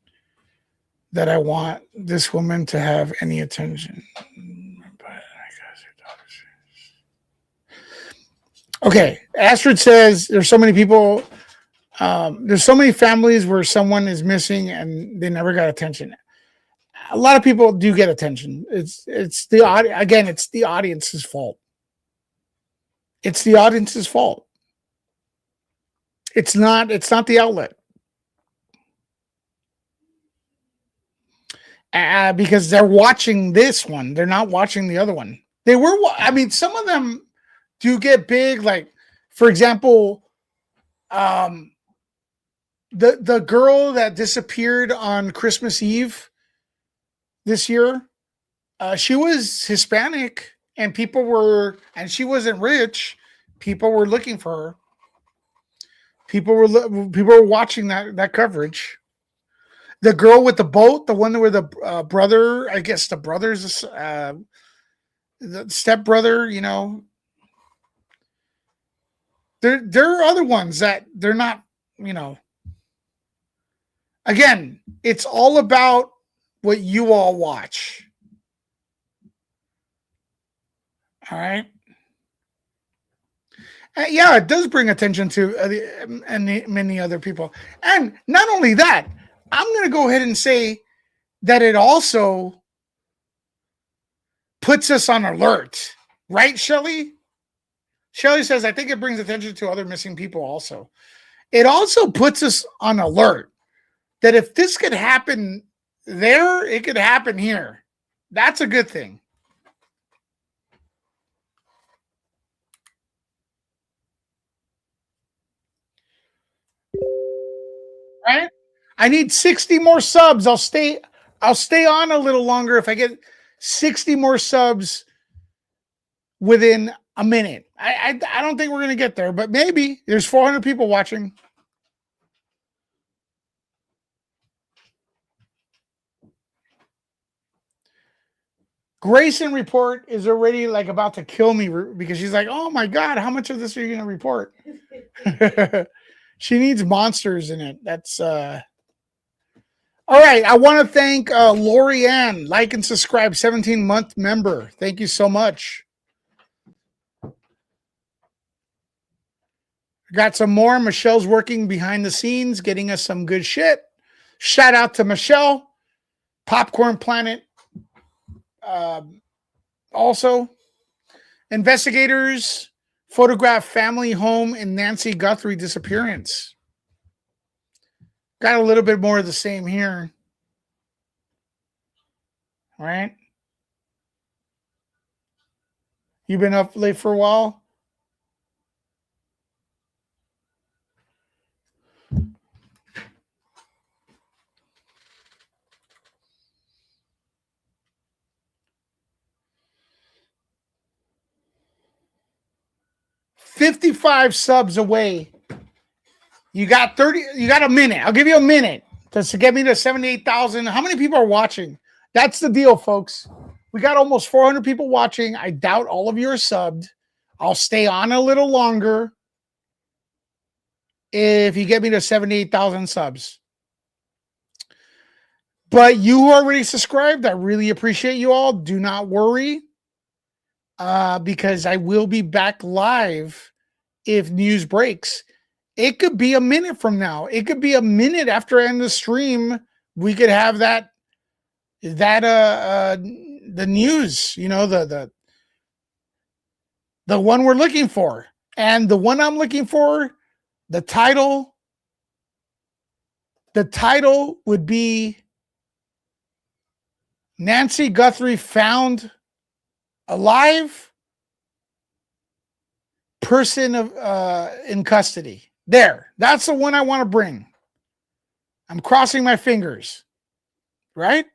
that I want this woman to have any attention. Okay, Astrid says there's so many people, there's so many families where someone is missing and they never got attention. A lot of people do get attention. It's the it's the audience's fault. It's the audience's fault. It's not the outlet. Because they're watching this one. They're not watching the other one. They were, some of them do get big. Like, for example, the girl that disappeared on Christmas Eve this year, she was Hispanic and and she wasn't rich. People were looking for her. People were watching that coverage. The girl with the boat, the one where the brother, I guess the brother's the stepbrother, there are other ones that they're not, Again, it's all about what you all watch. All right. Yeah, it does bring attention to many other people. And not only that, I'm going to go ahead and say that it also puts us on alert. Right, Shelly? Shelly says, I think it brings attention to other missing people also. It also puts us on alert that if this could happen there, it could happen here. That's a good thing. Right? I need 60 more subs. I'll stay on a little longer if I get 60 more subs within a minute. I don't think we're going to get there, but maybe. There's 400 people watching. Grayson report is already like about to kill me because she's like, oh my God, how much of this are you going to report? She needs monsters in it. That's all right. I want to thank Lori Ann, like and subscribe, 17-month member. Thank you so much. Got some more. Michelle's working behind the scenes, getting us some good shit. Shout out to Michelle, Popcorn Planet. Also, investigators photograph family home in Nancy Guthrie disappearance. Got a little bit more of the same here. All right. You've been up late for a while? $55 subs away. You got 30. You got a minute. I'll give you a minute to get me to 78,000. How many people are watching? That's the deal, folks. We got almost 400 people watching. I doubt all of you are subbed. I'll stay on a little longer if you get me to 78,000 subs. But you who are already subscribed, I really appreciate you all. Do not worry, because I will be back live if news breaks. It could be a minute from now. It could be a minute after I end the stream. We could have the news, you know, the one we're looking for. And the one I'm looking for, the title would be Nancy Guthrie found alive, person in custody. There. That's the one I want to bring. I'm crossing my fingers. Right?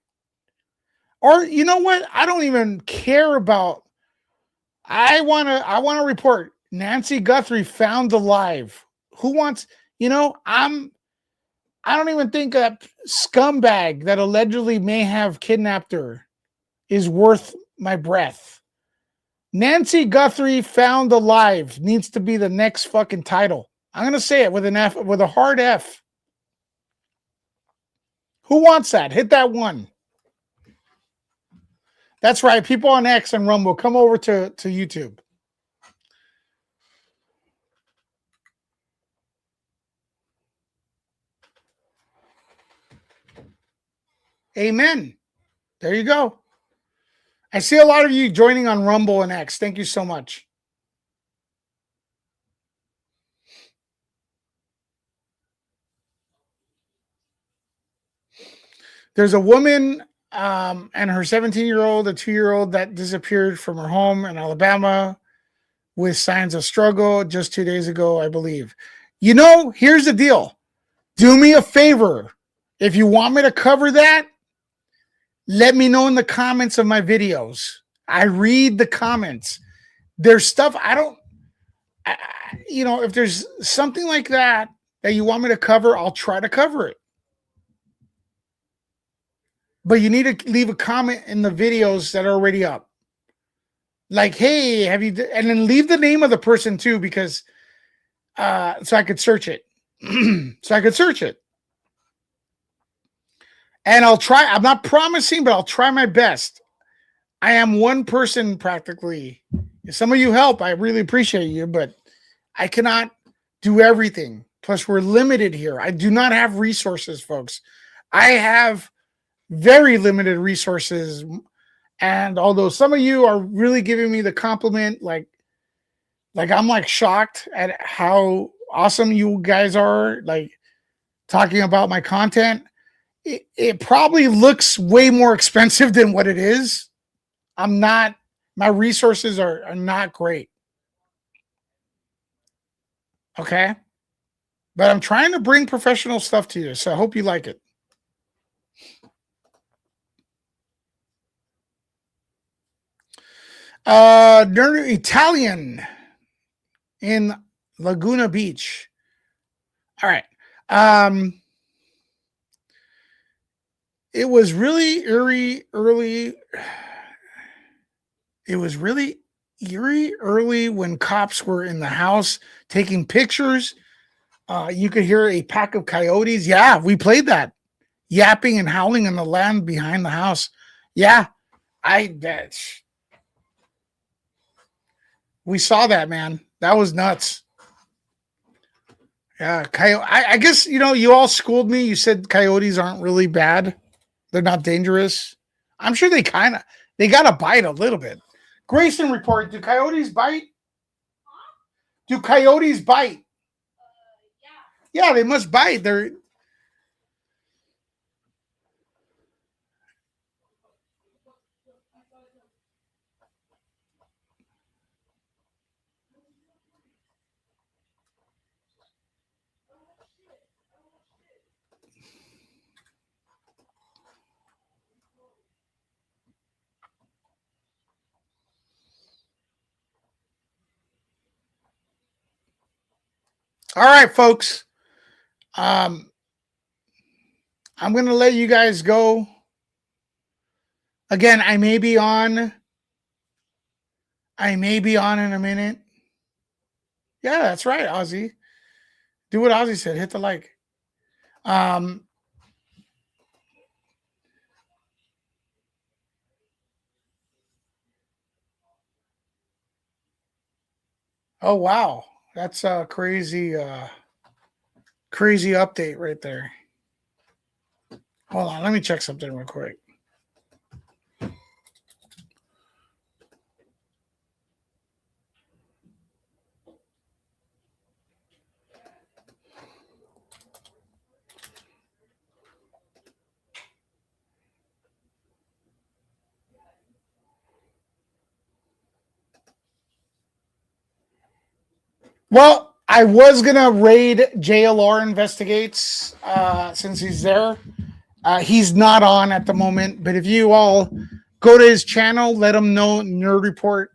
Or you know what? I don't even care about. I want to report Nancy Guthrie found alive. Who wants, you know, I don't even think a scumbag that allegedly may have kidnapped her is worth my breath. Nancy Guthrie found alive needs to be the next fucking title. I'm going to say it with an F, with a hard F. Who wants that? Hit that one. That's right. People on X and Rumble, come over to YouTube. Amen. There you go. I see a lot of you joining on Rumble and X. Thank you so much. There's a woman and her 17-year-old, a 2-year-old that disappeared from her home in Alabama with signs of struggle just 2 days ago, I believe. You know, here's the deal. Do me a favor. If you want me to cover that, let me know in the comments of my videos. I read the comments. There's stuff you know, if there's something like that you want me to cover, I'll try to cover it. But you need to leave a comment in the videos that are already up. Like, hey, have you, and then leave the name of the person too, because so I could search it. And I'll try. I'm not promising, but I'll try my best. I am one person practically. If some of you help, I really appreciate you, but I cannot do everything. Plus, we're limited here. I do not have resources, folks. I have very limited resources. And although some of you are really giving me the compliment, like I'm like shocked at how awesome you guys are, like talking about my content. It probably looks way more expensive than what it is. My resources are not great. Okay. But I'm trying to bring professional stuff to you. So I hope you like it. Italian in Laguna Beach. All right. It was really eerie early. It was really eerie early when cops were in the house taking pictures. You could hear a pack of coyotes. Yeah, we played that. Yapping and howling in the land behind the house. Yeah, we saw that, man. That was nuts. Yeah, I guess, you all schooled me. You said coyotes aren't really bad. They're not dangerous. I'm sure they got to bite a little bit. Grayson report, do coyotes bite? Do coyotes bite? Yeah, they must bite. They're all right, folks. I'm going to let you guys go. Again, I may be on in a minute. Yeah, that's right, Ozzy. Do what Ozzy said. Hit the like. Oh, wow. That's a crazy update right there. Hold on. Let me check something real quick. Well, I was going to raid JLR Investigates since he's there. He's not on at the moment, but if you all go to his channel, let him know Nerd Report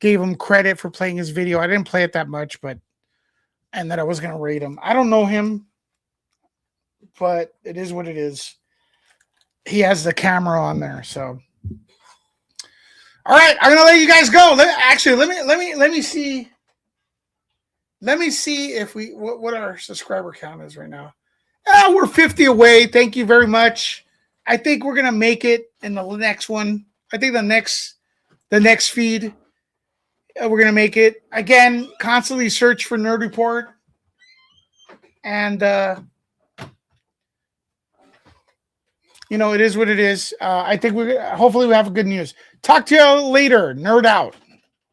gave him credit for playing his video. I didn't play it that much, and that I was going to raid him. I don't know him, but it is what it is. He has the camera on there, so. All right, I'm going to let you guys go. Let me see. Let me see if what our subscriber count is right now. We're 50 away. Thank you very much. I think we're gonna make it in the next one. I think the next feed, we're gonna make it. Again, constantly search for Nerd Report, and it is what it is. I think hopefully we have good news. Talk to you later. Nerd out.